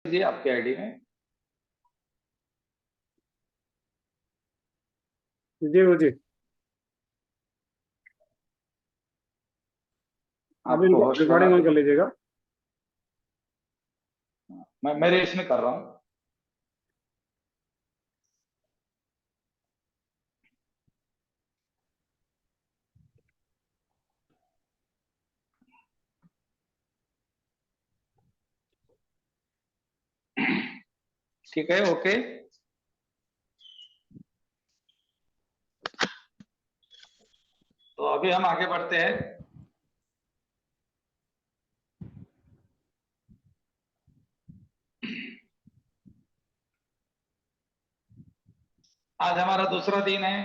जी आपके आईडी में। जी वो जी। आप आपको इनको होस्ट बना रिकॉर्डिंग ऑन दूं? कर लीजिएगा। मैं मेरे इसमें कर रहा हूँ। ठीक है, ओके। तो अभी हम आगे बढ़ते हैं। आज हमारा दूसरा दिन है,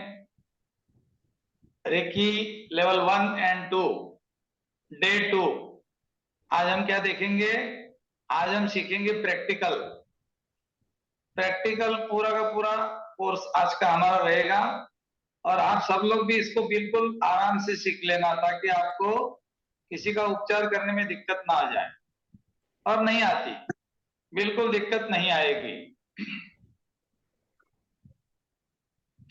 रेकी लेवल 1 और 2, डे 2। आज हम क्या देखेंगे? आज हम सीखेंगे प्रैक्टिकल। प्रैक्टिकल पूरा का पूरा कोर्स आज का हमारा रहेगा। और आप सब लोग भी इसको बिल्कुल आराम से सीख लेना, ताकि आपको किसी का उपचार करने में दिक्कत ना आ जाए। और नहीं आती, बिल्कुल दिक्कत नहीं आएगी।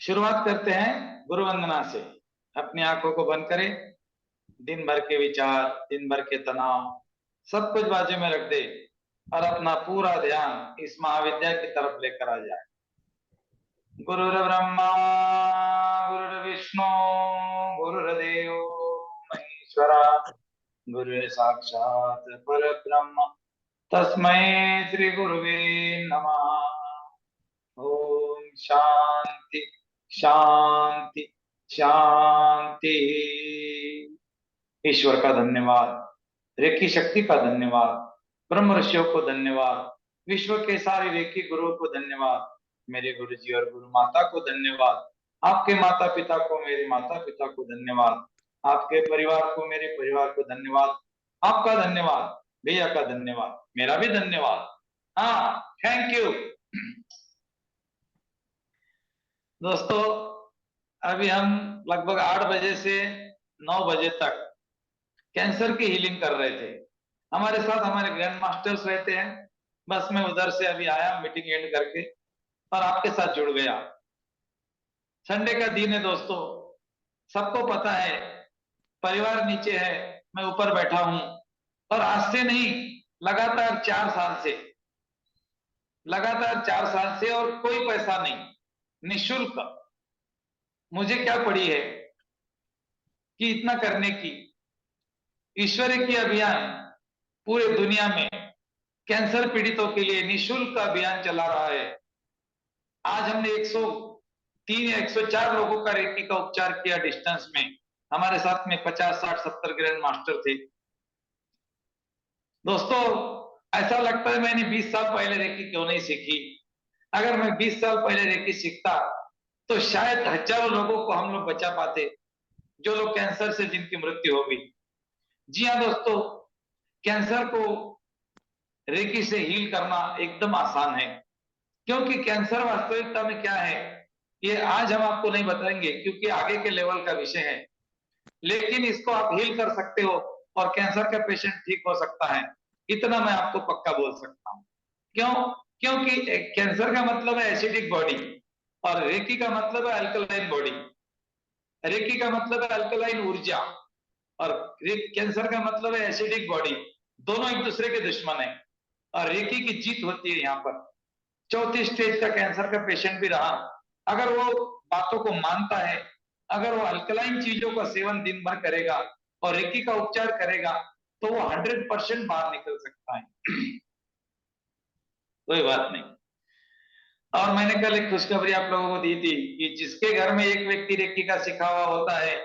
शुरुआत करते हैं गुरु वंदना से। अपनी आंखों को बंद करें। दिन भर के विचार, दिन भर के तनाव, सब कुछ बाजू में रख दे और अपना पूरा ध्यान इस महाविद्या की तरफ लेकर आ जाए। गुरुर् ब्रह्मा गुरुर्विष्णु गुरुर्देव महेश्वरा, गुरु साक्षात परब्रह्म, तस्मै श्री गुरुवे नमः। ओम शांति शांति शांति। ईश्वर का धन्यवाद, रेकी शक्ति का धन्यवाद, ब्रह्म ऋषियों को धन्यवाद, विश्व के सारे रेकी गुरुओं को धन्यवाद, मेरे गुरु जी और गुरु माता को धन्यवाद, आपके माता पिता को, मेरे माता पिता को धन्यवाद, आपके परिवार को, मेरे परिवार को धन्यवाद, आपका धन्यवाद, भैया का धन्यवाद, मेरा भी धन्यवाद। हाँ, थैंक यू। दोस्तों, अभी हम लगभग 8 बजे से 9 बजे तक कैंसर की हीलिंग कर रहे थे। हमारे साथ हमारे ग्रैंड मास्टर्स रहते हैं। बस मैं उधर से अभी आया मीटिंग एंड करके और आपके साथ जुड़ गया। संडे का दिन है दोस्तों, सबको पता है। परिवार नीचे है, मैं ऊपर बैठा हूं। और आज से नहीं, लगातार 4 साल से, लगातार 4 साल से, और कोई पैसा नहीं, निशुल्क। मुझे क्या पड़ी है कि इतना करने की? ईश्वर की अभियान पूरे दुनिया में कैंसर पीड़ितों के लिए निशुल्क अभियान चला रहा है। आज हमने 103 या 104 लोगों का रेकी का उपचार किया डिस्टेंस में। हमारे साथ में 50, 60, 70 ग्रैंड मास्टर थे। दोस्तों, ऐसा लगता है मैंने 20 साल पहले रेकी क्यों नहीं सीखी। अगर मैं 20 साल पहले रेकी सीखता तो शायद हजारों लोगों को हम लोग बचा पाते, जो लोग कैंसर से जिनकी मृत्यु हो गई। जी हाँ दोस्तों, कैंसर को रेकी से हील करना एकदम आसान है। क्योंकि कैंसर वास्तविकता में क्या है, ये आज हम आपको नहीं बताएंगे, क्योंकि आगे के लेवल का विषय है। लेकिन इसको आप हील कर सकते हो और कैंसर का पेशेंट ठीक हो सकता है, इतना मैं आपको पक्का बोल सकता हूँ। क्यों? क्योंकि कैंसर का मतलब है एसिडिक बॉडी, और रेकी का मतलब है अल्कलाइन बॉडी। रेकी का मतलब है अल्कलाइन ऊर्जा, और कैंसर का मतलब है एसिडिक बॉडी। दोनों एक दूसरे के दुश्मन है, और रेकी की जीत होती है यहाँ पर। चौथी स्टेज का कैंसर का पेशेंट भी रहा, अगर वो बातों को मानता है, अगर वो अल्कलाइन चीजों का सेवन दिन भर करेगा और रेकी का उपचार करेगा, तो वो 100% बाहर निकल सकता है। कोई बात नहीं। और मैंने कल एक खुशखबरी आप लोगों को दी थी कि जिसके घर में एक व्यक्ति रेकी का सीखा हुआ होता है,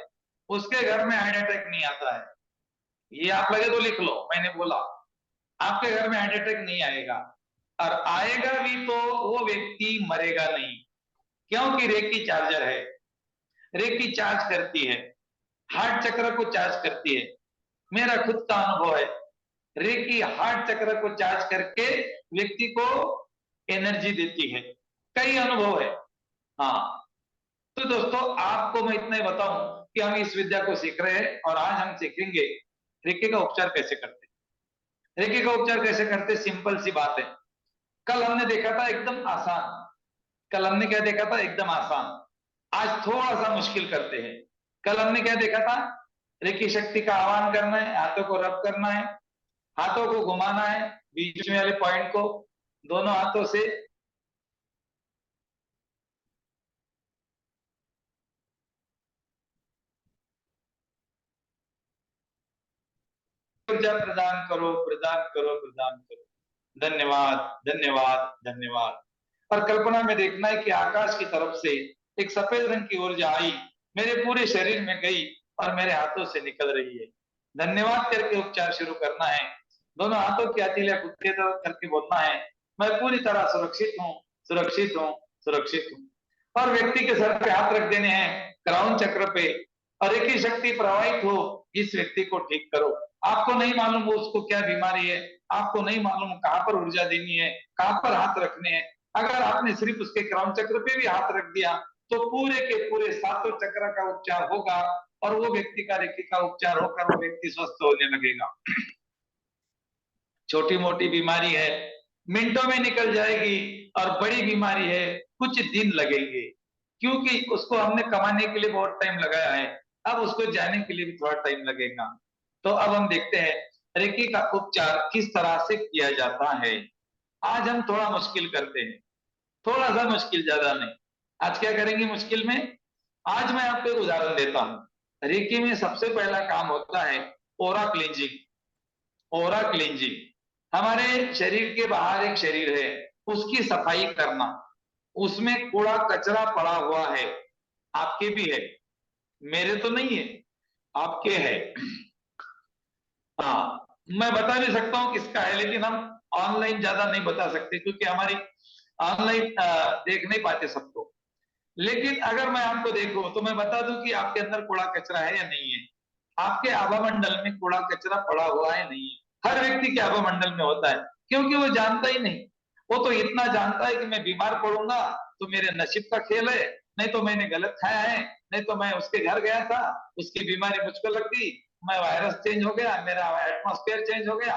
उसके घर में हार्ट अटैक नहीं आता है। ये आप लगे तो लिख लो, मैंने बोला आपके घर में हार्ट अटैक नहीं आएगा। और आएगा भी तो वो व्यक्ति मरेगा नहीं, क्योंकि रेकी चार्जर है। रेकी चार्ज करती है, हार्ट चक्र को चार्ज करती है। मेरा खुद का अनुभव है, रेकी हार्ट चक्र को चार्ज करके व्यक्ति को एनर्जी देती है। कई अनुभव है। हाँ, तो दोस्तों आपको मैं इतना ही बताऊं कि हम इस विद्या को सीख रहे हैं, और आज हम सीखेंगे रेकी का उपचार कैसे करते हैं। रेकी का उपचार कैसे करते, सिंपल सी बात है। कल हमने देखा था एकदम आसान, कल हमने क्या देखा था एकदम आसान, आज थोड़ा सा मुश्किल करते हैं। कल हमने क्या देखा था, रेकी शक्ति का आह्वान करना है, हाथों को रब करना है, हाथों को घुमाना है बीच में वाले पॉइंट को दोनों हाथों से, ऊर्जा प्रदान करो प्रदान करो प्रदान करो। धन्यवाद धन्यवाद धन्यवाद। और कल्पना में देखना है कि आकाश की तरफ से एक सफेद रंग की ऊर्जा आई, मेरे पूरे शरीर में गई और मेरे हाथों से निकल रही है। धन्यवाद करके उपचार शुरू करना है। दोनों हाथों की हथेलियां खुद की तरफ करके बोलना है, मैं पूरी तरह सुरक्षित हूँ सुरक्षित हूँ सुरक्षित हूँ। और व्यक्ति के सर पे हाथ रख देने हैं, क्राउन चक्र पे, और एक ही शक्ति प्रवाहित हो, इस व्यक्ति को ठीक करो। आपको नहीं मालूम वो उसको क्या बीमारी है, आपको नहीं मालूम कहाँ पर ऊर्जा देनी है, कहाँ पर हाथ रखने हैं। अगर आपने सिर्फ उसके क्राउन चक्र पे भी हाथ रख दिया तो पूरे के पूरे सातों चक्र का उपचार होगा और वो व्यक्ति का रेकी का उपचार होकर वो व्यक्ति स्वस्थ होने लगेगा। छोटी मोटी बीमारी है मिनटों में निकल जाएगी, और बड़ी बीमारी है कुछ दिन लगेंगे, क्योंकि उसको हमने कमाने के लिए बहुत टाइम लगाया है, अब उसको जाने के लिए भी थोड़ा टाइम लगेगा। तो अब हम देखते हैं रेकी का उपचार किस तरह से किया जाता है। आज हम थोड़ा मुश्किल करते हैं, थोड़ा सा मुश्किल, ज्यादा नहीं। आज क्या करेंगे मुश्किल में, आज मैं आपको एक उदाहरण देता हूं। रेकी में सबसे पहला काम होता है ओरा क्लींजिंग। ओरा क्लींजिंग, हमारे शरीर के बाहर एक शरीर है उसकी सफाई करना, उसमें कूड़ा कचरा पड़ा हुआ है, आपके भी है, मेरे तो नहीं है, आपके है। हाँ, मैं बता भी सकता हूँ किसका है, लेकिन हम ऑनलाइन ज्यादा नहीं बता सकते क्योंकि हमारी ऑनलाइन देख नहीं पाते सबको। लेकिन अगर मैं आपको देखूं तो मैं बता दूं कि आपके अंदर कूड़ा कचरा है या नहीं है, आपके आभा मंडल में कूड़ा कचरा पड़ा हुआ है नहीं है। हर व्यक्ति के आभा मंडल में होता है, क्योंकि वो जानता ही नहीं। वो तो इतना जानता है कि मैं बीमार पड़ूंगा तो मेरे नसीब का खेल है, नहीं तो मैंने गलत खाया है, नहीं तो मैं उसके घर गया था, उसकी बीमारी मुझको लग गई, मैं वायरस चेंज हो गया, मेरा एटमॉस्फेयर चेंज हो गया,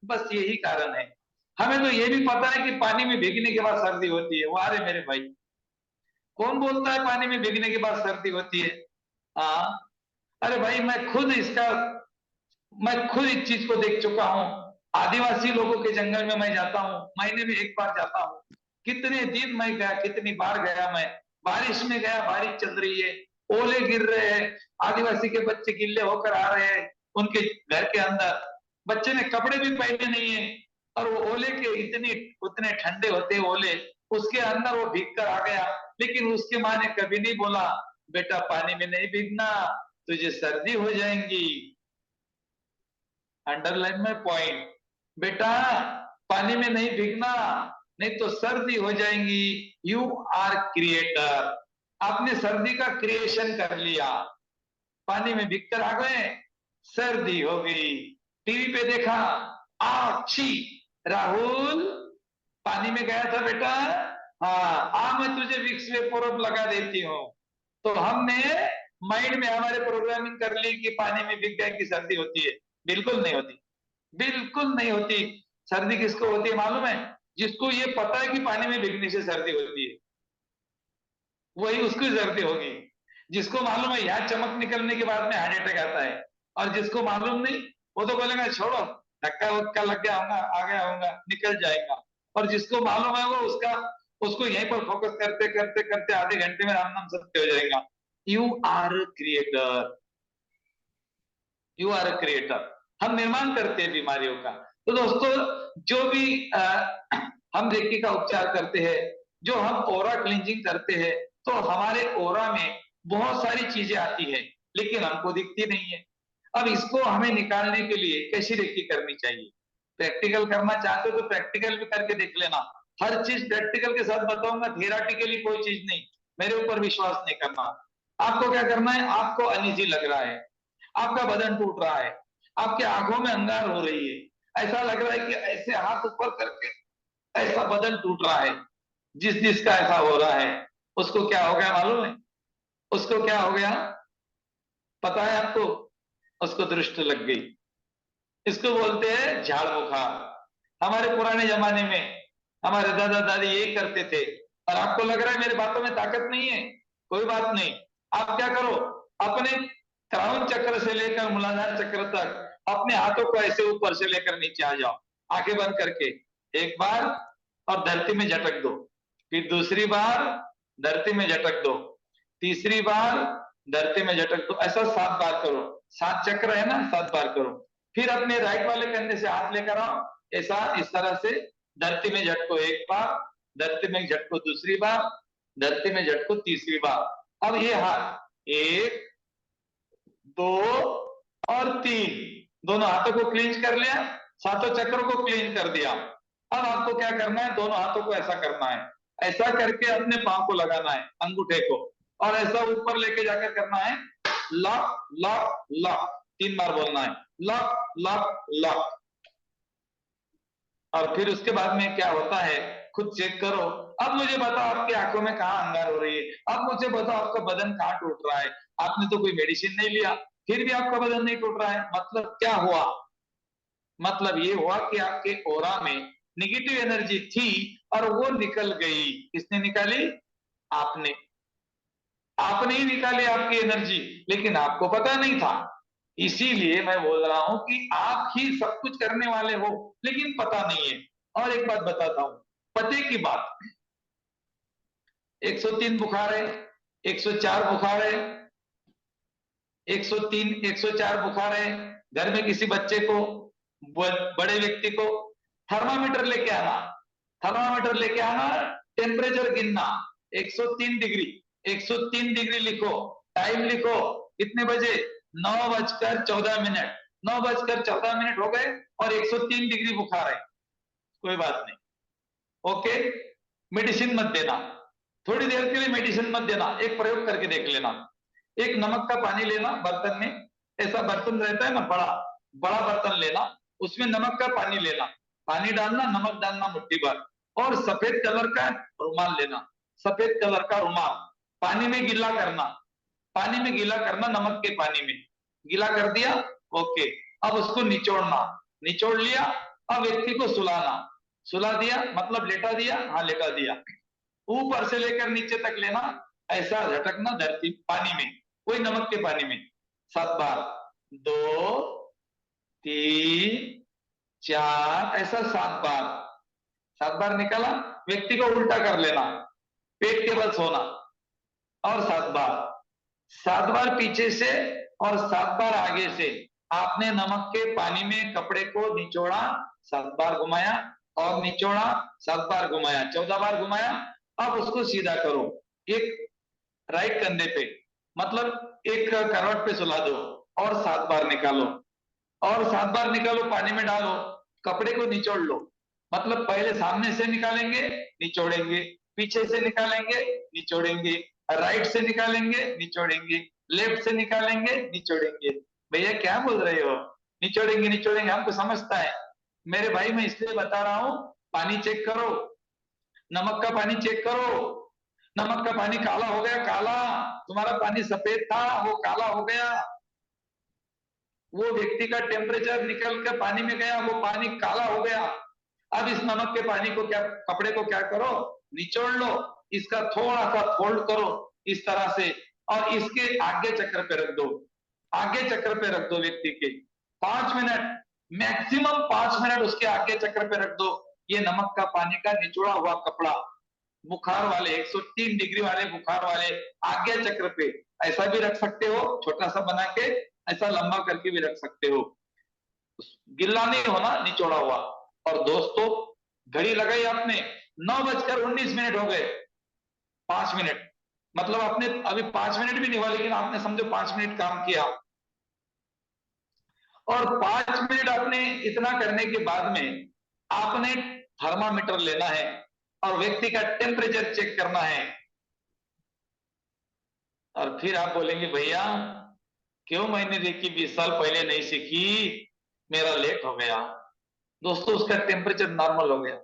बस यही कारण है। हमें तो ये भी पता है कि पानी में भीगने के बाद सर्दी होती है, वो अरे मेरे भाई, कौन बोलता है पानी में भीगने के बाद सर्दी होती है? हाँ, अरे भाई मैं खुद इस चीज को देख चुका हूँ। आदिवासी लोगों के जंगल में मैं जाता हूँ, महीने में एक बार जाता हूँ, कितने दिन मैं गया, कितनी बार गया मैं, बारिश में गया, बारिश चल रही है, ओले गिर रहे हैं, आदिवासी के बच्चे गिल्ले होकर आ रहे हैं उनके घर के अंदर, बच्चे ने कपड़े भी पहने नहीं है, और वो ओले के इतने उतने ठंडे होते ओले, उसके अंदर वो भीग कर आ गया। लेकिन उसकी माँ ने कभी नहीं बोला बेटा पानी में नहीं भीगना, तुझे सर्दी हो जाएंगी। अंडरलाइन में पॉइंट, बेटा पानी में नहीं भीगना, नहीं तो सर्दी हो जाएंगी। यू आर क्रिएटर, आपने सर्दी का क्रिएशन कर लिया, पानी में भीग कर आ गए, सर्दी हो गई। टीवी पे देखा, आछी राहुल पानी में गया था बेटा, हाँ आ मैं तुझे विक्स वेपोरब लगा देती हूँ। तो हमने माइंड में हमारे प्रोग्रामिंग कर ली कि पानी में भीग गए कि सर्दी होती है। बिल्कुल नहीं होती, बिल्कुल नहीं होती। सर्दी किसको होती है मालूम है? जिसको ये पता है कि पानी में भीगने से सर्दी होती है, वही उसकी सर्दी होगी। जिसको मालूम है यहाँ चमक निकलने के बाद में हार्ट अटैक आता है, और जिसको मालूम नहीं वो तो बोलेगा छोड़ो, धक्का वक्का लग गया होगा, आ गया होगा, निकल जाएगा। और जिसको मालूम है वो उसका उसको यहीं पर फोकस करते करते करते आधे घंटे में राम नाम सत्य हो जाएगा। You are creator, you are a creator. हम निर्माण करते हैं बीमारियों का। तो दोस्तों, जो भी हम रेकी का उपचार करते हैं, जो हम ओरा क्लींजिंग करते हैं, तो हमारे ओरा में बहुत सारी चीजें आती है, लेकिन हमको दिखती नहीं है। अब इसको हमें निकालने के लिए कैसी रेकी करनी चाहिए? प्रैक्टिकल करना चाहते हो तो प्रैक्टिकल भी करके देख लेना। हर चीज प्रैक्टिकल के साथ बताऊंगा, थियराटिकली कोई चीज नहीं। मेरे ऊपर विश्वास नहीं करना। आपको क्या करना है, आपको अनईजी लग रहा है, आपका बदन टूट रहा है, आपके आंखों में अंगार हो रही है, ऐसा लग रहा है कि ऐसे हाथ ऊपर करके ऐसा बदन टूट रहा है। जिस जिसका ऐसा हो रहा है उसको क्या हो गया मालूम है? उसको क्या हो गया पता है आपको? उसको दृष्टि लग गई। इसको बोलते हैं झाड़ बुखार। हमारे पुराने जमाने में हमारे दादा दादी यही करते थे। और आपको लग रहा है मेरी बातों में ताकत नहीं है, कोई बात नहीं। आप क्या करो, अपने क्राउन चक्र से लेकर मूलाधार चक्र तक अपने हाथों को ऐसे ऊपर से लेकर नीचे आ जाओ, आंखें बंद करके एक बार, और धरती में झटक दो। फिर दूसरी बार धरती में झटक दो, तीसरी बार धरती में झटक दो। ऐसा 7 बार करो। 7 चक्र है ना, 7 बार करो। फिर अपने राइट वाले कंधे से हाथ लेकर आओ, ऐसा इस तरह से धरती में झटको एक बार, धरती में झटको दूसरी बार, धरती में झटको तीसरी बार। अब ये हाथ 1 2 और 3, दोनों हाथों को क्लींच कर लिया, सातों चक्रों को क्लींच कर दिया। अब आपको क्या करना है, दोनों हाथों को ऐसा करना है, ऐसा करके अपने पांव को लगाना है, अंगूठे को, और ऐसा ऊपर लेके जाकर करना है लॉक लॉक लॉक, 3 बार बोलना है लॉक लॉक लॉक। और फिर उसके बाद में क्या होता है खुद चेक करो। अब मुझे बताओ आपकी आंखों में कहाँ अंगार हो रही है, अब मुझे बताओ आपका बदन कहाँ टूट रहा है। आपने तो कोई मेडिसिन नहीं लिया, फिर भी आपका बदन नहीं टूट रहा है, मतलब क्या हुआ? मतलब ये हुआ कि आपके ओरा में निगेटिव एनर्जी थी और वो निकल गई। किसने निकाली? आपने। आपने ही निकाली आपकी एनर्जी, लेकिन आपको पता नहीं था। इसीलिए मैं बोल रहा हूं कि आप ही सब कुछ करने वाले हो, लेकिन पता नहीं है। और एक बात बताता हूं, पते की बात, 103 बुखार है, 104 बुखार है, 103 104 बुखार है। घर में किसी बच्चे को, बड़े व्यक्ति को थर्मामीटर लेके आना, थर्मामीटर लेके आना, टेम्परेचर गिनना, 103 डिग्री, 103 डिग्री लिखो, टाइम लिखो, कितने बजे? 9:14, 9:14 हो गए और 103 डिग्री बुखार है। कोई बात नहीं, ओके। मेडिसिन मत देना, थोड़ी देर के लिए मेडिसिन मत देना। एक प्रयोग करके देख लेना, एक नमक का पानी लेना बर्तन में, ऐसा बर्तन रहता है ना बड़ा, बड़ा बर्तन लेना, उसमें नमक का पानी लेना, पानी डालना, नमक डालना मुट्ठी भर, और सफेद कलर का रुमाल लेना, सफेद कलर का रुमाल, पानी में गीला करना, पानी में गीला करना, नमक के पानी में गीला कर दिया, ओके। अब उसको निचोड़ना, निचोड़ लिया। अब व्यक्ति को सुलाना, सुला दिया मतलब लेटा दिया, हाँ लेटा दिया, ऊपर से लेकर नीचे तक लेना, ऐसा झटकना धरती पानी में, कोई नमक के पानी में, 7 बार, 2 3 4, ऐसा 7 बार। 7 बार निकाला, व्यक्ति को उल्टा कर लेना, पेट के बल सोना, और 7 बार, 7 बार पीछे से और 7 बार आगे से। आपने नमक के पानी में कपड़े को निचोड़ा, 7 बार घुमाया, और निचोड़ा, 7 बार घुमाया, 14 बार घुमाया। अब उसको सीधा करो, एक राइट कंधे पे, मतलब एक करवट पे सुला दो, और 7 बार निकालो, और 7 बार निकालो, पानी में डालो, कपड़े को निचोड़ लो। मतलब पहले सामने से निकालेंगे, निचोड़ेंगे, पीछे से निकालेंगे, निचोड़ेंगे, राइट से निकालेंगे, निचोड़ेंगे, लेफ्ट से निकालेंगे, निचोड़ेंगे। भैया क्या बोल रहे हो? निचोड़ेंगे निचोड़ेंगे, हमको समझता है मेरे भाई, मैं इसलिए बता रहा हूं। पानी चेक करो, नमक का पानी चेक करो, नमक का पानी काला हो गया, काला। तुम्हारा पानी सफेद था, वो काला हो गया। वो व्यक्ति का टेम्परेचर निकल कर पानी में गया, वो पानी काला हो गया। अब इस नमक के पानी को क्या, कपड़े को क्या करो, निचोड़ लो, इसका थोड़ा सा फोल्ड करो इस तरह से, और इसके आगे चक्र पे रख दो, आगे चक्र पे रख दो व्यक्ति के, 5 मिनट, मैक्सिमम 5 मिनट उसके आगे चक्र पे रख दो। ये नमक का पानी का निचोड़ा हुआ कपड़ा, बुखार वाले 103 डिग्री वाले बुखार वाले आगे चक्र पे, ऐसा भी रख सकते हो, छोटा सा बना के, ऐसा लंबा करके भी रख सकते हो, गिल्ला नहीं होना, निचोड़ा हुआ। और दोस्तों, घड़ी लगाई आपने, 9:19 हो गए, 5 मिनट, मतलब आपने अभी 5 मिनट भी नहीं हुआ, लेकिन आपने समझो 5 मिनट काम किया। और 5 मिनट आपने इतना करने के बाद में आपने थर्मामीटर लेना है और व्यक्ति का टेम्परेचर चेक करना है। और फिर आप बोलेंगे भैया क्यों मैंने रेकी 20 साल पहले नहीं सीखी, मेरा लेट हो गया। दोस्तों, उसका टेम्परेचर नॉर्मल हो गया,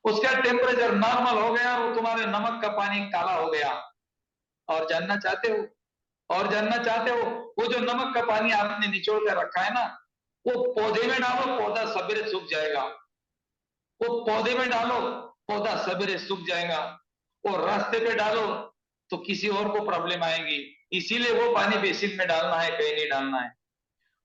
उसका टेम्परेचर नॉर्मल हो गया, वो तुम्हारे नमक का पानी काला हो गया। और जानना चाहते हो, और जानना चाहते हो, वो जो नमक का पानी आपने निचोड़ कर रखा है ना, वो पौधे में डालो, पौधा सवेरे सूख जाएगा। वो पौधे में डालो, पौधा सवेरे सूख जाएगा। और रास्ते पे डालो तो किसी और को प्रॉब्लम आएगी। इसीलिए वो पानी बेसिन में डालना है, कहीं नहीं डालना है।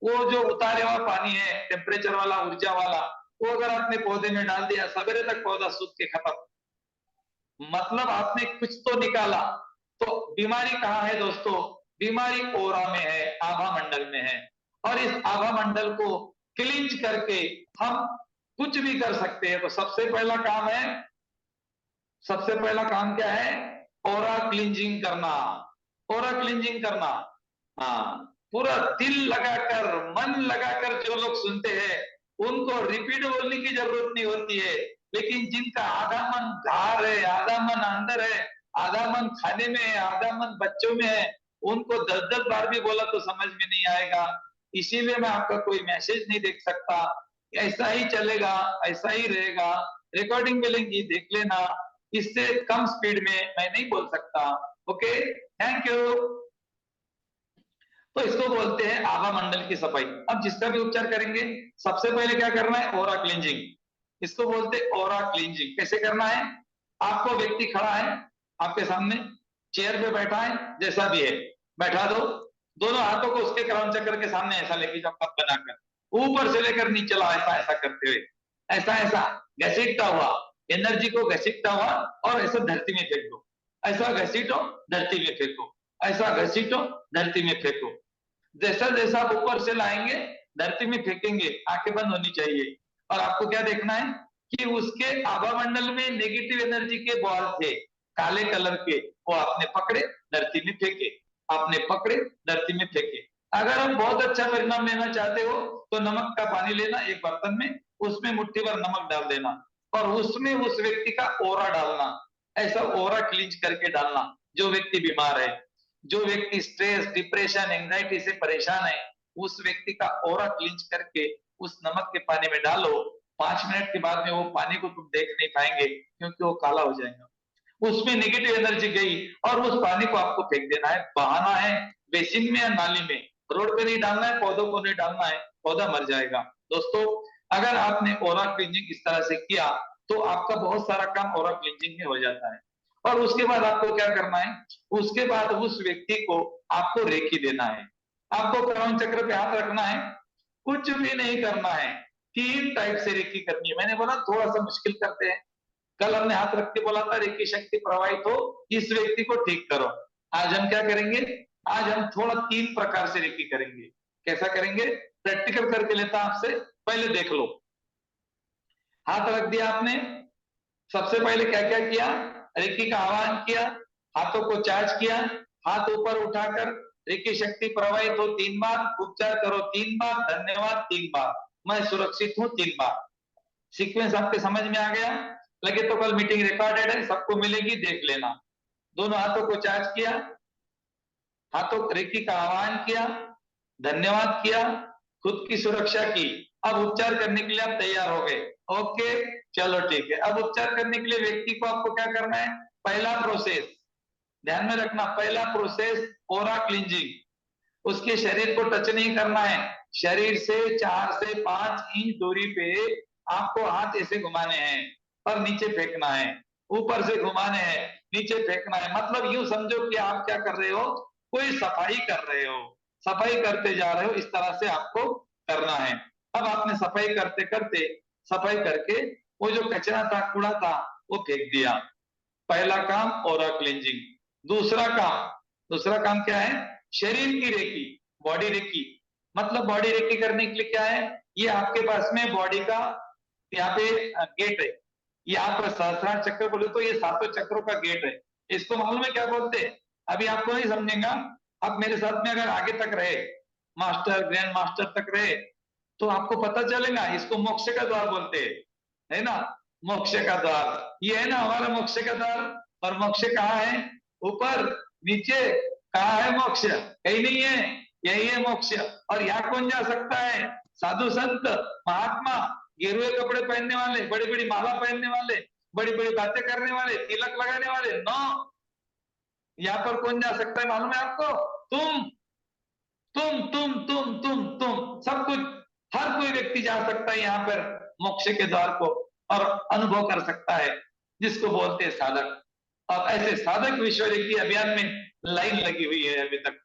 वो जो उतारे हुआ पानी है, टेम्परेचर वाला, ऊर्जा वाला, वो अगर आपने पौधे में डाल दिया, सवेरे तक पौधा सूख के खत्म। मतलब आपने कुछ तो निकाला। तो बीमारी कहाँ है दोस्तों? बीमारी ओरा में है, आभा मंडल में है। और इस आभा मंडल को क्लींज करके हम कुछ भी कर सकते हैं। तो सबसे पहला काम क्या है? ओरा क्लींजिंग करना। ओरा क्लींजिंग करना। हाँ, पूरा दिल लगाकर, मन लगाकर जो लोग सुनते हैं उनको रिपीट बोलने की जरूरत नहीं होती है। लेकिन जिनका आधा मन बाहर है, आधा मन अंदर है, आधा मन खाने में है, आधा मन बच्चों में है, उनको 10-10 बार भी बोला तो समझ में नहीं आएगा। इसीलिए मैं आपका कोई मैसेज नहीं देख सकता। ऐसा ही चलेगा, ऐसा ही रहेगा। रिकॉर्डिंग मिलेंगी, देख लेना। इससे कम स्पीड में मैं नहीं बोल सकता। Okay, thank you. तो इसको बोलते हैं आभा मंडल की सफाई। अब जिसका भी उपचार करेंगे, सबसे पहले क्या करना है? ओरा क्लींजिंग। इसको बोलते हैं ओरा क्लींजिंग। कैसे करना है? आपको व्यक्ति खड़ा है आपके सामने, चेयर पे बैठा है, जैसा भी है, बैठा दो। दोनों हाथों को उसके क्रम चक्र के सामने ऐसा लेके जाओ, कप बनाकर ऊपर से लेकर नीचे लाओ, ऐसा ऐसा करते हुए, ऐसा ऐसा घसीटता हुआ, एनर्जी को घसीटता हुआ, और ऐसा धरती में फेंक दो। ऐसा घसीटो, धरती में फेंको। ऐसा घसीटो, धरती में फेंको। जैसा जैसा आप ऊपर से लाएंगे, धरती में फेंकेंगे, आंखें बंद होनी चाहिए। और आपको क्या देखना है कि उसके आभा मंडल में नेगेटिव एनर्जी के बॉल थे, काले कलर के, वो आपने पकड़े, धरती में फेंके। आपने पकड़े, धरती में फेंके। अगर आप बहुत अच्छा परिणाम लेना चाहते हो तो नमक का पानी लेना एक बर्तन में, उसमें मुट्ठी भर नमक डाल देना, और उसमें उस व्यक्ति का ओरा डालना। ऐसा ओरा क्लींज करके डालना। जो व्यक्ति बीमार है, जो व्यक्ति स्ट्रेस, डिप्रेशन, एंजाइटी से परेशान है, उस व्यक्ति का ओरा क्लींज करके उस नमक के पानी में डालो। 5 मिनट के बाद में वो पानी को तुम देख नहीं पाएंगे, क्योंकि वो काला हो जाएगा। उसमें नेगेटिव एनर्जी गई, और उस पानी को आपको फेंक देना है, बहाना है, बेसिन में या नाली में। रोड पे नहीं डालना है, पौधों को नहीं डालना है, पौधा मर जाएगा। दोस्तों, अगर आपने ओरा क्लींजिंग इस तरह से किया तो आपका बहुत सारा काम ओरा क्लींजिंग में हो जाता है। और उसके बाद आपको क्या करना है? उसके बाद उस व्यक्ति को आपको रेकी देना है। आपको करोन चक्र पे हाथ रखना है, कुछ भी नहीं करना है। 3 टाइप से रेकी करनी है। मैंने बोला थोड़ा सा मुश्किल करते हैं। कल हमने हाथ रख के बोला था रेकी शक्ति प्रवाहित हो, इस व्यक्ति को ठीक करो। आज हम क्या करेंगे? आज हम थोड़ा 3 प्रकार से रेकी करेंगे। कैसा करेंगे? प्रैक्टिकल करके लेता आपसे, पहले देख लो। हाथ रख दिया आपने, सबसे पहले क्या क्या किया? रेकी का आह्वान किया, हाथों को चार्ज किया, हाथ ऊपर उठाकर रेकी शक्ति प्रवाहित हो 3 बार, उपचार करो 3 बार, धन्यवाद 3 बार, मैं सुरक्षित हूं 3 बार। सीक्वेंस आपके समझ में आ गया? लगे तो कल मीटिंग रिकॉर्डेड है, सबको मिलेगी, देख लेना। दोनों हाथों को चार्ज किया, हाथों रेकी का आह्वान किया, धन्यवाद किया, खुद की सुरक्षा की। अब उपचार करने के लिए आप तैयार हो गए। ओके, चलो ठीक है। अब उपचार करने के लिए व्यक्ति को आपको क्या करना है? पहला प्रोसेस ध्यान में रखना, पहला प्रोसेस ओरा क्लींजिंग। उसके शरीर को टच नहीं करना है। शरीर से 4 से 5 इंच दूरी पे आपको हाथ ऐसे घुमाने हैं और नीचे फेंकना है। ऊपर से घुमाने हैं, नीचे फेंकना है। मतलब यूं समझो कि आप क्या कर रहे हो? कोई सफाई कर रहे हो, सफाई करते जा रहे हो, इस तरह से आपको करना है। अब आपने सफाई करते करते, सफाई करके वो जो कचरा था, कूड़ा था, वो फेंक दिया। पहला काम ओरा क्लींजिंग। दूसरा काम क्या है? शरीर की रेकी, बॉडी रेकी। मतलब बॉडी रेकी करने के लिए क्या है? ये आपके पास में बॉडी का यहाँ पे गेट है। ये आप सहस्त्रार चक्र बोले तो ये 7 चक्रों का गेट है। इसको मालूम है क्या बोलते हैं? अभी आपको नहीं समझेगा। आप मेरे साथ में अगर आगे तक रहे, मास्टर, ग्रैंड मास्टर तक रहे, तो आपको पता चलेगा। इसको मोक्ष का द्वार बोलते हैं, है ना? मोक्ष का द्वार ये है ना, हमारा मोक्ष का द्वार। और मोक्ष कहाँ है? ऊपर, नीचे? कहाँ है मोक्ष? कहीं नहीं है, यही है मोक्ष। और यहाँ कौन जा सकता है? साधु संत, महात्मा, गेरुए कपड़े पहनने वाले, बड़ी बड़ी माला पहनने वाले, बड़ी बड़ी बातें करने वाले, तिलक लगाने वाले, नो। यहाँ पर कौन जा सकता है मालूम है आपको? तुम सब कुछ, हर कोई व्यक्ति जा सकता है यहाँ पर मोक्ष के द्वार को, और अनुभव कर सकता है। जिसको बोलते हैं साधक। अब ऐसे साधक विश्व रेकी अभियान में लाइन लगी हुई है अभी तक।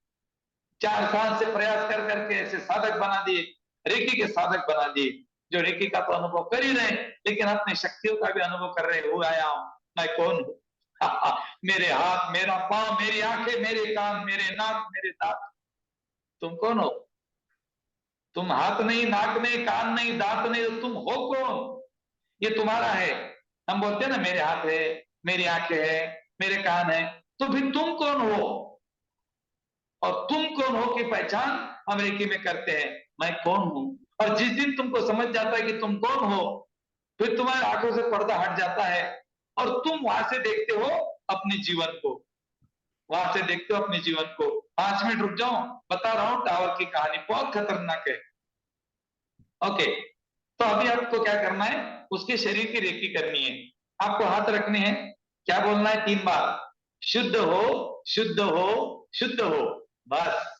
4 साल से प्रयास कर करके ऐसे साधक बना दिए, रेकी के साधक बना दिए, जो रेकी का तो अनुभव कर ही रहे, लेकिन अपनी शक्तियों का भी अनुभव कर रहे। वो आया हूं, मैं कौन हूं? मेरे हाथ, मेरा पांव, मेरी आंखें, मेरे कान, मेरे नाक, मेरे दांत। तुम कौन हो? तुम हाथ नहीं, नाक नहीं, कान नहीं, दांत नहीं, तो तुम हो कौन? ये तुम्हारा है। हम बोलते हैं ना मेरे हाथ है, मेरी आंखें है, मेरे कान है, तो फिर तुम कौन हो? और तुम कौन हो की पहचान अमेरिकी में करते हैं, मैं कौन हूं। और जिस दिन तुमको समझ जाता है कि तुम कौन हो, फिर तुम्हारी आंखों से पर्दा हट जाता है और तुम वहां से देखते हो अपने जीवन को। वहां से देखते हो अपने जीवन को। 5 मिनट रुक जाओ, बता रहा हूं टावर की कहानी, बहुत खतरनाक है। ओके, तो अभी आपको क्या करना है, उसके शरीर की रेकी करनी है। आपको हाथ रखने हैं, क्या बोलना है 3 बार, शुद्ध हो, शुद्ध हो, शुद्ध हो। बस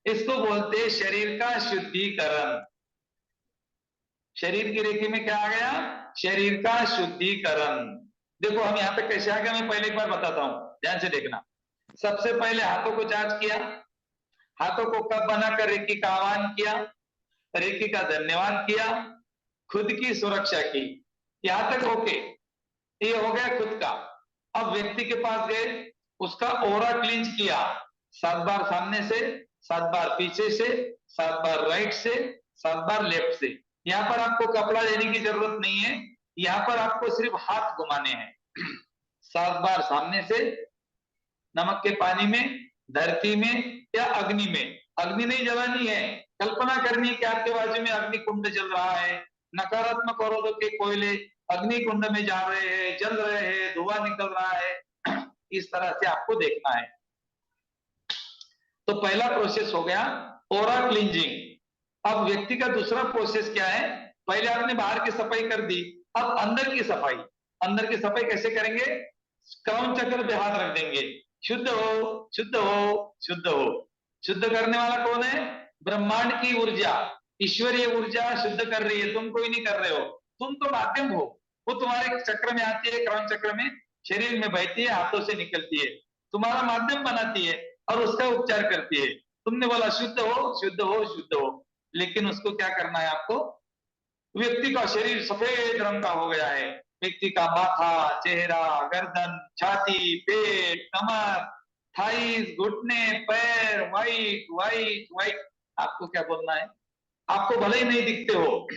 इसको बोलते हैं शरीर का शुद्धिकरण। शरीर की रेखी में क्या आ गया? शरीर का शुद्धिकरण। देखो हम यहाँ पे कैसे आ गए, मैं पहले एक बार बताता हूं, ध्यान से देखना। सबसे पहले हाथों को जांच किया, हाथों को कब बनाकर रेकी का आह्वान किया, रेकी का धन्यवाद किया, खुद की सुरक्षा की। यहां तक ओके, ये हो गया खुद का। अब व्यक्ति के पास गए, उसका ओरा क्लींच किया, 7 बार सामने से, 7 बार पीछे से, 7 बार राइट से, 7 बार लेफ्ट से। यहाँ पर आपको कपड़ा लेने की जरूरत नहीं है, यहाँ पर आपको सिर्फ हाथ घुमाने हैं। 7 बार सामने से, नमक के पानी में, धरती में या अग्नि में। अग्नि नहीं जलानी है, कल्पना करनी है कि आपके बाजू में अग्नि कुंड जल रहा है, नकारात्मक औरतों के कोयले अग्नि कुंड में जा रहे हैं, जल रहे हैं, धुआं निकल रहा है। इस तरह से आपको देखना है। तो पहला प्रोसेस हो गया ओरा क्लींजिंग। अब व्यक्ति का दूसरा प्रोसेस क्या है, पहले आपने बाहर की सफाई कर दी, अब अंदर की सफाई। अंदर की सफाई कैसे करेंगे? क्रॉन चक्र पे हाथ रख देंगे, शुद्ध हो, शुद्ध हो, शुद्ध हो। शुद्ध करने वाला कौन है? ब्रह्मांड की ऊर्जा, ईश्वरीय ऊर्जा शुद्ध कर रही है, तुम कोई नहीं कर रहे हो। तुम तो माध्यम हो, वो तुम्हारे चक्र में आती है, क्रॉन चक्र में, शरीर में बहती है, हाथों से निकलती है, तुम्हारा माध्यम बनाती है और उसका उपचार करती है। तुमने बोला शुद्ध हो, शुद्ध हो, शुद्ध हो, लेकिन उसको क्या करना है आपको? व्यक्ति का शरीर सफेद रंग का हो गया है, व्यक्ति का माथा, चेहरा, गर्दन, छाती, पेट, कमर, थाइस, घुटने, पैर, व्हाइट व्हाइट व्हाइट। आपको क्या बोलना है? आपको भले ही नहीं दिखते हो,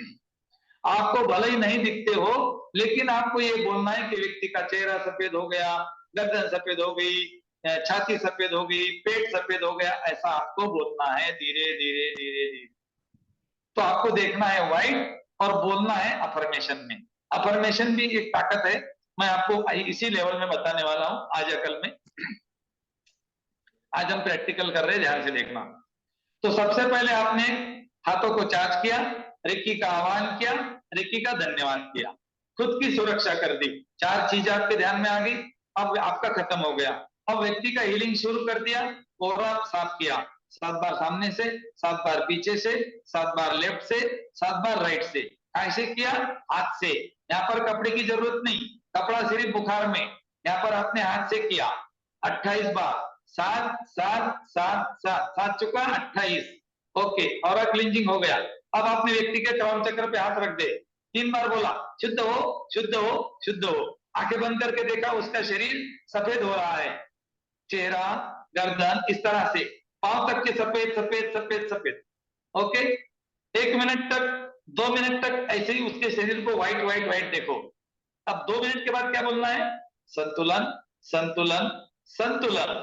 आपको भले ही नहीं दिखते हो, लेकिन आपको ये बोलना है कि व्यक्ति का चेहरा सफेद हो गया, गर्दन सफेद हो गई, छाती सफेद हो गई, पेट सफेद हो गया, ऐसा आपको बोलना है धीरे धीरे धीरे धीरे। तो आपको देखना है व्हाइट और बोलना है अफर्मेशन में। अफर्मेशन भी एक ताकत है, मैं आपको इसी लेवल में बताने वाला हूं आज या कल में। आज हम प्रैक्टिकल कर रहे हैं, ध्यान से देखना। तो सबसे पहले आपने हाथों को चार्ज किया, रिक्की का आह्वान किया, रिक्की का धन्यवाद किया, खुद की सुरक्षा कर दी। 4 चीजें आपके ध्यान में आ गई, अब आपका खत्म हो गया। अब व्यक्ति का हीलिंग शुरू कर दिया, ओरा साफ किया, 7 बार सामने से, 7 बार पीछे से, 7 बार लेफ्ट से, 7 बार राइट से। ऐसे किया हाथ से, यहाँ पर कपड़े की जरूरत नहीं, कपड़ा सिर्फ बुखार में, यहाँ पर आपने हाथ से किया 28 बार, 7 7 7 7 7 चुका 28। ओके, और क्लिंजिंग हो गया। अब आपने व्यक्ति के क्रॉन चक्र पे हाथ रख दे, 3 बार बोला शुद्ध हो, शुद्ध हो, शुद्ध हो। आंखें बंद करके देखा, उसका शरीर सफेद हो रहा है, चेहरा, गर्दन, इस तरह से पांव तक के सफेद सफेद सफेद सफेद। ओके, 1 मिनट तक, 2 मिनट तक ऐसे ही उसके शरीर को व्हाइट व्हाइट व्हाइट देखो। अब 2 मिनट के बाद क्या बोलना है? संतुलन, संतुलन, संतुलन।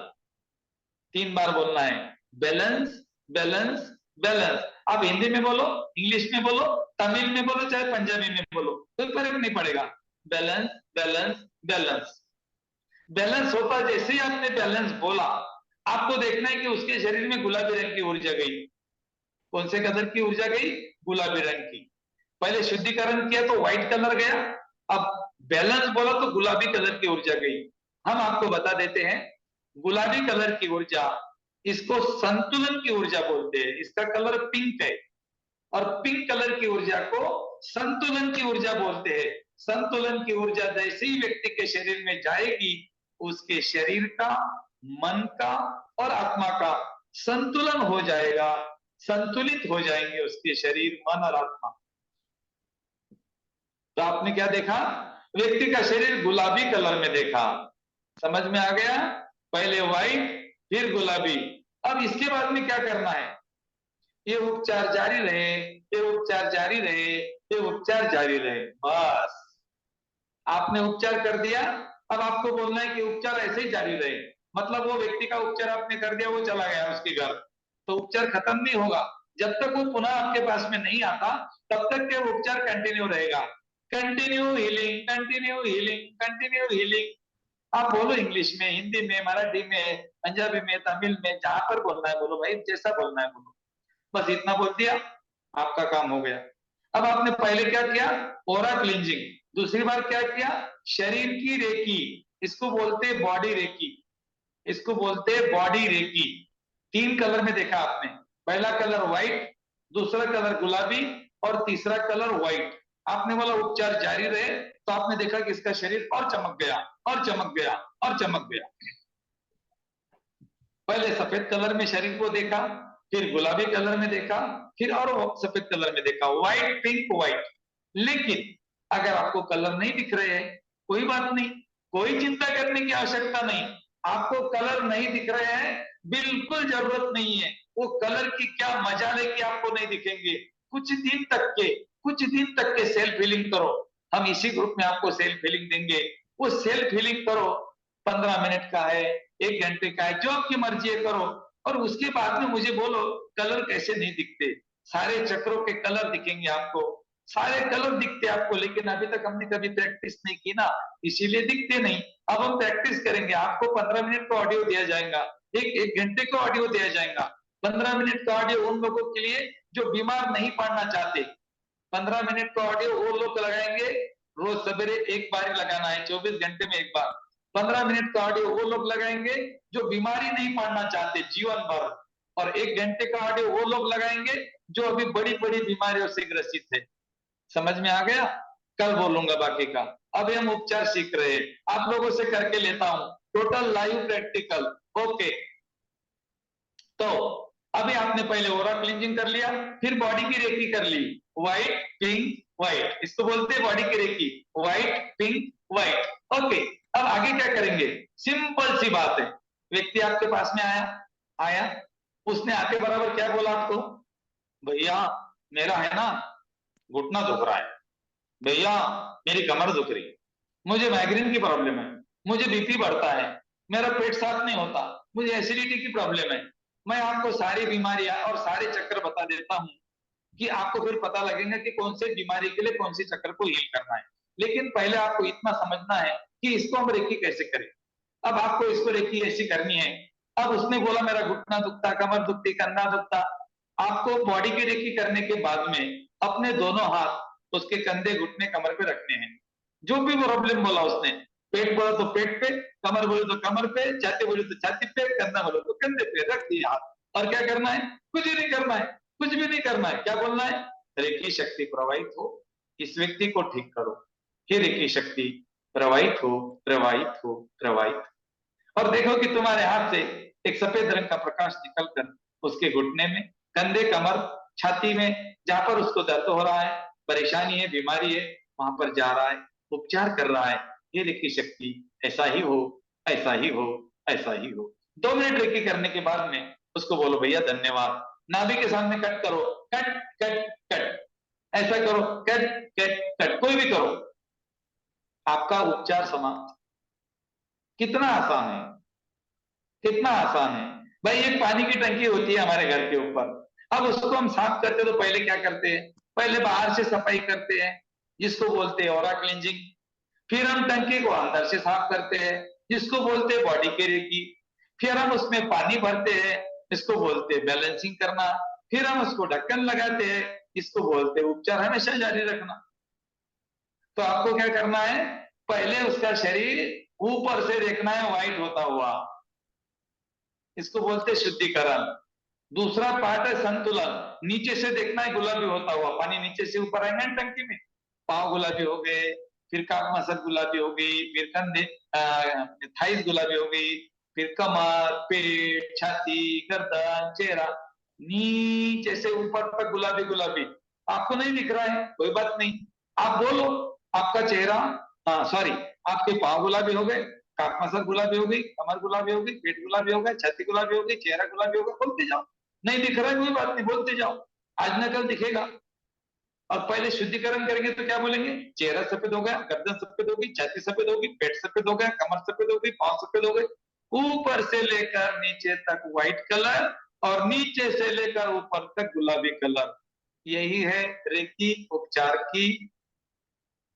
3 बार बोलना है, बैलेंस, बैलेंस, बैलेंस। अब हिंदी में बोलो, इंग्लिश में बोलो, तमिल में बोलो, चाहे पंजाबी में बोलो, कोई फर्क नहीं पड़ेगा। Balance, balance, balance. बैलेंस होता जैसे ही आपने बैलेंस बोला, आपको देखना है कि उसके शरीर में गुलाबी रंग की ऊर्जा गई। कौन से कलर की ऊर्जा गई? गुलाबी रंग की। पहले शुद्धिकरण किया तो व्हाइट कलर गया, अब बैलेंस बोला तो गुलाबी कलर की ऊर्जा गई। हम आपको बता देते हैं, गुलाबी कलर की ऊर्जा, इसको संतुलन की ऊर्जा बोलते हैं, इसका कलर पिंक है, और पिंक कलर की ऊर्जा को संतुलन की ऊर्जा बोलते हैं। संतुलन की ऊर्जा जैसे ही व्यक्ति के शरीर में जाएगी, उसके शरीर का, मन का और आत्मा का संतुलन हो जाएगा, संतुलित हो जाएंगे उसके शरीर, मन और आत्मा। तो आपने क्या देखा? व्यक्ति का शरीर गुलाबी कलर में देखा, समझ में आ गया? पहले व्हाइट, फिर गुलाबी। अब इसके बाद में क्या करना है? ये उपचार जारी रहे, ये उपचार जारी रहे, ये उपचार जारी रहे, बस। आपने उपचार कर दिया, अब आपको बोलना है कि उपचार ऐसे ही जारी रहे। मतलब वो व्यक्ति का उपचार आपने कर दिया, वो चला गया उसके घर, तो उपचार खत्म नहीं होगा। जब तक वो पुनः आपके पास में नहीं आता, तब तक के उपचार कंटिन्यू रहेगा। Continue healing, continue healing, continue healing. आप बोलो इंग्लिश में, हिंदी में, मराठी में, पंजाबी में, तमिल में, जहां पर बोलना है बोलो भाई, जैसा बोलना है बोलो। बस इतना बोल दिया, आपका काम हो गया। अब आपने पहले क्या किया? ओरा क्लींजिंग। दूसरी बार क्या किया? शरीर की रेकी, इसको बोलते बॉडी रेकी, इसको बोलते बॉडी रेकी। 3 कलर में देखा आपने, पहला कलर व्हाइट, दूसरा कलर गुलाबी और तीसरा कलर व्हाइट। आपने बोला उपचार जारी रहे, तो आपने देखा कि इसका शरीर और चमक गया, और चमक गया, और चमक गया। पहले सफेद कलर में शरीर को देखा, फिर गुलाबी कलर में देखा, फिर और सफेद कलर में देखा, व्हाइट, पिंक, व्हाइट। लेकिन अगर आपको कलर नहीं दिख रहे हैं, कोई बात नहीं, कोई चिंता करने की आवश्यकता नहीं। आपको कलर नहीं दिख रहे हैं, बिल्कुल जरूरत नहीं है। वो कलर की क्या मजा लेके आपको नहीं दिखेंगे। कुछ दिन तक के सेल्फ हीलिंग करो। हम इसी ग्रुप में आपको सेल्फ हीलिंग देंगे। वो सेल्फ हीलिंग करो, 15 मिनट का है, 1 घंटे का है, जो आपकी मर्जी है करो। और उसके बाद में मुझे बोलो कलर कैसे नहीं दिखते। सारे चक्रों के कलर दिखेंगे आपको, सारे कलर दिखते आपको, लेकिन अभी तक हमने कभी प्रैक्टिस नहीं की ना, इसीलिए दिखते नहीं। अब हम प्रैक्टिस करेंगे। आपको 15 मिनट का ऑडियो दिया जाएगा, एक घंटे का ऑडियो दिया जाएगा। 15 मिनट का ऑडियो उन लोगों के लिए जो बीमार नहीं पड़ना चाहते। 15 मिनट का ऑडियो वो लोग लगाएंगे, रोज सवेरे एक बार ही लगाना है, 24 घंटे में एक बार। 15 मिनट का ऑडियो वो लोग लगाएंगे जो बीमारी नहीं पड़ना चाहते जीवन भर। और 1 घंटे का ऑडियो वो लोग लगाएंगे जो अभी बड़ी बड़ी बीमारियों से ग्रसित है। समझ में आ गया? कल बोलूंगा बाकी का। अभी हम उपचार सीख रहे हैं, आप लोगों से करके लेता हूं टोटल लाइव प्रैक्टिकल। ओके, तो अभी आपने पहले ओरा क्लींजिंग कर लिया, फिर बॉडी की रेकी कर ली, व्हाइट, पिंक, व्हाइट, इसको बोलते हैं बॉडी की reiki, white, pink, white. Okay, अब आगे क्या करेंगे? सिंपल सी बात है। व्यक्ति आपके पास में आया, आया, उसने आके बराबर क्या बोला आपको? भैया मेरा है ना घुटना दुख रहा है, भैया मेरी कमर दुख रही है, मुझे माइग्रेन की प्रॉब्लम है, मुझे बीपी बढ़ता है, मेरा पेट साफ नहीं होता, मुझे एसिडिटी की प्रॉब्लम है। मैं आपको सारी बीमारियां और सारे चक्कर बता देता हूं कि आपको फिर पता लगेगा कि कौन से बीमारी के लिए कौन सी चक्कर को हील करना है। लेकिन पहले आपको इतना समझना है कि इसको हम रेकी कैसे करें। अब आपको इसको रेकी ऐसी करनी है। अब उसने बोला मेरा घुटना दुखता, कमर दुखती, कंधा दुखता। आपको बॉडी की रेकी करने के बाद में अपने दोनों हाथ उसके कंधे, घुटने, कमर पे रखने हैं। जो भी प्रॉब्लम बोला उसने, पेट बोला तो पेट पे, कमर बोले तो कमर पे, छाती बोले तो छाती पे, कंधा बोले तो कंधे पे रख दिया हाथ। और क्या करना है? कुछ नहीं करना है, कुछ भी नहीं करना है। क्या बोलना है? रेकी शक्ति प्रवाहित हो, इस व्यक्ति को ठीक करो। हे रेकी शक्ति प्रवाहित हो, प्रवाहित हो, प्रवाहित। और देखो कि तुम्हारे हाथ से एक सफेद रंग का प्रकाश निकलकर उसके घुटने में, कंधे, कमर, छाती में, जहां पर उसको दर्द हो रहा है, परेशानी है, बीमारी है, वहां पर जा रहा है, उपचार कर रहा है। ये रेकी शक्ति ऐसा ही हो, ऐसा ही हो, ऐसा ही हो। 2 मिनट रेकी करने के बाद में उसको बोलो भैया धन्यवाद। नाभि के सामने कट करो, कट कट कट, ऐसा करो, कट कट कट, कोई भी करो, आपका उपचार समाप्त। कितना आसान है, कितना आसान है भाई। एक पानी की टंकी होती है हमारे घर के ऊपर, अब उसको हम साफ करते तो पहले क्या करते हैं? पहले बाहर से सफाई करते हैं, जिसको बोलते हैं ओरा क्लींजिंग। फिर हम टंकी को अंदर से साफ करते हैं, जिसको बोलते हैं बॉडी की रेकी। फिर हम उसमें पानी भरते हैं, इसको बोलते हैं बैलेंसिंग करना। फिर हम उसको ढक्कन लगाते हैं, इसको बोलते हैं उपचार हमेशा जारी रखना। तो आपको क्या करना है? पहले उसका शरीर ऊपर से देखना है व्हाइट होता हुआ, इसको बोलते हैं शुद्धिकरण। दूसरा पार्ट है संतुलन, नीचे से देखना है गुलाबी होता हुआ, पानी नीचे से ऊपर आएगा टंकी में, पांव गुलाबी हो गए, फिर काफ मसल गुलाबी हो गई, फिर कंधे थाइस गुलाबी हो गई, फिर कमर, पेट, छाती, गर्दन, चेहरा, नीचे से ऊपर तक गुलाबी गुलाबी। आपको नहीं दिख रहा है, कोई बात नहीं, आप बोलो आपका चेहरा, सॉरी, आपके पाँव गुलाबी हो गए, काफ मसल गुलाबी हो गई, कमर गुलाबी हो गई, पेट गुलाबी हो गया, छाती गुलाबी हो गई, चेहरा गुलाबी हो गया, बोलते जाओ। नहीं दिख रहा है, कोई बात नहीं, बोलते जाओ, आज न कल दिखेगा। और पहले शुद्धिकरण करेंगे तो क्या बोलेंगे, चेहरा सफेद हो गया, गर्दन सफेद होगी, छाती सफेद होगी, पेट सफेद हो गया, कमर सफेद हो गई, पांव सफेद हो गए, ऊपर से लेकर नीचे तक व्हाइट कलर और नीचे से लेकर ऊपर तक गुलाबी कलर। यही है रेकी उपचार की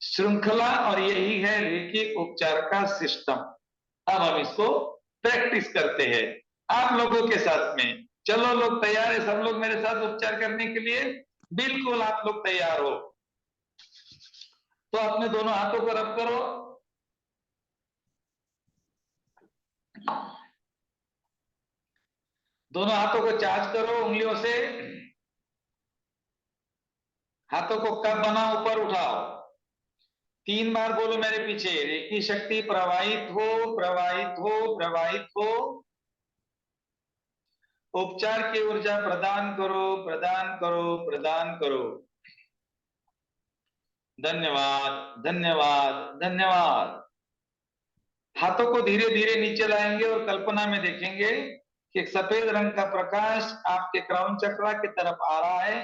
श्रृंखला और यही है रेकी उपचार का सिस्टम। अब हम इसको प्रैक्टिस करते हैं आप लोगों के साथ में। चलो लोग तैयार है, सब लोग मेरे साथ उपचार करने के लिए? बिल्कुल आप लोग तैयार हो तो अपने दोनों हाथों को रब करो, दोनों हाथों को चार्ज करो उंगलियों से, हाथों को कब बनाओ, ऊपर उठाओ, 3 बार बोलो मेरे पीछे, रेकी शक्ति प्रवाहित हो, प्रवाहित हो, प्रवाहित हो, उपचार की ऊर्जा प्रदान करो, प्रदान करो, प्रदान करो। धन्यवाद, धन्यवाद, धन्यवाद। हाथों को धीरे धीरे नीचे लाएंगे और कल्पना में देखेंगे कि एक सफेद रंग का प्रकाश आपके क्राउन चक्रा की तरफ आ रहा है,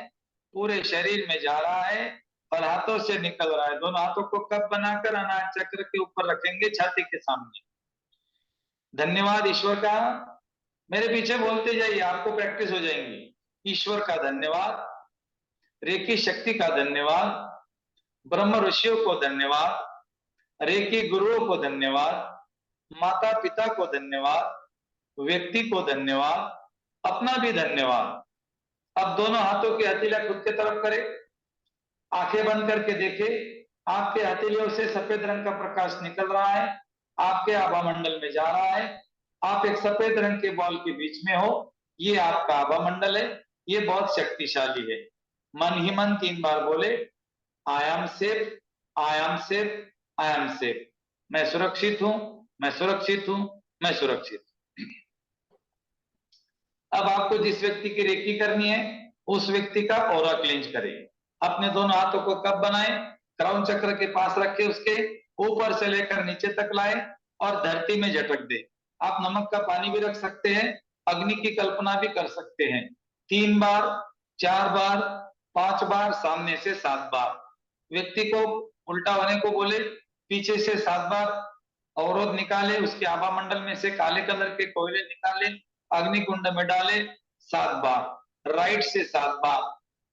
पूरे शरीर में जा रहा है और हाथों से निकल रहा है। दोनों हाथों को कप बनाकर अनाज चक्र के ऊपर रखेंगे, छाती के सामने। धन्यवाद ईश्वर का, मेरे पीछे बोलते जाइए, आपको प्रैक्टिस हो जाएंगी। ईश्वर का धन्यवाद, रेकी शक्ति का धन्यवाद, ब्रह्म ऋषियों को धन्यवाद, रेकी गुरुओं को धन्यवाद, माता पिता को धन्यवाद, व्यक्ति को धन्यवाद, अपना भी धन्यवाद। अब दोनों हाथों की हथेलियां खुद के तरफ करें, आंखें बंद करके देखे, आपके हथेलियों से सफेद रंग का प्रकाश निकल रहा है, आपके आभा मंडल में जा रहा है, आप एक सफेद रंग के बॉल के बीच में हो, ये आपका आभा मंडल है, ये बहुत शक्तिशाली है। मन ही मन 3 बार बोले, I am safe, I am safe, I am safe, मैं सुरक्षित हूं, मैं सुरक्षित हूं, मैं सुरक्षित। अब आपको जिस व्यक्ति की रेकी करनी है उस व्यक्ति का ऑरा क्लेंज करें। अपने दोनों हाथों को कब बनाए, क्राउन चक्र के पास रखे, उसके ऊपर से लेकर नीचे तक लाए और धरती में झटक दे। आप नमक का पानी भी रख सकते हैं, अग्नि की कल्पना भी कर सकते हैं। 3 बार, 4 बार, 5 बार, सामने से 7 बार। व्यक्ति को उल्टा होने को बोले, पीछे से 7 बार अवरोध निकाले, उसके आभा मंडल में से काले कलर के कोयले निकाले, अग्नि कुंड में डाले 7 बार, राइट से 7 बार,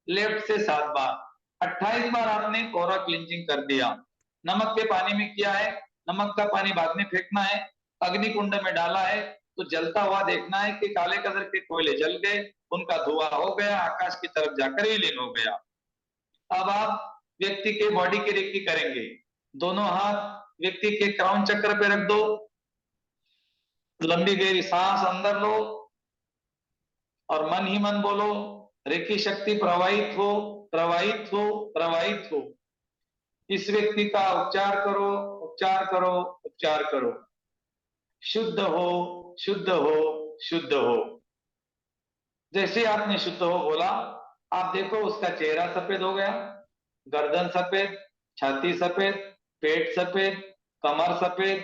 लेफ्ट से 7 बार, 28 बार आपने कोरा क्लिंजिंग कर दिया। नमक के पानी में किया है, नमक का पानी बाद में फेंकना है, अग्नि कुंड में डाला है तो जलता हुआ देखना है कि काले कलर के कोयले जल गए, उनका धुआं हो गया, आकाश की तरफ जाकर विलीन हो गया। अब आप व्यक्ति के बॉडी की रेकी करेंगे। दोनों हाथ व्यक्ति के क्राउन चक्र पे रख दो, लंबी गहरी सांस अंदर लो और मन ही मन बोलो, रेकी शक्ति प्रवाहित हो, प्रवाहित हो, प्रवाहित हो। इस व्यक्ति का उपचार करो, उपचार करो, उपचार करो। शुद्ध हो, शुद्ध हो, शुद्ध हो। जैसे आपने शुद्ध हो बोला, आप देखो उसका चेहरा सफेद हो गया, गर्दन सफेद, छाती सफेद, पेट सफेद, कमर सफेद,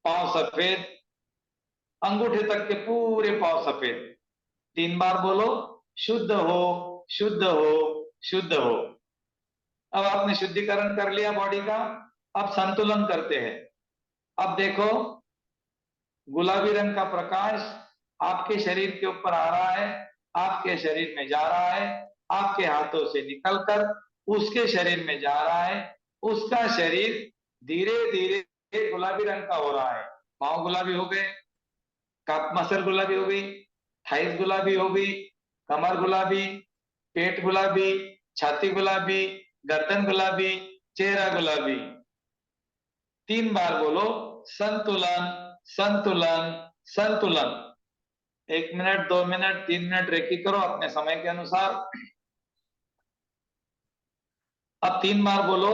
पांव सफेद, अंगूठे तक के पूरे पांव सफेद। 3 बार बोलो, शुद्ध हो, शुद्ध हो, शुद्ध हो। अब आपने शुद्धिकरण कर लिया बॉडी का, अब संतुलन करते हैं। अब देखो गुलाबी रंग का प्रकाश आपके शरीर के ऊपर आ रहा है, आपके शरीर में जा रहा है, आपके हाथों से निकलकर उसके शरीर में जा रहा है, उसका शरीर धीरे धीरे गुलाबी रंग का हो रहा है। पांव गुलाबी हो गए, काफ मसल गुलाबी हो गई, थाइस गुलाबी हो गई, कमर गुलाबी, पेट गुलाबी, छाती गुलाबी, गर्दन गुलाबी, चेहरा गुलाबी। 3 बार बोलो, संतुलन, संतुलन, संतुलन। 1 मिनट, 2 मिनट, 3 मिनट रेकी करो अपने समय के अनुसार। अब 3 बार बोलो,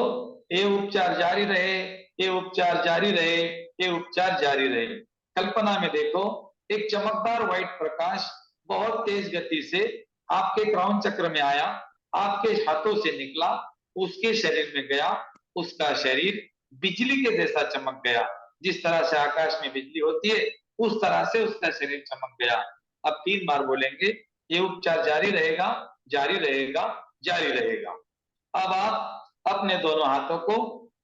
ये उपचार जारी रहे, ये उपचार जारी रहे, ये उपचार जारी रहे। कल्पना में देखो, एक चमकदार व्हाइट प्रकाश बहुत तेज गति से आपके क्राउन चक्र में आया, आपके हाथों से निकला, उसके शरीर में गया, उसका शरीर बिजली के जैसा चमक गया। जिस तरह से आकाश में बिजली होती है, उस तरह से उसका शरीर चमक गया। अब 3 बार बोलेंगे, ये उपचार जारी रहेगा, जारी रहेगा, जारी रहेगा। अब आप अपने दोनों हाथों को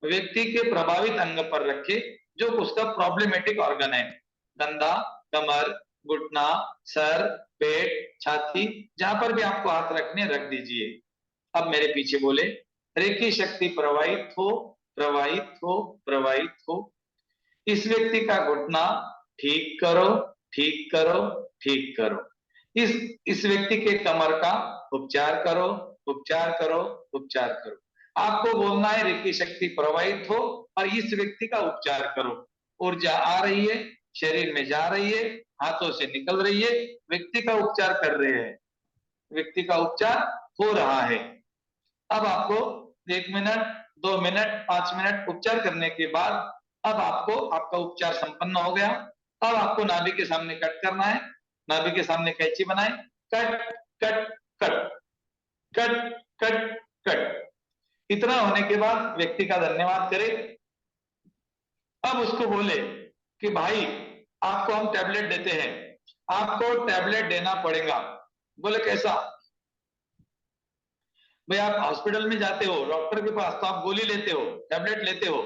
व्यक्ति के प्रभावित अंग पर रखें, जो उसका प्रॉब्लमेटिक ऑर्गन है। कंधा, कमर, घुटना, सर, पेट, छाती, जहां पर भी आपको हाथ रखने रख दीजिए। अब मेरे पीछे बोले, रेकी शक्ति प्रवाहित हो, प्रवाहित हो, प्रवाहित हो। इस व्यक्ति का घुटना ठीक करो, ठीक करो, ठीक करो। इस व्यक्ति के कमर का उपचार करो, उपचार करो, उपचार करो। आपको बोलना है रेकी शक्ति प्रवाहित हो और इस व्यक्ति का उपचार करो। ऊर्जा आ रही है, शरीर में जा रही है, हाथों से निकल रही है, व्यक्ति का उपचार कर रहे हैं, व्यक्ति का उपचार हो रहा है। अब आपको 1 मिनट, 2 मिनट, 5 मिनट उपचार करने के बाद अब आपको आपका उपचार संपन्न हो गया। अब आपको नाभि के सामने कट करना है, नाभि के सामने कैंची बनाए, cut cut cut cut cut cut. इतना होने के बाद व्यक्ति का धन्यवाद करें। अब उसको बोले कि भाई आपको हम टैबलेट देते हैं, आपको टैबलेट देना पड़ेगा। बोले कैसा? भाई आप हॉस्पिटल में जाते हो डॉक्टर के पास, तो आप गोली लेते हो, टैबलेट लेते हो,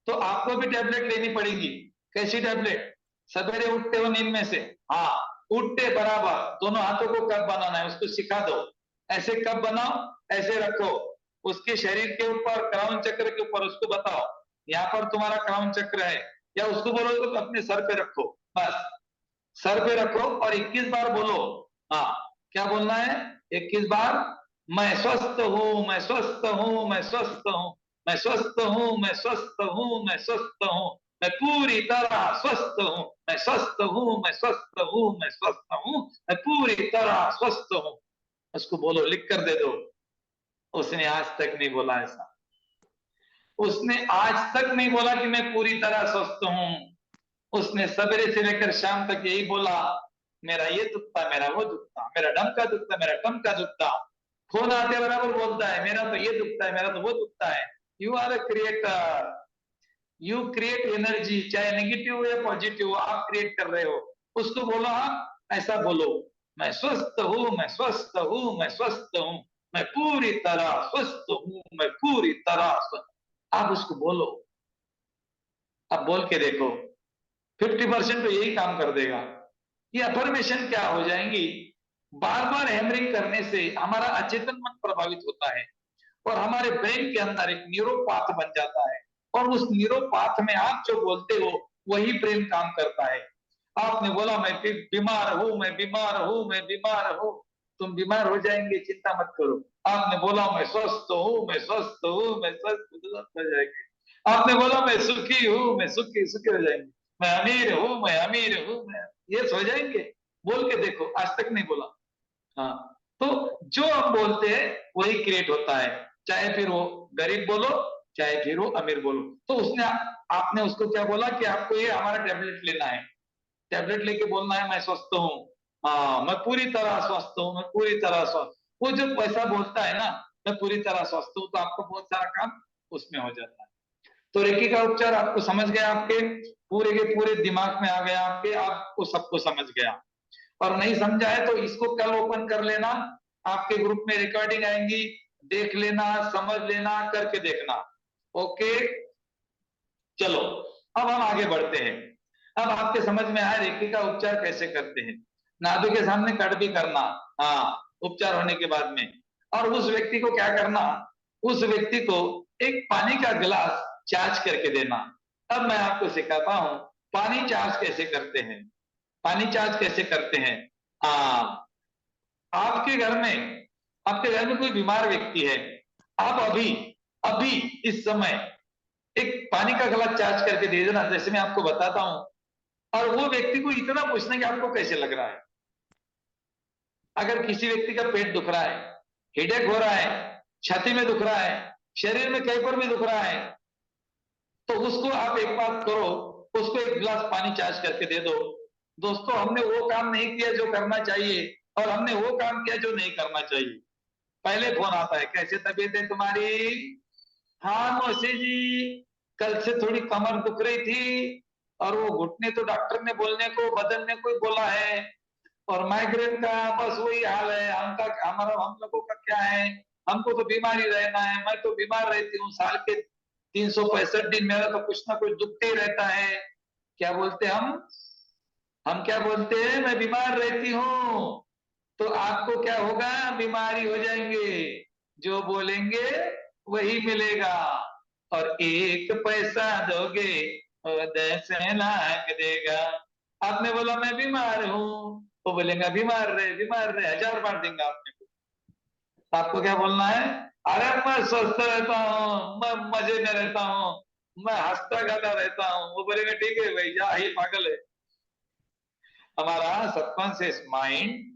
तो आपको भी टैबलेट लेनी पड़ेगी। कैसी टैबलेट? सवेरे उठते हो नींद में से, हाँ, उठते बराबर दोनों हाथों को कब बनाना है उसको सिखा दो। ऐसे कब बनाओ, ऐसे रखो, उसके शरीर के ऊपर क्राउन चक्र के ऊपर उसको बताओ, यहाँ पर तुम्हारा क्राउन चक्र है, या उसको बोलो तो अपने सर पे रखो, बस सर पे रखो और 21 बार बोलो। हाँ, क्या बोलना है? 21 बार, मैं स्वस्थ हूं, मैं स्वस्थ हूं, मैं स्वस्थ हूं, मैं स्वस्थ हूं, मैं स्वस्थ हूं, मैं स्वस्थ हूं, मैं पूरी तरह स्वस्थ हूं, मैं स्वस्थ हूं, मैं स्वस्थ हूं, मैं स्वस्थ हूं, मैं पूरी तरह स्वस्थ हूं। उसको बोलो, लिख कर दे दो। उसने आज तक नहीं बोला ऐसा, उसने आज तक नहीं बोला कि मैं पूरी तरह स्वस्थ हूं। उसने सवेरे से लेकर शाम तक यही बोला, मेरा ये दुखता, मेरा वो दुखता, मेरा ढमका दुखता, मेरा टमका दुखता। फोन आते बराबर बोलता है, मेरा तो ये दुखता है, मेरा तो वो दुखता है। You are a creator, you create energy, चाहे नेगेटिव हो या पॉजिटिव हो, आप क्रिएट कर रहे हो। उसको बोलो, आप ऐसा बोलो, मैं स्वस्थ हूं, मैं स्वस्थ हूं, मैं स्वस्थ हूं, मैं पूरी तरह स्वस्थ हूं, मैं पूरी तरह स्वस्थ। आप उसको बोलो, अब बोल के देखो, 50% तो यही काम कर देगा। ये अफर्मेशन क्या हो जाएंगी, बार बार हैमरिंग करने से हमारा अचेतन मन प्रभावित होता है और हमारे ब्रेन के अंदर एक न्यूरोपाथ बन जाता है, और उस न्यूरोपाथ में आप जो बोलते हो वही ब्रेन काम करता है। आपने बोला मैं बीमार हूं, मैं बीमार हूं, मैं बीमार हूं, तुम बीमार हो जाएंगे, चिंता मत करो। आपने बोला मैं स्वस्थ हूं, मैं स्वस्थ हूं, मैं स्वस्थ हो जाएंगे। आपने बोला मैं सुखी हूं, मैं सुखी सुखी हो जाएंगे। मैं अमीर हूं, मैं अमीर हूं, मैं ये हो जाएंगे। बोल के देखो, आज तक नहीं बोला। हाँ, तो जो हम बोलते हैं वही क्रिएट होता है, चाहे फिर वो गरीब बोलो, चाहे फिर वो अमीर बोलो। तो उसने आपने उसको क्या बोला कि आपको ये हमारा टैबलेट लेना है, टैबलेट लेके बोलना है मैं स्वस्थ हूँ, हाँ मैं पूरी तरह स्वस्थ हूँ, मैं पूरी तरह स्वस्थ। वो जब पैसा बोलता है ना, मैं पूरी तरह स्वस्थ हूँ, तो आपको बहुत सारा काम उसमें हो जाता है। तो रेकी का उपचार आपको समझ गया, आपके पूरे के पूरे दिमाग में आ गया, आपके आपको सबको समझ गया। और नहीं समझा है तो इसको कल ओपन कर लेना, आपके ग्रुप में रिकॉर्डिंग आएंगी, देख लेना, समझ लेना, करके देखना। ओके, चलो अब हम आगे बढ़ते हैं। अब आपके समझ में आया रेकी का उपचार कैसे करते हैं। नाभि के सामने कट भी करना, हाँ, उपचार होने के बाद में। और उस व्यक्ति को क्या करना, उस व्यक्ति को एक पानी का गिलास चार्ज करके देना। अब मैं आपको सिखाता हूं पानी चार्ज कैसे करते हैं, पानी चार्ज कैसे करते हैं। हाँ, आपके घर में, आपके घर में कोई बीमार व्यक्ति है, आप अभी अभी इस समय एक पानी का गिलास चार्ज करके दे देना, जैसे मैं आपको बताता हूं। और वो व्यक्ति को इतना पूछना कि आपको कैसे लग रहा है। अगर किसी व्यक्ति का पेट दुख रहा है, हेडेक हो रहा है, छाती में दुख रहा है, शरीर में कहीं पर भी दुख रहा है तो उसको आप एक बात करो, उसको एक गिलास पानी चार्ज करके दे दो। दोस्तों, हमने वो काम नहीं किया जो करना चाहिए, और हमने वो काम किया जो नहीं करना चाहिए। पहले फोन आता है, कैसे तबीयत है तुम्हारी? हाँ मौसी जी, कल से थोड़ी कमर दुख रही थी, और वो घुटने तो डॉक्टर ने बोलने को बदलने को ही बोला है, और माइग्रेन का बस वही हाल है। हम लोगों का क्या है, हमको तो बीमारी रहना है। मैं तो बीमार रहती हूँ, साल के 365 दिन मेरा तो कुछ ना कुछ दुखते ही रहता है। क्या बोलते हम क्या बोलते हैं, मैं बीमार रहती हूँ। तो आपको क्या होगा, बीमारी हो जाएंगे। जो बोलेंगे वही मिलेगा। और एक पैसा दोगे और 10 लाख देगा। आपने बोला मैं बीमार हूँ, तो बोलेगा बीमार रहे 1000 बार देंगे आपने को। आपको क्या बोलना है, अरे मैं स्वस्थ रहता हूँ, मैं मजे में रहता हूँ, मैं हंसता गाता रहता हूँ। वो बोलेगा ठीक है भैया, ये पागल है। हमारा सबकॉन्शियस माइंड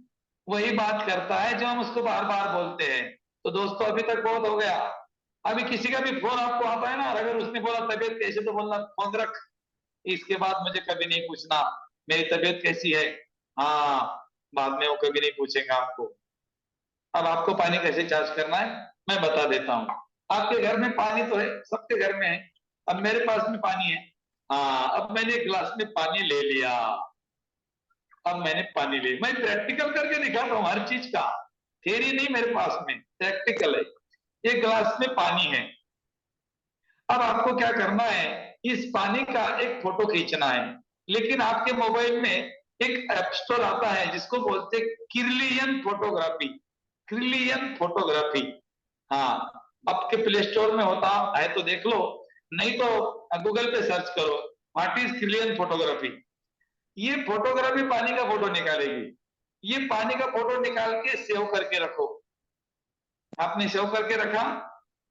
वही बात करता है जो हम उसको बार बार बोलते हैं। तो दोस्तों, अभी तक बहुत हो गया। अभी किसी का भी फोन आपको आता है ना, और अगर उसने बोला तबीयत कैसे, तो बोलना फोन रख, इसके बाद मुझे कभी नहीं पूछना मेरी तबीयत कैसी है। हाँ, बाद में वो कभी नहीं पूछेगा आपको। अब आपको पानी कैसे चार्ज करना है मैं बता देता हूँ। आपके घर में पानी तो है, सबके घर में है। अब मेरे पास में पानी है। हाँ, अब मैंने एक गिलास में पानी ले लिया। अब मैंने पानी ले, मैं प्रैक्टिकल करके दिखाता हूँ हर चीज का। थ्योरी नहीं मेरे पास में, प्रैक्टिकल है। एक गिलास में पानी है। अब आपको क्या करना है, इस पानी का एक फोटो खींचना है। लेकिन आपके मोबाइल में एक ऐप स्टोर आता है जिसको बोलते हैं किरलियन फोटोग्राफी। किरलियन फोटोग्राफी, हाँ। आपके प्ले स्टोर में होता है तो देख लो, नहीं तो गूगल पे सर्च करो, व्हाट इज किरलियन फोटोग्राफी। ये फोटोग्राफी पानी का फोटो निकालेगी। ये पानी का फोटो निकाल के सेव करके रखो। आपने सेव करके रखा,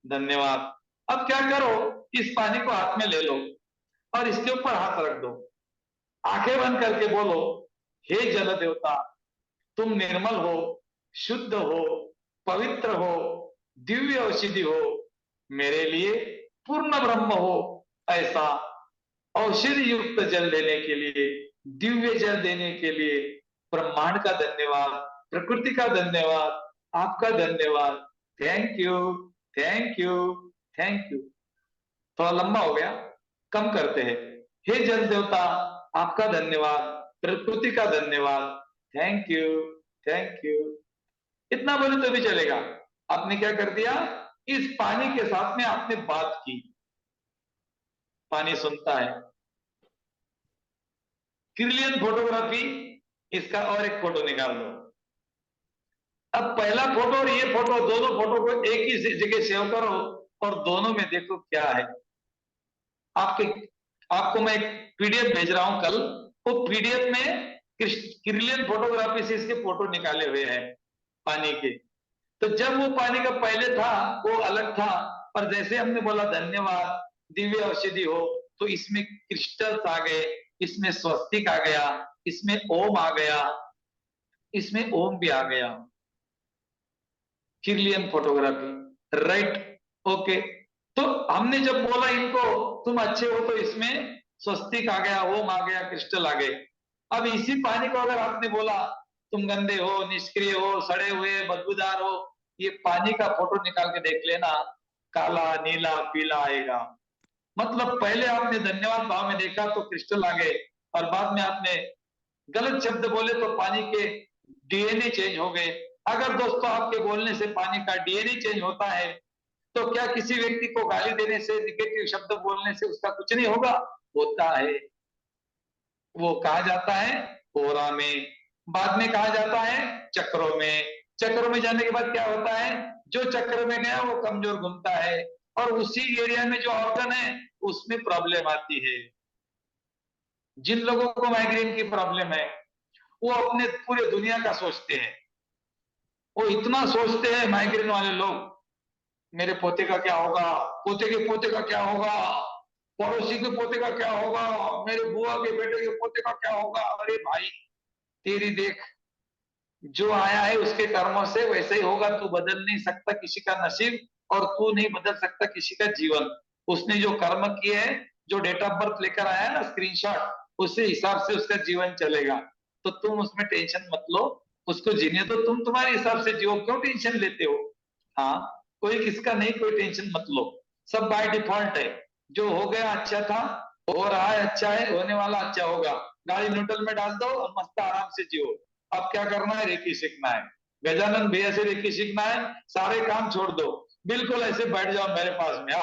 धन्यवाद। अब क्या करो, इस पानी को हाथ में ले लो और इसके ऊपर हाथ रख दो। आंखें बंद करके बोलो, हे जल देवता, तुम निर्मल हो, शुद्ध हो, पवित्र हो, दिव्य औषधि हो, मेरे लिए पूर्ण ब्रह्म हो। ऐसा औषधि युक्त जल देने के लिए, दिव्य जल देने के लिए ब्रह्मांड का धन्यवाद, प्रकृति का धन्यवाद, आपका धन्यवाद। Thank you, thank you, thank you. थोड़ा लंबा हो गया, कम करते हैं। हे जल देवता, आपका धन्यवाद, प्रकृति का धन्यवाद, थैंक यू, थैंक यू। इतना बोले तो भी चलेगा। आपने क्या कर दिया, इस पानी के साथ में आपने बात की। पानी सुनता है। किरलियन फोटोग्राफी, इसका और एक फोटो निकाल लो। अब पहला फोटो और ये फोटो, दोनों फोटो को एक ही जगह सेव करो और दोनों में देखो क्या है। आपके आपको मैं एक पीडीएफ भेज रहा हूं कल। वो पीडीएफ में किरलियन फोटोग्राफी से इसके फोटो निकाले हुए हैं पानी के। तो जब वो पानी का पहले था वो अलग था, पर जैसे हमने बोला धन्यवाद, दिव्य औषधि हो, तो इसमें क्रिस्टल्स आ गए, इसमें स्वस्तिक आ गया, इसमें ओम आ गया, इसमें ओम भी आ गया। Kirlian photography, right, okay. तो हमने जब बोला इनको तुम अच्छे हो, तो इसमें स्वस्तिक आ गया, ओम आ गया, क्रिस्टल आ गए। अब इसी पानी को अगर आपने बोला तुम गंदे हो, निष्क्रिय हो, सड़े हुए, बदबूदार हो, ये पानी का फोटो निकाल के देख लेना, काला, नीला, पीला आएगा। मतलब पहले आपने धन्यवाद भाव में देखा तो क्रिस्टल आ गए, और बाद में आपने गलत शब्द बोले तो पानी के डीएनए चेंज हो गए। अगर दोस्तों आपके बोलने से पानी का डीएनए चेंज होता है, तो क्या किसी व्यक्ति को गाली देने से, निगेटिव शब्द बोलने से उसका कुछ नहीं होगा? होता है। वो कहा जाता है कोरा में, बाद में कहा जाता है चक्रों में। चक्रों में जाने के बाद क्या होता है, जो चक्र में गया वो कमजोर घूमता है, और उसी एरिया में जो ऑर्गन है उसमें प्रॉब्लम आती है। जिन लोगों को माइग्रेन की प्रॉब्लम है, वो अपने पूरे दुनिया का सोचते हैं। वो इतना सोचते हैं माइग्रेन वाले लोग, मेरे पोते का क्या होगा, पोते के पोते का क्या होगा, पड़ोसी के पोते का क्या होगा, मेरे बुआ के बेटे के पोते का क्या होगा। अरे भाई, तेरी देख, जो आया है उसके कर्मों से वैसे ही होगा, तू बदल नहीं सकता किसी का नसीब। और तू नहीं बदल सकता किसी का जीवन। उसने जो कर्म किए हैं, जो डेट ऑफ बर्थ लेकर आया है ना स्क्रीनशॉट, उसी हिसाब से उसका जीवन चलेगा। तो तुम उसमें टेंशन मत लो, उसको जीने तो तुम तुम्हारे हिसाब से जियो, क्यों टेंशन लेते हो? हाँ, कोई किसका नहीं, कोई टेंशन मत लो, सब बाय डिफॉल्ट है। जो हो गया अच्छा था, हो रहा है अच्छा है, होने वाला अच्छा होगा। गाड़ी न्यूट्रल में डाल दो और मस्त आराम से जियो। अब क्या करना है, रेकी सीखना है। गजानन भैया से रेकी सीखना है, सारे काम छोड़ दो, बिल्कुल ऐसे बैठ जाओ मेरे पास में।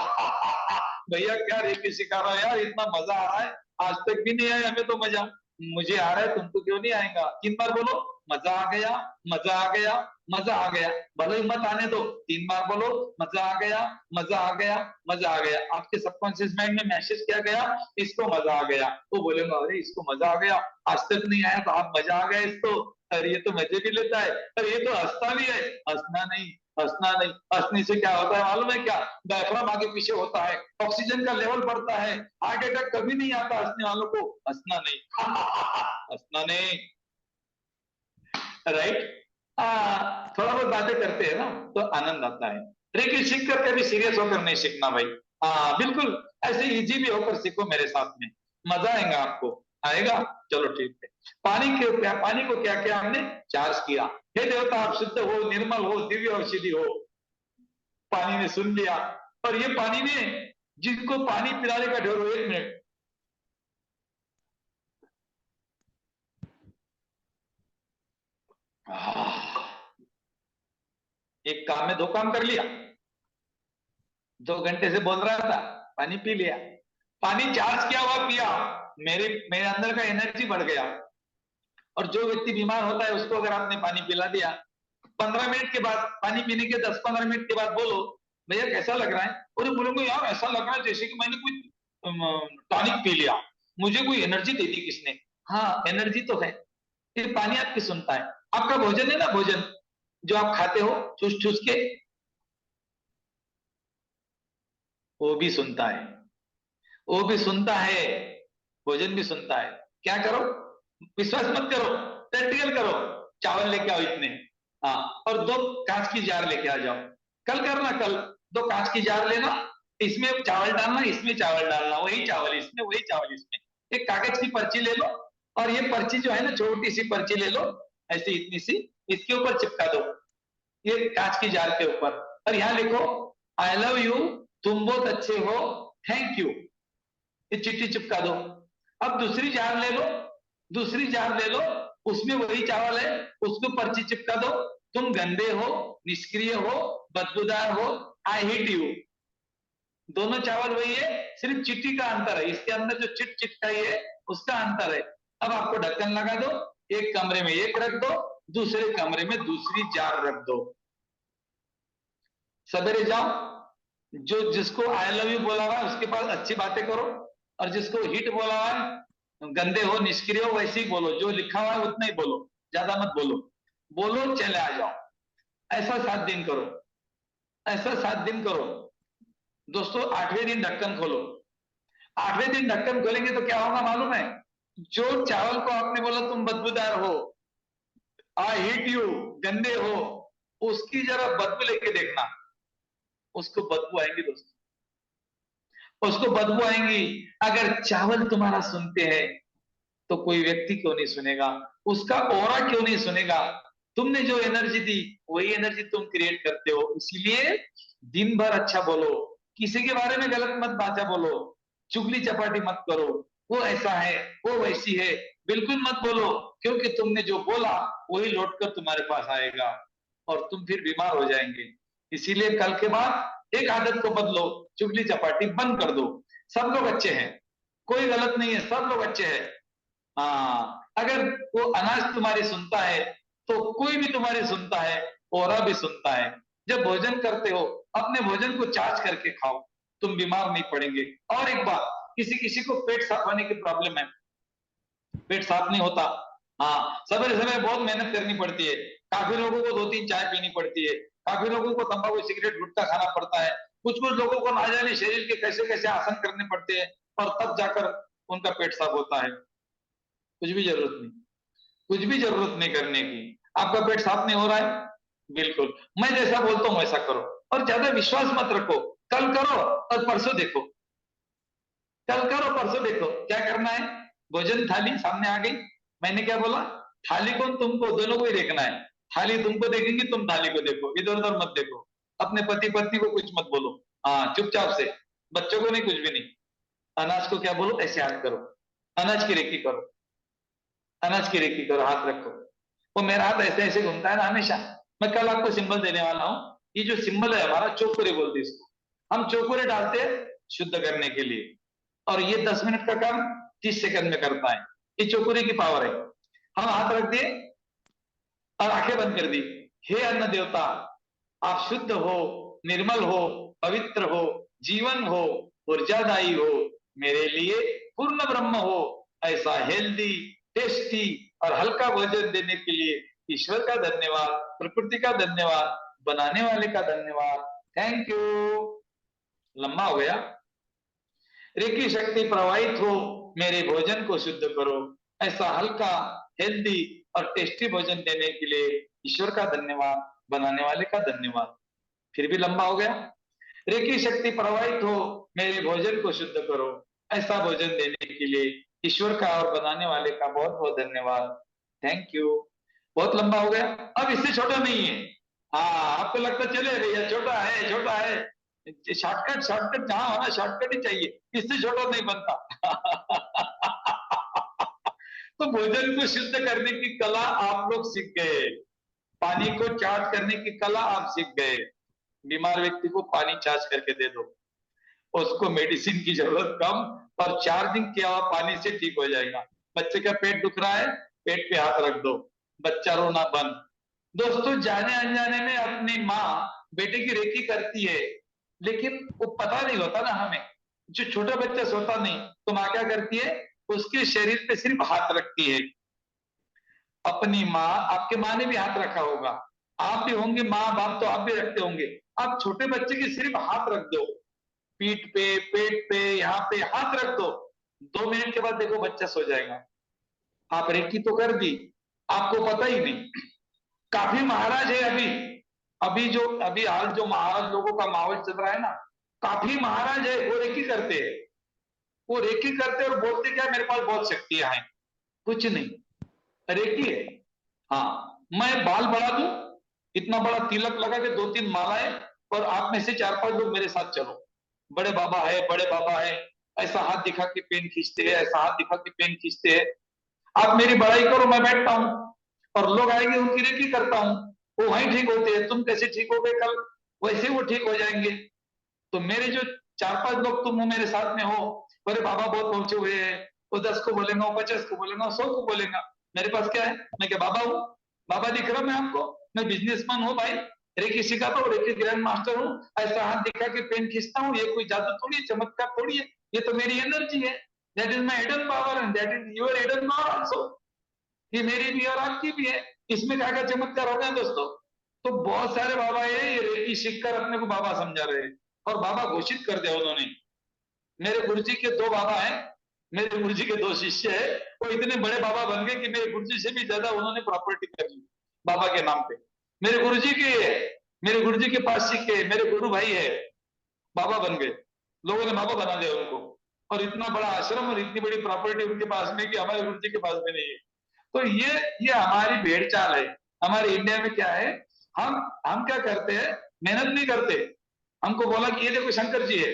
भैया क्या रेकी सिखा रहा है यार, इतना मजा आ रहा है, आज तक भी नहीं आया हमें तो मजा। मुझे आ रहा है, तुमको क्यों नहीं आएगा? 3 बार बोलो, मजा आ गया, मजा आ गया, मजा आ गया। भले ही मत आने दो, 3 बार बोलो, मजा आ गया, मजा आ गया, मजा आ गया। आपके सबकॉन्शियस माइंड में मैसेज किया गया, इसको मजा आ गया। वो बोलेगा अरे इसको मजा आ गया, आज तक नहीं आया तो आप मजा आ गया इसको, अरे ये तो मजे भी लेता है, अरे ये तो हंसता भी है। हंसना नहीं, हंसना नहीं, हंसने से क्या होता है मालूम है क्या? डायफ्राम आगे पीछे होता है, ऑक्सीजन का लेवल बढ़ता है, हार्ट अटैक कभी नहीं आता हंसने वालों को। हंसना नहीं, हंसना नहीं, राइट? थोड़ा बहुत बातें करते हैं ना तो आनंद आता है। लेकिन सीख कर कभी सीरियस होकर नहीं सीखना भाई। बिल्कुल ऐसे इजी भी होकर सीखो मेरे साथ में, मजा आएगा आपको, आएगा। चलो ठीक है। पानी को क्या किया हमने? चार्ज किया। हे देवता आप शुद्ध हो, निर्मल हो, दिव्य औषधि हो। पानी ने सुन लिया, और ये पानी ने, जिनको पानी पिलाने का ढेर हो, 1 मिनट। एक काम में 2 काम कर लिया। 2 घंटे से बोल रहा था, पानी पी लिया, पानी चार्ज किया हुआ पिया, मेरे मेरे अंदर का एनर्जी बढ़ गया। और जो व्यक्ति बीमार होता है उसको अगर आपने पानी पिला दिया, 15 मिनट के बाद, पानी पीने के 10-15 मिनट के बाद बोलो भैया कैसा लग रहा है, और बोलोगे यार ऐसा लग रहा है जैसे कि मैंने कोई टॉनिक पी लिया, मुझे कोई एनर्जी दे दी किसने। हाँ एनर्जी तो है, ये पानी आपकी सुनता है। आपका भोजन है ना, भोजन जो आप खाते हो चूस चूस के, वो भी सुनता है, वो भी सुनता है, भोजन भी सुनता है। क्या करो, विश्वास मत करो, प्रैक्टिकल करो। चावल लेके आओ इतने, हाँ, और 2 कांच की जार लेके आ जाओ। कल करना, कल 2 कांच की जार लेना, इसमें चावल डालना, इसमें चावल डालना, वही चावल इसमें, वही चावल इसमें। एक कागज की पर्ची ले लो, और ये पर्ची जो है ना, छोटी सी पर्ची ले लो, ऐसी इतनी सी, इसके ऊपर चिपका दो, ये कांच की जार के ऊपर। और यहाँ लिखो आई लव यू, तुम बहुत अच्छे हो, थैंक यू। ये चिट्ठी चिपका दो। अब दूसरी जार ले लो, दूसरी जार ले लो, उसमें वही चावल है, उसको पर्ची चिपका दो, तुम गंदे हो, निष्क्रिय हो, बदबूदार हो, आई हेट यू। दोनों चावल वही है, सिर्फ चिट्ठी का अंतर है, इसके अंदर जो चिट चिटकाई है उसका अंतर है। अब आपको ढक्कन लगा दो, एक कमरे में एक रख दो, दूसरे कमरे में दूसरी जार रख दो। सवेरे जाओ, जो जिसको आई लव यू बोला हुआ है उसके पास अच्छी बातें करो, और जिसको हिट बोला हुआ है, गंदे हो, निष्क्रिय हो, वैसे ही बोलो, जो लिखा हुआ है उतना ही बोलो, ज्यादा मत बोलो, बोलो चले आ जाओ। ऐसा 7 दिन करो, ऐसा 7 दिन करो। दोस्तों 8वें दिन ढक्कन खोलो। 8वें दिन ढक्कन खोलेंगे तो क्या होगा मालूम है? जो चावल को आपने बोला तुम बदबूदार हो, आई हिट यू, गंदे हो, उसकी जरा बदबू लेके देखना, उसको बदबू आएंगी दोस्तों, उसको बदबू आएंगी। अगर चावल तुम्हारा सुनते हैं तो कोई व्यक्ति क्यों नहीं सुनेगा, उसका ऑरा क्यों नहीं सुनेगा? तुमने जो एनर्जी दी वही एनर्जी तुम क्रिएट करते हो। इसीलिए दिन भर अच्छा बोलो, किसी के बारे में गलत मत बातें बोलो, चुगली चपाटी मत करो, वो ऐसा है, वो वैसी है, बिल्कुल मत बोलो, क्योंकि तुमने जो बोला वही लौट कर तुम्हारे पास आएगा, और तुम फिर बीमार हो जाएंगे। इसीलिए कल के बाद एक आदत को बदलो, चुगली चपाटी बंद कर दो। सब लोग अच्छे हैं, कोई गलत नहीं है, सब लोग अच्छे हैं। हाँ, अगर वो अनाज तुम्हारी सुनता है तो कोई भी तुम्हारी सुनता है, ओरा भी सुनता है। जब भोजन करते हो अपने भोजन को चार्ज करके खाओ, तुम बीमार नहीं पड़ेंगे। और एक बात, किसी किसी को पेट साफ होने की प्रॉब्लम है, पेट साफ नहीं होता, हाँ, सवेरे सवेरे बहुत मेहनत करनी पड़ती है, काफी लोगों को 2-3 चाय पीनी पड़ती है, काफी लोगों को तंबाकू सिगरेट गुटखा खाना पड़ता है, कुछ कुछ लोगों को ना जाने शरीर के कैसे कैसे आसन करने पड़ते हैं, और तब जाकर उनका पेट साफ होता है। कुछ भी जरूरत नहीं, कुछ भी जरूरत नहीं करने की। आपका पेट साफ नहीं हो रहा है, बिल्कुल मैं जैसा बोलता हूँ वैसा करो, और ज्यादा विश्वास मत रखो। कल करो और परसों देखो, कल करो परसों देखो। क्या करना है, भोजन थाली सामने आ गई, मैंने क्या बोला, थाली को तुमको दोनों को ही देखना है। थाली तुमको देखेंगी, तुम थाली को देखो, इधर उधर मत देखो। अपने पति पत्नी को कुछ मत बोलो, हाँ चुपचाप से, बच्चों को नहीं, कुछ भी नहीं। अनाज को क्या बोलो, ऐसे हाथ करो, अनाज की रेखी करो, अनाज की रेखी करो, हाथ रखो। वो मेरा हाथ ऐसे ऐसे घूमता है ना हमेशा। मैं कल आपको सिंबल देने वाला हूँ। ये जो सिंबल है हमारा, चौकुरे बोलते हैं इसको। हम चौकुरे डालते हैं शुद्ध करने के लिए, और ये 10 मिनट का काम 30 सेकंड में करता है। ये चौकुरे की पावर है। हम हाथ रख दिए और आंखें बंद कर दी। हे अन्न देवता, आप शुद्ध हो, निर्मल हो, पवित्र हो, जीवन हो, ऊर्जादायी हो, मेरे लिए पूर्ण ब्रह्म हो, ऐसा हेल्दी, टेस्टी और हल्का भोजन देने के लिए ईश्वर का धन्यवाद, प्रकृति का धन्यवाद, बनाने वाले का धन्यवाद। Thank you. लंबा हो गया। रेकी शक्ति प्रवाहित हो, मेरे भोजन को शुद्ध करो, ऐसा हल्का, हेल्दी और टेस्टी भोजन देने के लिए ईश्वर का धन्यवाद, बनाने वाले का धन्यवाद। फिर भी लंबा हो गया। रेकी शक्ति प्रवाहित हो, मेरे भोजन को शुद्ध करो, ऐसा भोजन देने के लिए ईश्वर का और बनाने वाले का बहुत बहुत धन्यवाद। Thank you. बहुत लंबा हो गया। अब इससे छोटा नहीं है। हाँ, आपको लगता चले भैया छोटा है, छोटा है। शॉर्टकट, शॉर्टकट जहां होना शॉर्टकट ही चाहिए, इससे छोटा नहीं बनता। तो भोजन को शुद्ध करने की कला आप लोग सीख गए, पानी को चार्ज करने की कला आप सीख गए। बीमार व्यक्ति को पानी चार्ज करके दे दो, उसको मेडिसिन की जरूरत कम, और चार्जिंग किया हुआ पानी से ठीक हो जाएगा। बच्चे का पेट दुख रहा है, पेट पे हाथ रख दो, बच्चा रोना बंद। दोस्तों, जाने अनजाने में अपनी माँ बेटे की रेकी करती है, लेकिन वो पता नहीं होता ना हमें। जो छोटा बच्चा सोता नहीं, तो माँ क्या करती है, उसके शरीर पे सिर्फ हाथ रखती है। अपनी माँ, आपके माँ ने भी हाथ रखा होगा, आप भी होंगे माँ बाप, तो आप भी रखते होंगे। आप छोटे बच्चे की सिर्फ हाथ रख दो, पीठ पे, पेट पे, यहाँ पे हाथ रख दो, 2 मिनट के बाद देखो बच्चा सो जाएगा। आप रेकी तो कर दी, आपको पता ही नहीं। काफी महाराज है अभी, अभी हाल जो महाराज लोगों का माहौल चल रहा है ना, काफी महाराज है, वो रेकी करते हैं। वो रेकी करते और बोलते क्या, मेरे पास बहुत शक्तियां हैं। कुछ नहीं, रेकी है। हाँ, मैं बाल बढ़ा दूं, इतना बड़ा तिलक लगा के 2-3 मालाएं, और आप में से 4-5 लोग मेरे साथ चलो, बड़े बाबा है, बड़े बाबा है, ऐसा हाथ दिखा के पेन खींचते हैं, ऐसा हाथ दिखा के पेन खींचते हैं। आप मेरी बड़ाई करो, मैं बैठता हूँ, और लोग आएंगे, उनकी रेकी करता हूँ, वो वहीं ठीक होते हैं। तुम कैसे ठीक हो गए कल, वैसे वो ठीक हो जाएंगे। तो मेरे जो 4-5 लोग तुम मेरे साथ में हो, बोले बाबा बहुत पहुंचे हुए हैं, वो 10 को बोलेगा, वो 50 को बोलेगा, 100 को बोलेगा। मेरे पास क्या है, मैं क्या बाबा हूँ? बाबा दिख रहा मैं आपको? मैं बिजनेसमैन हूँ भाई, रेकी सिखाता हूँ, रेकी ग्रैंड मास्टर हूँ। ऐसा हाथ दिखा के पेन खींचता हूँ, ये कोई जादू थोड़ी है, चमत्कार थोड़ी है, ये तो मेरी एनर्जी है। That is my hidden power and that is your hidden power also. ये मेरी भी और आपकी भी है, इसमें क्या क्या चमत्कार हो गया दोस्तों। तो बहुत सारे बाबा है, ये रेकी सीख कर अपने को बाबा समझा रहे हैं, और बाबा घोषित कर दिया उन्होंने। मेरे गुरुजी के 2 बाबा हैं, मेरे गुरुजी के 2 शिष्य है, वो इतने बड़े बाबा बन गए कि मेरे गुरुजी से भी ज्यादा उन्होंने प्रॉपर्टी कर ली बाबा के नाम पे। मेरे गुरुजी के पास सीखे, मेरे गुरु भाई है, बाबा बन गए, लोगों ने बाबा बना दिया उनको। और इतना बड़ा आश्रम और इतनी बड़ी प्रॉपर्टी उनके पास में कि हमारे गुरुजी के पास में नहीं है। तो ये हमारी भेड़ चाल है। हमारे इंडिया में क्या है, हम क्या करते हैं, मेहनत नहीं करते। हमको बोला कि ये देखो शंकर जी है,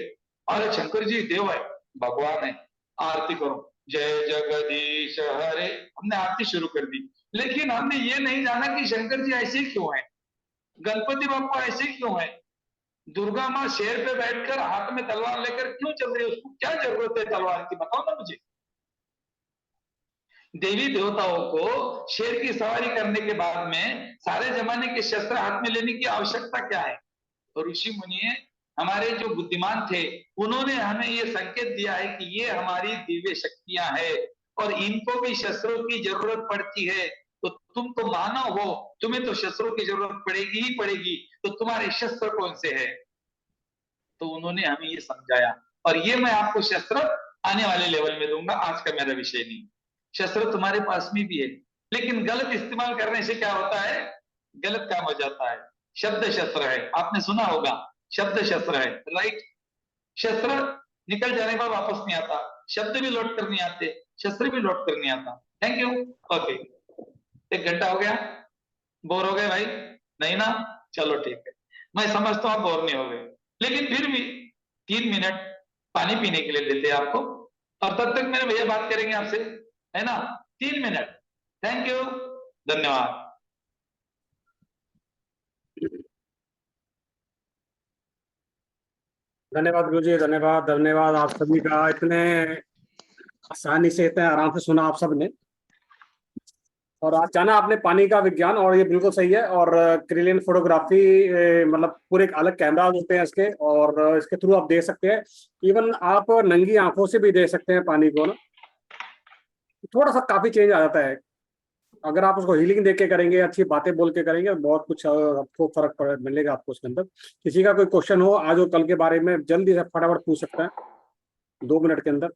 अरे शंकर जी देव है, भगवान है, आरती करो, जय जगदीश हरे, हमने आरती शुरू कर दी। लेकिन हमने ये नहीं जाना कि शंकर जी ऐसे क्यों है, गणपति बापा ऐसे क्यों है, दुर्गा माँ शेर पे बैठकर हाथ में तलवार लेकर क्यों चल रही है, उसको क्या जरूरत है तलवार की, बताओ ना मुझे। देवी देवताओं को शेर की सवारी करने के बाद में सारे जमाने के शस्त्र हाथ में लेने की आवश्यकता क्या है। तो ऋषि मुनि, हमारे जो बुद्धिमान थे, उन्होंने हमें ये संकेत दिया है कि ये हमारी दिव्य शक्तियां हैं, और इनको भी शस्त्रों की जरूरत पड़ती है। तो तुम तो मानव हो, तुम्हें तो शस्त्रों की जरूरत पड़ेगी ही पड़ेगी, तो तुम्हारे शस्त्र कौन से है। तो उन्होंने हमें ये समझाया, और ये मैं आपको शस्त्र आने वाले लेवल में दूंगा, आज का मेरा विषय नहीं। शस्त्र तुम्हारे पास में भी है, लेकिन गलत इस्तेमाल करने से क्या होता है, गलत काम हो जाता है। शब्द शस्त्र है, आपने सुना होगा, शब्द शस्त्र है, राइट। शस्त्र निकल जाने के बाद वापस नहीं आता, शब्द भी लौट कर नहीं आते, शस्त्र भी लौट कर नहीं आता। Thank you. ओके, 1 घंटा हो गया, बोर हो गए भाई? नहीं ना, चलो ठीक है, मैं समझता हूँ आप बोर नहीं हो गए, लेकिन फिर भी 3 मिनट पानी पीने के लिए देते हैं आपको, और तब तक मेरे भैया बात करेंगे आपसे, है ना? 3 मिनट। थैंक यू, धन्यवाद। धन्यवाद गुरुजी, धन्यवाद धन्यवाद आप सभी का, इतने आसानी से इतने आराम से सुना आप सबने। और आज जाना आपने पानी का विज्ञान, और ये बिल्कुल सही है। और क्रिलिन फोटोग्राफी मतलब पूरे एक अलग कैमराज होते हैं इसके, और इसके थ्रू आप देख सकते हैं। इवन आप नंगी आंखों से भी देख सकते हैं पानी को ना। थोड़ा सा काफी चेंज आ जाता है अगर आप उसको हीलिंग देख के करेंगे, अच्छी बातें बोल के करेंगे, बहुत कुछ आपको फर्क मिलेगा आपको उसके अंदर। किसी का कोई क्वेश्चन हो आज और कल के बारे में, जल्दी से फटाफट पूछ सकता है 2 मिनट के अंदर।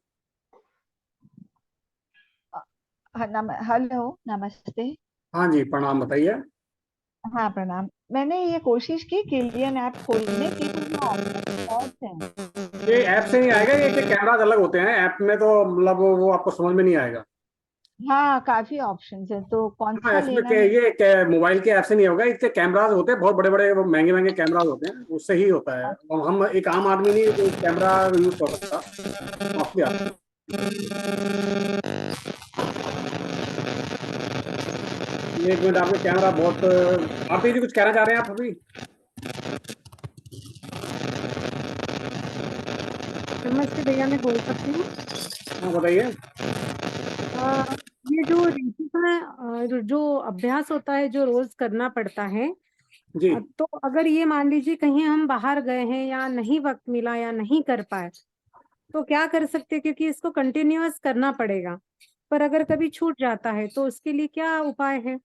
हेलो, नमस्ते। हाँ जी, प्रणाम, बताइए। हाँ, प्रणाम। मैंने ये कोशिश की किलियन ऐप खोलने की, तो ऑप्शन बहुत हैं। ये ऐप से नहीं आएगा, ये कैमराज अलग होते हैं, ऐप में तो मतलब वो आपको समझ में नहीं आएगा। हाँ, काफी ऑप्शंस हैं, तो कौन हाँ, सा इसमें लेना है? ये मोबाइल के ऐप से नहीं होगा, इसके कैमराज होते हैं बहुत बड़े बड़े, महंगे महंगे कैमराज होते हैं, उससे ही होता है। और हम एक आम आदमी नहीं कोई कैमरा यूज कर सकता, कॉस्टली आता है। एक मिनट, आपका कैमरा बहुत, आरती जी कुछ कहना चाह रहे हैं आप अभी? नमस्ते भैया, मैं बोल सकती हूँ? हाँ, बताइए। ये जो रेकी का जो अभ्यास होता है, जो रोज करना पड़ता है, जी, तो अगर ये मान लीजिए कहीं हम बाहर गए हैं या नहीं वक्त मिला या नहीं कर पाए, तो क्या कर सकते हैं? क्योंकि इसको कंटिन्यूअस करना पड़ेगा, पर अगर कभी छूट जाता है तो उसके लिए क्या उपाय है?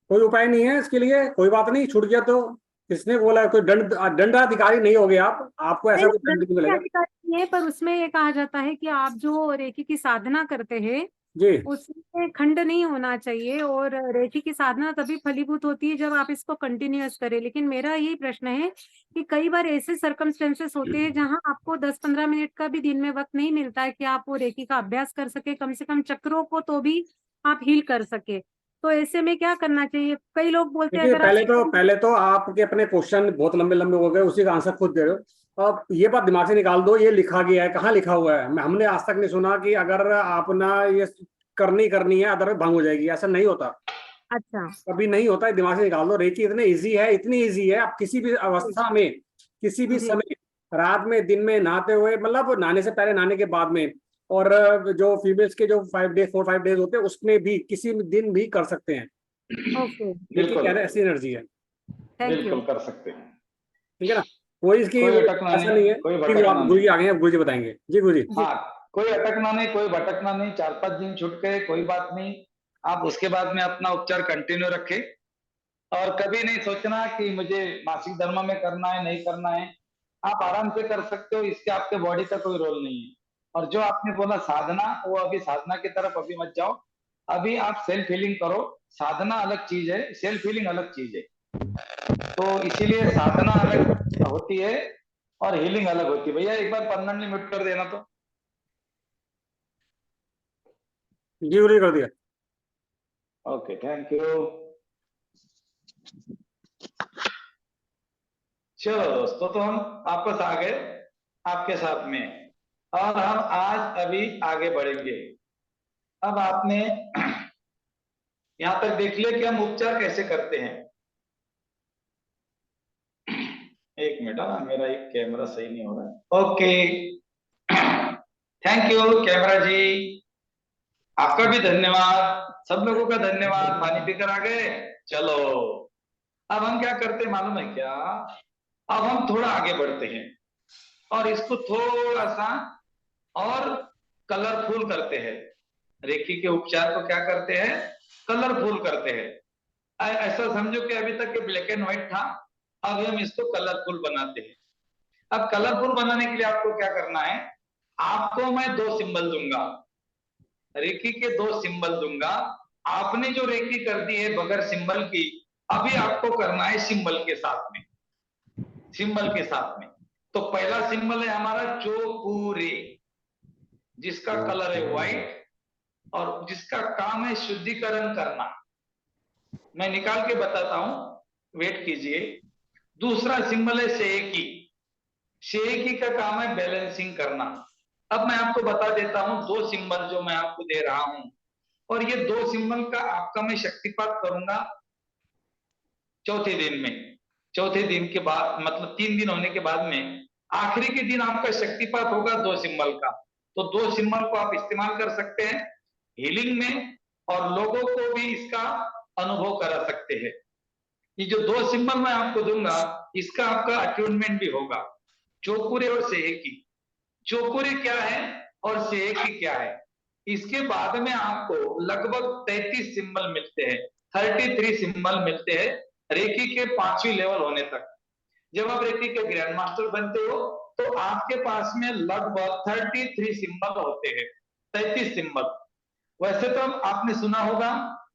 कोई उपाय नहीं है इसके लिए, कोई बात नहीं, छूट गया तो किसने बोला? कोई दंडाधिकारी नहीं होगे आप, आपको नहीं ऐसा कोई नहीं, दंड नहीं मिलेगा। अधिकारी नहीं है, पर उसमें ये कहा जाता है कि आप जो रेकी की साधना करते हैं जी, उसमें खंड नहीं होना चाहिए, और रेकी की साधना तभी फलीभूत होती है जब आप इसको कंटिन्यूअस करें। लेकिन मेरा यही प्रश्न है कि कई बार ऐसे सर्कमस्टेंसेस होते हैं जहां आपको 10-15 मिनट का भी दिन में वक्त नहीं मिलता है कि आप वो रेकी का अभ्यास कर सके, कम से कम चक्रों को तो भी आप हील कर सके। तो ऐसे में क्या करना चाहिए? कई लोग बोलते हैं देखिए, अगर आप पहले तो आपके अपने क्वेश्चन बहुत लंबे लंबे हो गए, उसी का आंसर खुद दे रहे हो। अब ये बात दिमाग से निकाल दो, ये लिखा गया है, कहाँ लिखा हुआ है? हमने आज तक नहीं सुना कि अगर आप ना ये करनी है अदर भंग हो जाएगी, ऐसा नहीं होता, अच्छा, कभी नहीं होता है। दिमाग से निकाल दो, रेकी इतने इजी है, इतनी इजी है, आप किसी भी अवस्था में, किसी भी जी, समय, रात में, दिन में, नहाते हुए, मतलब नहाने से पहले, नहाने के बाद में, और जो फीमेल्स के जो 5 डेज 4-5 डेज होते हैं उसमें भी किसी भी दिन भी कर सकते हैं। ओके, रेकी बिल्कुल, क्या है, ऐसी एनर्जी है, थैंक यू। बिल्कुल कर सकते हैं। ठीक है ना? कोई इसकी कोई अटकना ऐसा नहीं, नहीं है। कोई ठीक है, आप भटकना गुरु जी नहीं। आ गए हैं, गुरु जी बताएंगे। जी गुरु जी। जी, हाँ, कोई अटकना नहीं, कोई भटकना नहीं, 4-5 दिन छूट गए कोई बात नहीं, आप उसके बाद में अपना उपचार कंटिन्यू रखें, और कभी नहीं सोचना कि मुझे मासिक धर्म में करना है, नहीं करना है। आप आराम से कर सकते हो, इसके आपके बॉडी का कोई रोल नहीं है। और जो आपने बोला साधना, वो अभी साधना की तरफ अभी मत जाओ, अभी आप सेल्फ हीलिंग करो। साधना अलग चीज है, सेल्फ हीलिंग अलग चीज है। तो इसीलिए साधना अलग होती है और हीलिंग अलग होती है। भैया एक बार परमानेंटली म्यूट कर देना तो। जी गुरु जी, कर दिया। Okay, thank you. चलो दोस्तों, तो हम वापस आ गए आपके साथ में, और हम आज अभी आगे बढ़ेंगे। अब आपने यहां तक देख लिया कि हम उपचार कैसे करते हैं। एक मिनट, मेरा एक कैमरा सही नहीं हो रहा है। ओके, थैंक यू कैमरा जी, आपका भी धन्यवाद, सब लोगों का धन्यवाद। पानी पीकर आ गए। चलो, अब हम क्या करते हैं मालूम है क्या? अब हम थोड़ा आगे बढ़ते हैं और इसको थोड़ा सा और कलरफुल करते हैं। रेकी के उपचार को क्या करते हैं? कलरफुल करते हैं। ऐसा समझो कि अभी तक ये ब्लैक एंड व्हाइट था, अब हम इसको कलरफुल बनाते हैं। अब कलरफुल बनाने के लिए आपको क्या करना है? आपको मैं 2 सिंबल दूंगा, रेकी के 2 सिंबल दूंगा। आपने जो रेकी कर दी है बगैर सिंबल की, अभी आपको करना है सिंबल के साथ में। सिंबल के साथ में। तो पहला सिंबल है हमारा चौकुरे, जिसका कलर है व्हाइट और जिसका काम है शुद्धिकरण करना। मैं निकाल के बताता हूं, वेट कीजिए। दूसरा सिंबल है सेकी। सेकी का काम है बैलेंसिंग करना। अब मैं आपको बता देता हूं दो सिंबल जो मैं आपको दे रहा हूं, और ये दो सिंबल का आपका मैं शक्तिपात करूंगा चौथे दिन में। चौथे दिन के बाद मतलब 3 दिन होने के बाद में आखिरी के दिन आपका शक्तिपात होगा दो सिंबल का। तो दो सिंबल को आप इस्तेमाल कर सकते हैं हीलिंग में, और लोगों को भी इसका अनुभव करा सकते हैं। ये जो दो सिंबल मैं आपको दूंगा इसका आपका अट्यूनमेंट भी होगा, चौकुरे और सेहेकी। चौकुरे क्या है और सेहेकी क्या है, इसके बाद में आपको लगभग 33 सिंबल मिलते हैं, 33 सिंबल मिलते हैं रेकी के 5वीं लेवल होने तक। जब आप रेकी के ग्रैंड मास्टर बनते हो तो आपके पास में लगभग 33 सिंबल होते हैं, 33 सिंबल। वैसे तो आपने सुना होगा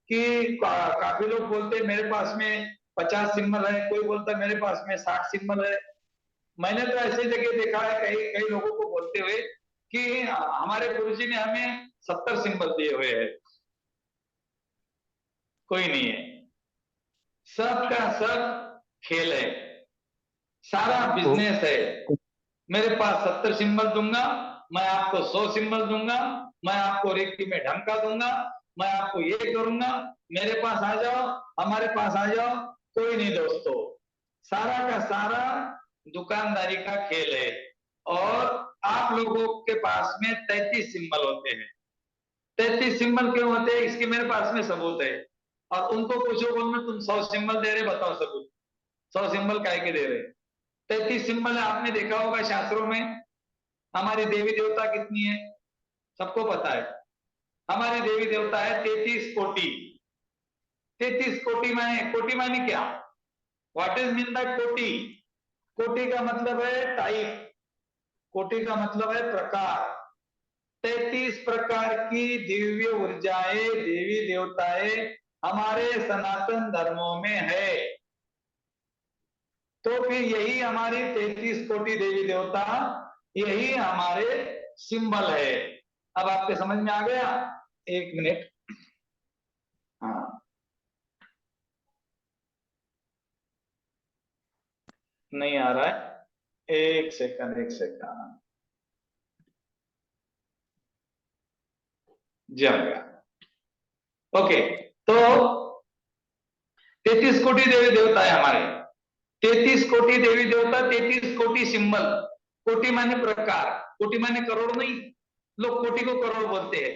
कि काफी लोग बोलते हैं मेरे पास में 50 सिंबल है, कोई बोलता है मेरे पास में 60 सिंबल है। मैंने तो ऐसी जगह देखा है कई कई लोगों को बोलते हुए कि हमारे गुरुजी ने हमें 70 सिंबल दिए हुए हैं। कोई नहीं है, सबका सब खेल है, सारा बिजनेस है। मेरे पास 70 सिंबल दूंगा, मैं आपको 100 सिंबल दूंगा, मैं आपको रेकी में ढंका दूंगा, मैं आपको ये करूंगा, मेरे पास आ जाओ, हमारे पास आ जाओ। कोई नहीं दोस्तों, सारा का सारा दुकानदारी का खेल है। और आप लोगों के पास में 33 सिंबल होते हैं। 33 सिंबल क्यों होते हैं इसके मेरे पास में सबूत है। और उनको पूछो बोल में तुम 100 सिंबल दे रहे, बताओ सबूत, 100 सिंबल काय के दे रहे। 33 सिंबल आपने देखा होगा शास्त्रों में। हमारी देवी देवता कितनी है सबको पता है। हमारी देवी देवता है 33 कोटि। 33 कोटि माने क्या, व्हाट इज मीन बाय कोटि। कोटि का मतलब है टाइप, कोटि का मतलब है प्रकार। 33 प्रकार की दिव्य ऊर्जाएं देवी देवताएं हमारे सनातन धर्मों में है। तो फिर यही हमारी 33 कोटि देवी देवता, यही हमारे सिंबल है। अब आपके समझ में आ गया। एक मिनट, हाँ नहीं आ रहा है, एक सेकंड एक सेकंड, जा गया। ओके, तो 33 कोटि देवी देवता है हमारे। 33 कोटि देवी देवता, 33 कोटि सिंबल। कोटि माने प्रकार, कोटि माने करोड़ नहीं, लोग कोटि को करोड़ बोलते हैं।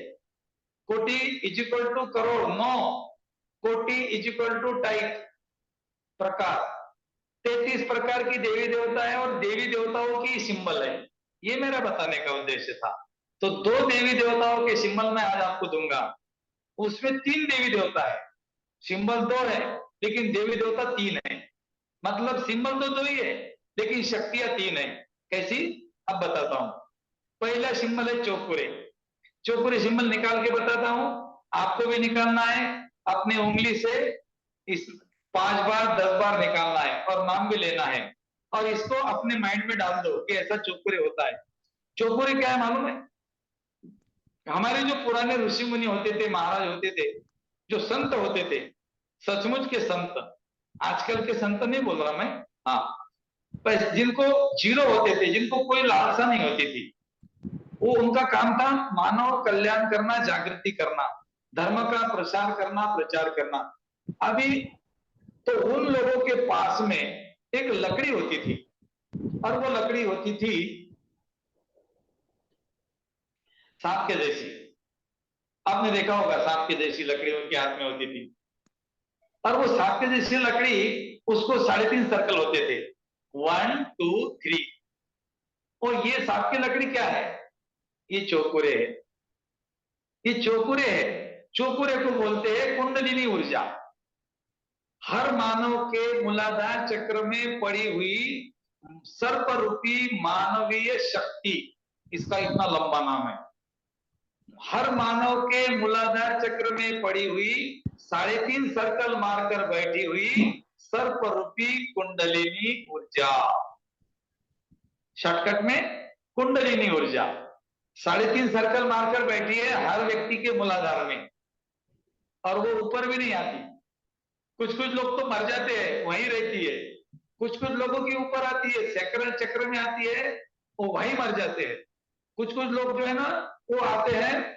कोटि is equal to crore, no, कोटि इज इक्वल टू टाइप, प्रकार। 33 प्रकार की देवी देवता है और देवी देवताओं की सिंबल है, ये मेरा बताने का उद्देश्य था। तो दो देवी देवताओं के सिंबल मैं आज आपको दूंगा। उसमें 3 देवी देवता है, सिंबल 2 है लेकिन देवी देवता 3 है। मतलब सिंबल तो 2 ही है लेकिन शक्तियां 3 है। कैसी, अब बताता हूं। पहला सिंबल है चौकुरे। चौकुरे सिंबल निकाल के बताता हूं, आपको भी निकालना है अपने उंगली से। इस 5 बार 10 बार निकालना है और नाम भी लेना है, और इसको अपने माइंड में डाल दो कि ऐसा चौकुरे होता है। चौकुरे क्या है मालूम है, हमारे जो पुराने ऋषि मुनि होते थे, महाराज होते थे, जो संत होते थे, सचमुच के संत, आजकल के संत नहीं बोल रहा मैं, हाँ, पर जिनको जीरो होते थे, जिनको कोई लालसा नहीं होती थी, वो उनका काम था मानव कल्याण करना, जागृति करना, धर्म का प्रसार करना, प्रचार करना। अभी तो उन लोगों के पास में एक लकड़ी होती थी, और वो लकड़ी होती थी सांप के जैसी। आपने देखा होगा सांप के जैसी लकड़ी उनके हाथ में होती थी, और वो सांप के जैसी लकड़ी, उसको 3.5 सर्कल होते थे, 1 2 3। और ये सांप की लकड़ी क्या है, ये चौकुरे है, ये चौकुरे है। चौकुरे को बोलते हैं कुंडलिनी ऊर्जा। हर मानव के मूलाधार चक्र में पड़ी हुई सर्प रूपी मानवीय शक्ति, इसका इतना लंबा नाम है। हर मानव के मूलाधार चक्र में पड़ी हुई 3.5 सर्कल मारकर बैठी हुई सर्प रूपी कुंडलिनी ऊर्जा, शॉर्टकट में कुंडलिनी ऊर्जा 3.5 सर्कल मारकर बैठी है हर व्यक्ति के मूलाधार में, और वो ऊपर भी नहीं आती। कुछ कुछ लोग तो मर जाते हैं, वहीं रहती है। कुछ कुछ लोगों की ऊपर आती है, चक्र में आती है, वो वहीं मर जाते हैं। कुछ कुछ लोग जो है ना, वो आते हैं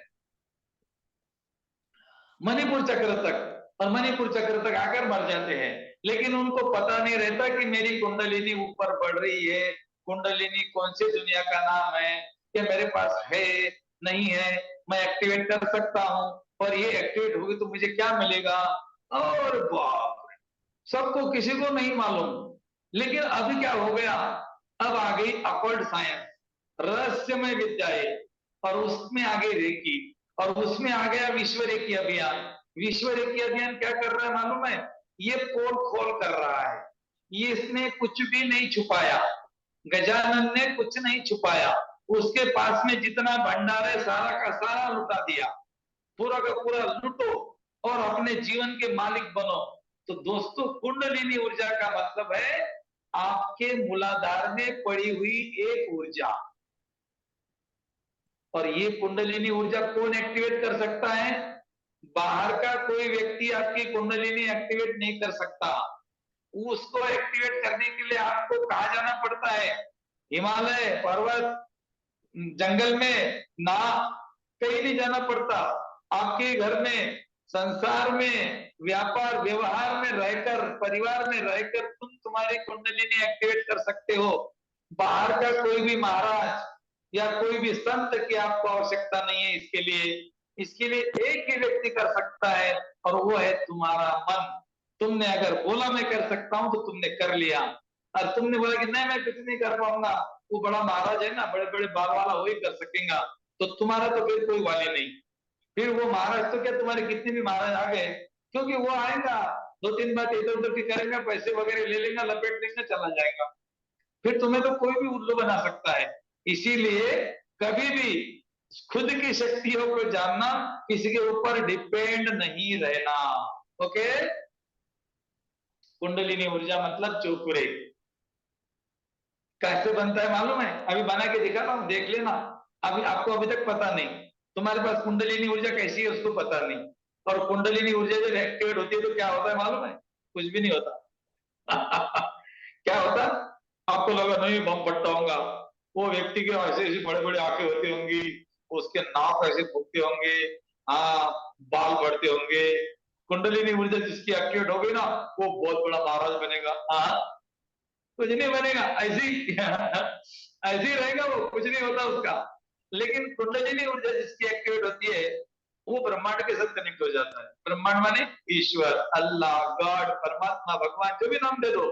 मणिपुर चक्र तक, और मणिपुर चक्र तक आकर मर जाते हैं। लेकिन उनको पता नहीं रहता कि मेरी कुंडलिनी ऊपर बढ़ रही है। कुंडलिनी कौन सी दुनिया का नाम है, कि मेरे पास है नहीं है, मैं एक्टिवेट कर सकता हूं, और ये एक्टिवेट होगी तो मुझे क्या मिलेगा। और बाप रे, सबको किसी को नहीं मालूम। लेकिन अभी क्या हो गया, अब आ गई अकॉल्ड साइंस, रहस्यमय विद्याएं, और उसमें आ गई रेकी, और उसमें आ गया विश्व रेकी अभियान। विश्व रेकी अभियान क्या कर रहा है मालूम है, ये पोल खोल कर रहा है। ये इसने कुछ भी नहीं छुपाया, गजानन ने कुछ नहीं छुपाया। उसके पास में जितना भंडार है सारा का सारा लुटा दिया। पूरा का पूरा लुटो और अपने जीवन के मालिक बनो। तो दोस्तों, कुंडलिनी ऊर्जा का मतलब है आपके मूलाधार में पड़ी हुई एक ऊर्जा। और ये कुंडलिनी ऊर्जा कौन एक्टिवेट कर सकता है? बाहर का कोई व्यक्ति आपकी कुंडलिनी एक्टिवेट नहीं कर सकता। उसको एक्टिवेट करने के लिए आपको कहाँ जाना पड़ता है? हिमालय पर्वत, जंगल में ना, कहीं नहीं जाना पड़ता। आपके घर में, संसार में, व्यापार व्यवहार में रहकर, परिवार में रहकर तुम तुम्हारी कुंडलिनी एक्टिवेट कर सकते हो। बाहर का कोई भी महाराज या कोई भी संत की आपको आवश्यकता नहीं है इसके लिए। इसके लिए एक ही व्यक्ति कर सकता है, और वो है तुम्हारा मन। तुमने अगर बोला मैं कर सकता हूं तो तुमने कर लिया, और तुमने बोला कि नहीं मैं कुछ नहीं कर पाऊंगा, वो बड़ा महाराज है ना, बड़े बड़े बाल वाला वही कर सकेगा, तो तुम्हारा तो फिर कोई वाली नहीं। फिर वो महाराज तो क्या, तुम्हारे कितने भी महाराज आ गए, क्योंकि वो आएगा, 2-3 बात इधर उधर की करेगा, पैसे वगैरह ले लेगा, लपेट लेगा, चला जाएगा। फिर तुम्हें तो कोई भी उल्लू बना सकता है। इसीलिए कभी भी खुद की शक्तियों को जानना, किसी के ऊपर डिपेंड नहीं रहना। ओके, कुंडलिनी ऊर्जा मतलब चोकुरे। कैसे बनता है मालूम है? अभी बना के दिखा रहा हूं, देख लेना। अभी आपको अभी तक पता नहीं, तुम्हारे पास कुंडलिनी ऊर्जा कैसी है उसको पता नहीं। और कुंडलिनी ऊर्जा जब एक्टिवेट होती है तो क्या होता है मालूम है? कुछ भी नहीं होता। क्या होता? आपको लगा नहीं बम फटता होगा, वो व्यक्ति के ऐसे ऐसे बड़े बड़े आंखें होती होंगी, उसके नाक ऐसे फूकते होंगे, हाँ, बाल बढ़ते होंगे। कुंडलिनी ऊर्जा जिसकी एक्टिवेट हो गई ना, वो बहुत बड़ा महाराज बनेगा। हाँ, कुछ नहीं बनेगा, ऐसी ऐसी रहेगा वो, कुछ नहीं होता उसका। लेकिन कुंडलिनी ऊर्जा जिसकी एक्टिवेट होती है, वो ब्रह्मांड के साथ कनेक्ट हो जाता है। ब्रह्मांड माने ईश्वर, अल्लाह, गॉड, परमात्मा, भगवान, जो भी नाम दे दो,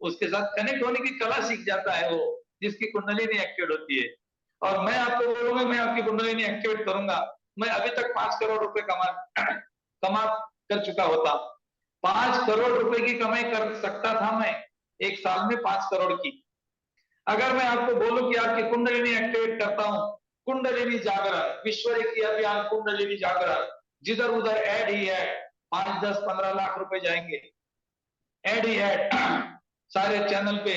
उसके साथ कनेक्ट होने की कला सीख जाता है वो, जिसकी कुंडलिनी एक्टिवेट होती है। और मैं आपको बोलूंगा, मैं आपकी कुंडलिनी एक्टिवेट करूंगा, मैं अभी तक 5 करोड़ रुपए कमा कर चुका होता। 5 करोड़ रुपए की कमाई कर सकता था मैं एक साल में, 5 करोड़ की। अगर मैं आपको बोलूं कि आपकी कुंडलिनी एक्टिवेट करता हूं, कुंडलिनी जागरण, विश्व रेकी अभियान, कुंडलिनी जागरण, जिधर उधर ऐड ही ऐड, 5, 10, 15 लाख रुपए जाएंगे, ऐड ही ऐड सारे चैनल पे।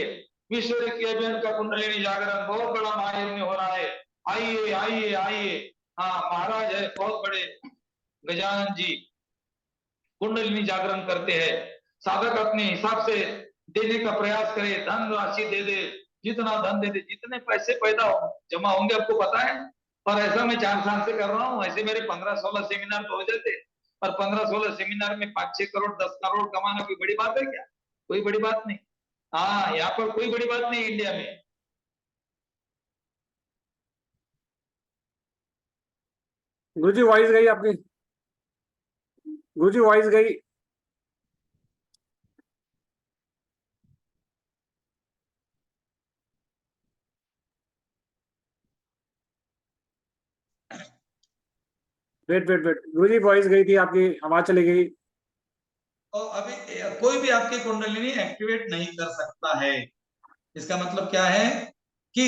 विश्व रेकी अभियान का कुंडलिनी जागरण बहुत बड़ा महायज्ञ हो रहा है, आइए आइए आइए। हाँ, महाराज है बहुत बड़े, गजानन जी कुंडलिनी जागरण करते हैं। साधक अपने हिसाब से देने का प्रयास करे, धन राशि दे दे, जितना धन दे दे, जितने पैसे पैदा हो जमा होंगे आपको पता है। और ऐसा मैं 4 साल से कर रहा हूँ, ऐसे मेरे 15-16 सेमिनार तो हो जाते, और 15-16 सेमिनार में 5-6 करोड़ 10 करोड़ कमाना कोई बड़ी बात है क्या? कोई बड़ी बात नहीं। हाँ, यहाँ पर कोई बड़ी बात नहीं इंडिया में। गुरुजी वॉइस गई आपकी, गुरुजी वॉइस गई। वेट वेट वेट, गुरुजी वॉइस गई थी आपकी, आवाज चली गई। और अभी कोई भी आपकी कुंडलिनी एक्टिवेट नहीं कर सकता है। इसका मतलब क्या है कि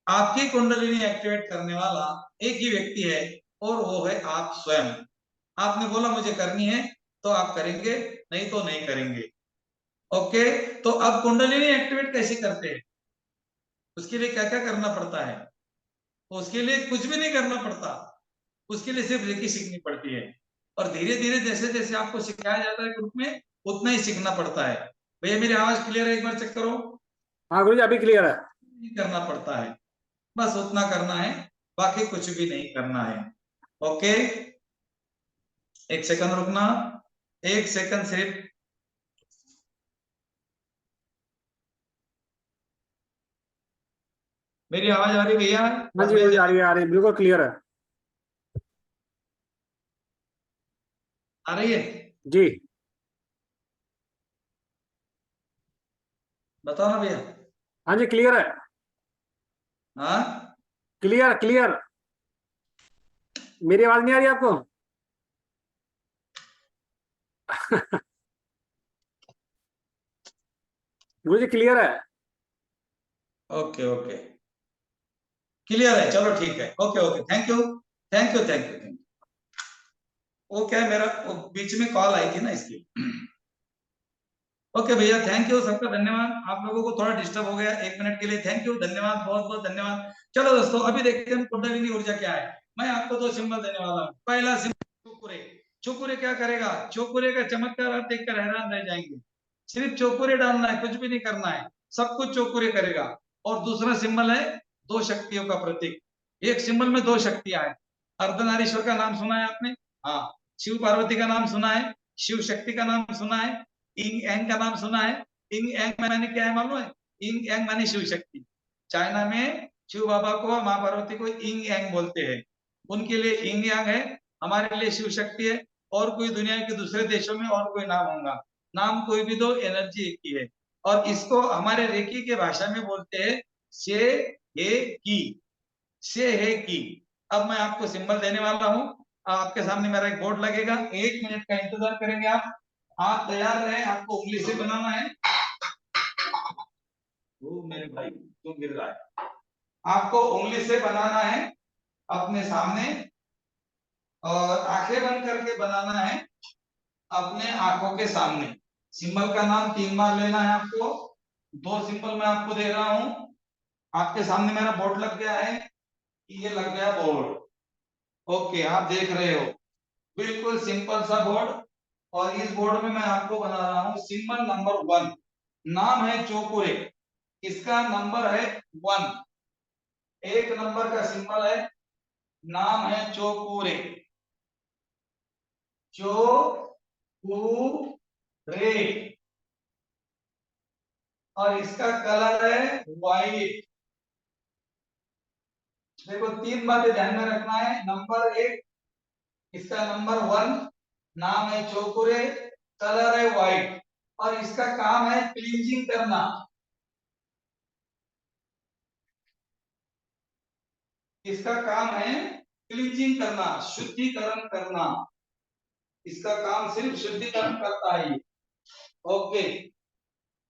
आपकी कुंडलिनी एक्टिवेट करने वाला एक ही व्यक्ति है, और वो है आप स्वयं। आपने बोला मुझे करनी है तो आप करेंगे, नहीं तो नहीं करेंगे। ओके, तो अब कुंडलिनी एक्टिवेट कैसे करते हैं? उसके लिए क्या क्या करना पड़ता है? उसके लिए कुछ भी नहीं करना पड़ता, उसके लिए सिर्फ रेकी सीखनी पड़ती है। और धीरे धीरे जैसे जैसे आपको सिखाया जाता है ग्रुप में, उतना ही सीखना पड़ता है। भैया मेरी आवाज क्लियर है? एक बार चेक करो। हाँ गुरु जी अभी क्लियर है। नहीं करना पड़ता है, बस उतना करना है, बाकी कुछ भी नहीं करना है। ओके, एक सेकंड रुकना, एक सेकंड सिर्फ। मेरी आवाज आ रही भैया? हाँ जी गुरु जी आ रही है बिल्कुल क्लियर है। आ रही है? जी बताओ ना भैया। हाँ जी क्लियर है। हाँ, क्लियर क्लियर। मेरी आवाज नहीं आ रही आपको? गुरु जी क्लियर है। ओके ओके, क्लियर है, चलो ठीक है, okay okay, thank you thank you thank you thank you. वो क्या है, मेरा वो बीच में कॉल आई थी ना, इसलिए। ओके भैया, थैंक यू, सबका धन्यवाद। आप लोगों को थोड़ा डिस्टर्ब हो गया 1 मिनट के लिए, थैंक यू, धन्यवाद, बहुत बहुत धन्यवाद। चलो दोस्तों, अभी देखते हैं कुंडलिनी ऊर्जा क्या है। मैं आपको 2 सिंबल देने वाला हूँ। पहला सिंबल चोकुरे। चोकुरे क्या करेगा? चोकुरे का चमत्कार आप देखकर हैरान रह जाएंगे। सिर्फ चोकुरे डालना है, कुछ भी नहीं करना है, सब कुछ चोकुरे करेगा। और दूसरा सिंबल है 2 शक्तियों का प्रतीक। एक सिंबल में 2 शक्तियां हैं। अर्धनारीश्वर का नाम सुना है आपने? हाँ। शिव पार्वती का नाम सुना है? शिव शक्ति का नाम सुना है? इंग एंग का नाम सुना है? इंग एंग माने क्या है मालूम है? इंग एंग माने शिव शक्ति। चाइना में शिव बाबा को, माँ पार्वती को इंग एंग बोलते हैं। उनके लिए इंग यांग है, हमारे लिए शिव शक्ति है। और कोई दुनिया के दूसरे देशों में और कोई नाम होगा, नाम कोई भी दो, एनर्जी एक ही है। और इसको हमारे रेकी के भाषा में बोलते हैं से हे की। से है की। अब मैं आपको सिंबल देने वाला हूं। आपके सामने मेरा एक बोर्ड लगेगा, 1 मिनट का इंतजार करेंगे आप। हाथ तैयार रहे, आपको उंगली से बनाना है। वो मेरे भाई क्यों गिर रहा है? आपको उंगली से बनाना है अपने सामने, और आंखें बंद करके बनाना है अपने आंखों के सामने। सिंबल का नाम 3 बार लेना है आपको। 2 सिंबल मैं आपको दे रहा हूं। आपके सामने मेरा बोर्ड लग गया है, ये लग गया बोर्ड। ओके, आप देख रहे हो, बिल्कुल सिंपल सा बोर्ड। और इस बोर्ड में मैं आपको बना रहा हूं सिंबल नंबर 1। नाम है चोकुरे, इसका नंबर है 1। 1 नंबर का सिंबल है, नाम है चोकुरे। चोकुरे। और इसका कलर है व्हाइट। देखो, 3 बातें ध्यान में रखना है। नंबर 1, इसका नंबर 1, नाम है चोकुरे, कलर है व्हाइट, और इसका काम है क्लींजिंग करना। इसका काम है क्लींजिंग करना, शुद्धिकरण करना। इसका काम सिर्फ शुद्धिकरण करता है ये। ओके,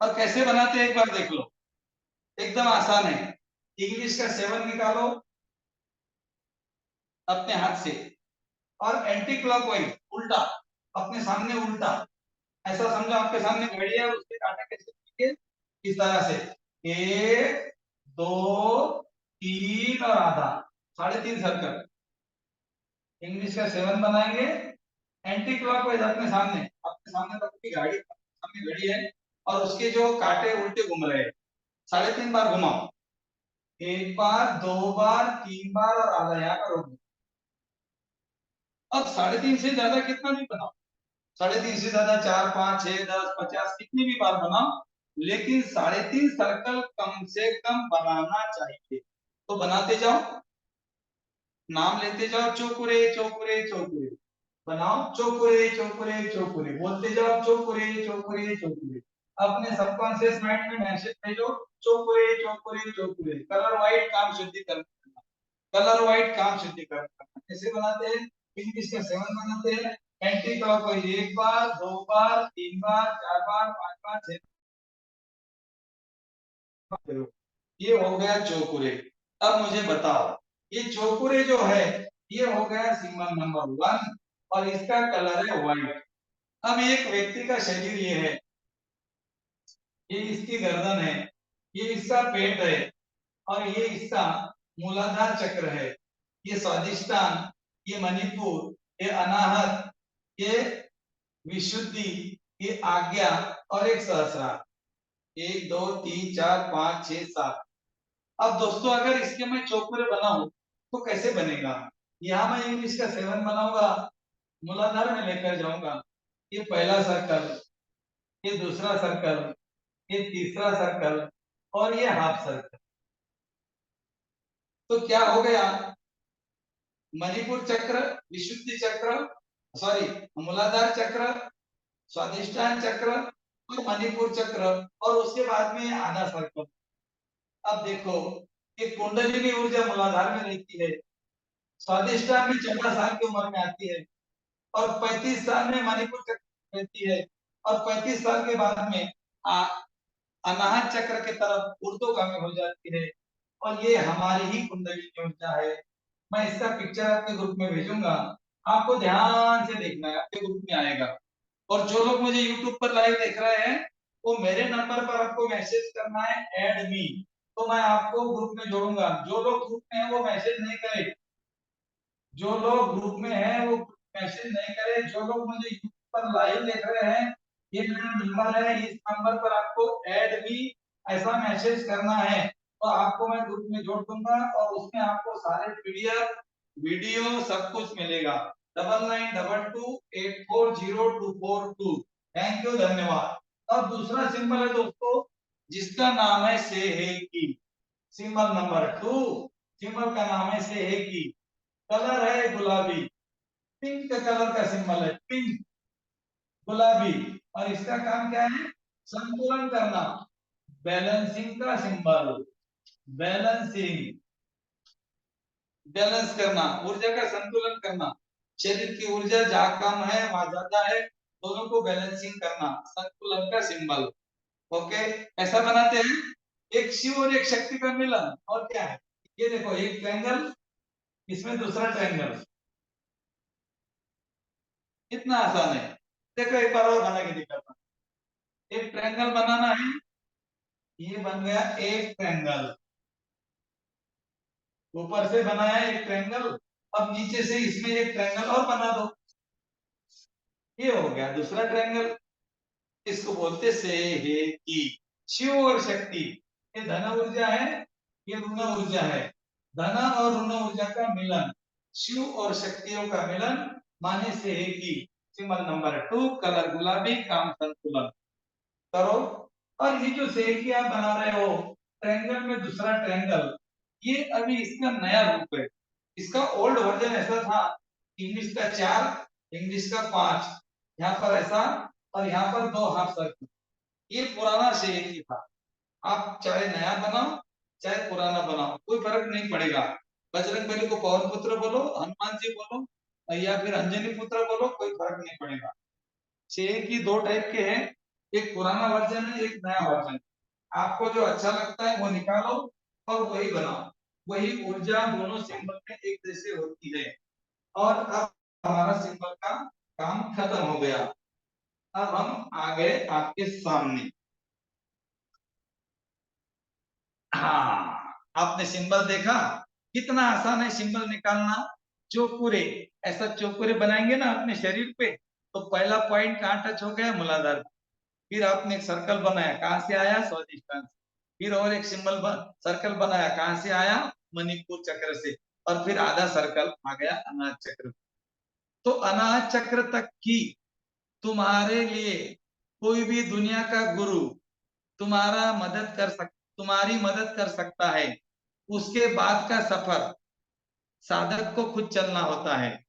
और कैसे बनाते हैं एक बार देख लो, एकदम आसान है। इंग्लिश का 7 निकालो अपने हाथ से, और एंटी क्लॉकवाइज, उल्टा, अपने सामने उल्टा। ऐसा समझो आपके सामने घड़ी है, उसके कांटे कैसे दिखेंगे? इस तरह से 1 2 3 और आधा, 3.5 सर्कल। इंग्लिश का 7 बनाएंगे, एंटी क्लॉकवाइज अपने सामने तो पूरी गाड़ी सामने घड़ी है, और उसके जो कांटे उल्टे घूम रहे हैं। 3.5 बार घुमाओ, 1 बार 2 बार 3 बार और आधा यहाँ करोगे। अब 3.5 से ज्यादा कितना भी बनाओ, 3.5 से ज्यादा 4 5 6 10 50 कितनी भी बार बनाओ, लेकिन 3.5 सर्कल कम से कम बनाना चाहिए। तो बनाते जाओ, नाम लेते जाओ, चोकुरे चोकुरे चोकुरे। बनाओ चोकुरे चोकुरे चोकुरे, बोलते जाओ चोकुरे चोकुरे चोकुरे। अपने सबकॉन्शियस माइंड में मैसेज भेजो, चोकुरे चोकुरे चोकुरे। कलर व्हाइट, काम शुद्धिकरण करना। कलर व्हाइट, काम शुद्धिकरण करना। कैसे बनाते हैं? इंग्लिश का 7 बनाते हैं, एंटी क्लॉकवाइज 1 बार 2 बार 3 बार 4 बार 5 बार 6 बार। ये हो गया चोकुरे। अब मुझे बताओ, ये चोकुरे जो है, ये हो गया सिंबल नंबर 1, और इसका कलर है व्हाइट। अब एक व्यक्ति का शरीर ये है, ये इसकी गर्दन है, ये इसका पेट है, और ये इसका मूलाधार चक्र है। ये स्वादिष्टान, ये मणिपुर, ये अनाहत, ये विशुद्धि, ये आज्ञा और एक सहस्रार। 1 2 3 4 5 6 7। अब दोस्तों अगर इसके मैं चौकोरे बनाऊं तो कैसे बनेगा? यहाँ मैं इंग्लिश का 7 बनाऊंगा, मूलाधार में लेकर जाऊंगा। ये पहला सर्कल, ये दूसरा सर्कल, ये तीसरा सर्कल और ये हाफ सर्कल। तो क्या हो गया? मणिपुर चक्र, विशुद्धि चक्र, सॉरी मूलाधार चक्र, स्वादिष्टान चक्र और मणिपुर चक्र और उसके बाद में आधा सर्कल। अब देखो, ये कुंडलिनी ऊर्जा मूलाधार में रहती है, स्वादिष्टान में 14 साल की उम्र में आती है और 35 साल में मणिपुर चक्र रहती है और 35 साल के बाद में अनाहत चक्र की तरफ ऊर्ध्वगामी हो जाती है। और ये हमारी ही कुंडलिनी ऊर्जा है। मैं इसका पिक्चर आपके ग्रुप में भेजूंगा, आपको ध्यान से देखना है, आपके ग्रुप में आएगा। और जो लोग मुझे YouTube पर लाइव देख रहे हैं वो मेरे नंबर पर आपको मैसेज करना है ऐड मी, तो मैं आपको ग्रुप में जोड़ूंगा। जो लोग ग्रुप में है वो मैसेज नहीं करे, जो लोग ग्रुप में है वो मैसेज नहीं करे। जो लोग मुझे YouTube पर लाइव देख रहे हैं, ये मेरा नंबर है, इस नंबर पर आपको ऐड मी ऐसा मैसेज करना है तो आपको मैं ग्रुप में जोड़ दूंगा और उसमें आपको सारे PDF वीडियो सब कुछ मिलेगा। 9922840242। थैंक यू, धन्यवाद। अब दूसरा सिंबल है दोस्तों जिसका नाम है सेहेकी। सिंबल नंबर 2, सिंबल का नाम है सेहेकी। कलर है गुलाबी, पिंक कलर का सिंबल है, पिंक गुलाबी। और इसका काम क्या है? संतुलन करना, बैलेंसिंग का सिंबल, बैलेंसिंग, बैलेंस करना, ऊर्जा का संतुलन करना। शरीर की ऊर्जा जहाँ कम है वहां ज्यादा है, दोनों को बैलेंसिंग करना, संतुलन का सिंबल। ओके, ऐसा बनाते हैं, एक शिव और एक शक्ति का मिलन। और क्या है? ये देखो, एक ट्रायंगल, इसमें दूसरा ट्रायंगल, कितना आसान है। देखो एक बार और बना के दिखाता हूं। एक ट्रायंगल बनाना है, ये बन गया एक ट्रायंगल, ऊपर से बनाया एक ट्रायंगल। अब नीचे से इसमें एक ट्रायंगल और बना दो, ये हो गया दूसरा ट्रायंगल। इसको बोलते सेहेकी। शिव और शक्ति, ये धन ऊर्जा है, ये ऋण ऊर्जा है। धन और ऋण ऊर्जा का मिलन, शिव और शक्तियों का मिलन माने सेहेकी। सिंबल नंबर 2, कलर गुलाबी, काम संतुलन करो। और ये जो सेहेकी आप बना रहे हो, ट्रायंगल में दूसरा ट्रायंगल, ये अभी इसका नया रूप है। इसका ओल्ड वर्जन ऐसा था, इंग्लिश का 4, इंग्लिश का 5, यहाँ पर ऐसा और यहाँ पर 2 हाफ सर्कल। ये पुराना सेहेकी था। आप चाहे नया बनाओ चाहे पुराना बनाओ, कोई फर्क नहीं पड़ेगा। बजरंगबली को पवन पुत्र बोलो, हनुमान जी बोलो या फिर अंजनी पुत्र बोलो, कोई फर्क नहीं पड़ेगा। सेहेकी 2 टाइप के हैं, एक पुराना वर्जन है, एक नया वर्जन। आपको जो अच्छा लगता है वो निकालो और वही बनाओ। वही ऊर्जा दोनों सिंबल में एक जैसे होती है। और अब हमारा सिंबल का काम खत्म हो गया। अब हम आ गए आपके सामने। हाँ, आपने सिंबल देखा, कितना आसान है सिंबल निकालना। चौकुरे, ऐसा चौकुरे बनाएंगे ना अपने शरीर पे, तो पहला पॉइंट कहाँ टच हो गया? मूलाधार। फिर आपने एक सर्कल बनाया, कहाँ से आया? स्वादिष्टान से। फिर और एक सिंबल सर्कल बनाया, कहाँ से आया? मणिपुर चक्र से। और फिर आधा सर्कल आ गया अनाहत चक्र। तो अनाहत चक्र तक की तुम्हारे लिए कोई भी दुनिया का गुरु तुम्हारी मदद कर सकता है। उसके बाद का सफर साधक को खुद चलना होता है।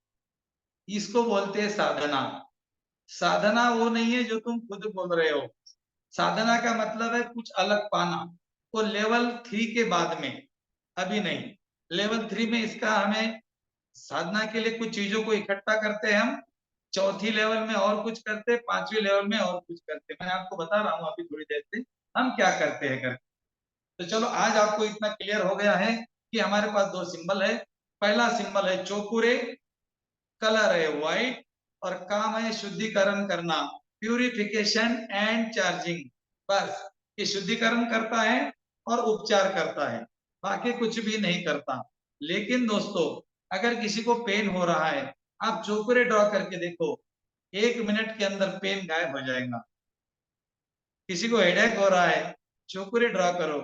इसको बोलते हैं साधना। साधना वो नहीं है जो तुम खुद बोल रहे हो। साधना का मतलब है कुछ अलग पाना। वो लेवल 3 के बाद में, अभी नहीं। लेवल 3 में इसका हमें साधना के लिए कुछ चीजों को इकट्ठा करते हैं हम, चौथी लेवल में और कुछ करते हैं, 5वीं लेवल में और कुछ करते हैं। मैं आपको बता रहा हूँ अभी थोड़ी देर से हम क्या करते हैं करके। तो चलो आज आपको इतना क्लियर हो गया है कि हमारे पास 2 सिंबल है। पहला सिंबल है चौकुरे, कलर है व्हाइट और काम है शुद्धिकरण करना, प्यूरिफिकेशन एंड चार्जिंग। बस ये शुद्धिकरण करता है और उपचार करता है। बाकी कुछ भी नहीं करता। लेकिन दोस्तों, अगर किसी को पेन हो रहा है, आप चोकुरे ड्रॉ करके देखो, 1 मिनट के अंदर पेन गायब हो जाएगा। किसी को हेडेक हो रहा है, चोकुरे ड्रॉ करो।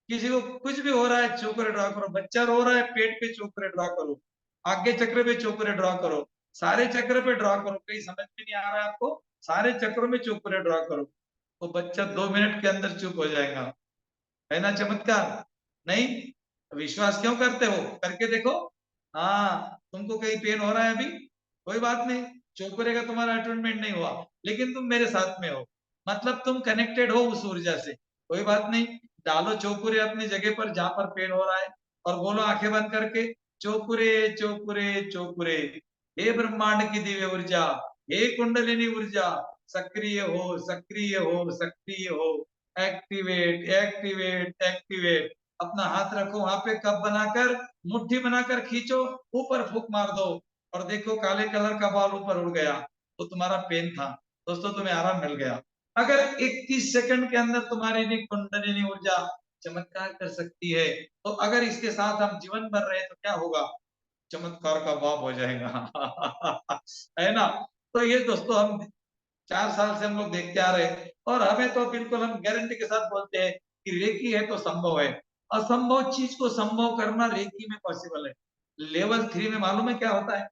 किसी को कुछ भी हो रहा है, चोकुरे ड्रॉ करो। बच्चा रो रहा है, पेट पे चोकुरे ड्रॉ करो, आगे चक्र पे चोकुरे ड्रॉ करो, सारे चक्र पे ड्रॉ करो। कहीं समझ में नहीं आ रहा है आपको, सारे चक्रों में चोकुरे ड्रॉ करो, तो बच्चा 2 मिनट के अंदर चुप हो जाएगा। है ना चमत्कार? नहीं? विश्वास क्यों करते हो? करके देखो। हाँ, तुमको कहीं पेन हो रहा है अभी, कोई बात नहीं, चोकुरे का तुम्हारा अटेंडमेंट नहीं हुआ, लेकिन तुम मेरे साथ में हो, मतलब तुम कनेक्टेड हो उस ऊर्जा से। कोई बात नहीं, डालो चोकुरे अपनी जगह पर जहां पर पेन हो रहा है, और बोलो आंखें बंद करके, चोकुरे चोकुरे चोकुरे, हे ब्रह्मांड की दिव्य ऊर्जा, हे कुंडलिनी ऊर्जा, सक्रिय हो सक्रिय हो सक्रिय हो, एक्टिवेट एक्टिवेट एक्टिवेट। अपना हाथ रखो वहां पे, कप बनाकर, मुट्ठी बनाकर खींचो, ऊपर फूंक मार दो, और देखो काले कलर का बॉल ऊपर उड़ गया। तो तुम्हारा पेन था दोस्तों, तुम्हें आराम मिल गया। अगर 21 सेकंड के अंदर तुम्हारी भी कुंडलिनी ऊर्जा चमत्कार कर सकती है, तो अगर इसके साथ हम जीवन भर रहे तो क्या होगा? चमत्कार का बाप हो जाएगा। है ना? तो ये दोस्तों हम 4 साल से हम लोग देखते आ रहे हैं, और हमें तो बिल्कुल हम गारंटी के साथ बोलते हैं कि रेकी है तो संभव है। असंभव चीज को संभव करना रेकी में पॉसिबल है। लेवल 3 में मालूम है क्या होता है?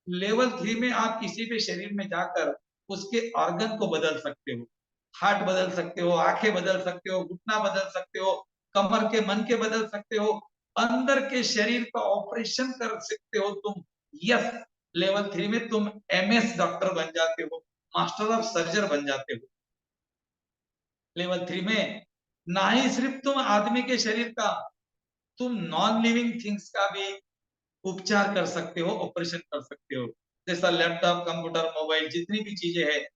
लेवल 3 में आप किसी भी शरीर में जाकर उसके ऑर्गन को बदल सकते हो, हार्ट बदल सकते हो, आंखें बदल सकते हो, घुटना बदल सकते हो, कमर के मन के बदल सकते हो, अंदर के शरीर का ऑपरेशन कर सकते हो तुम। यस, लेवल 3 में तुम MS डॉक्टर बन जाते हो, मास्टर ऑफ सर्जन बन जाते हो। लेवल 3 में ना ही सिर्फ तुम आदमी के शरीर का, तुम नॉन लिविंग थिंग्स का भी उपचार कर सकते हो, ऑपरेशन कर सकते हो। जैसा लैपटॉप, कंप्यूटर, मोबाइल, जितनी भी चीजें हैं,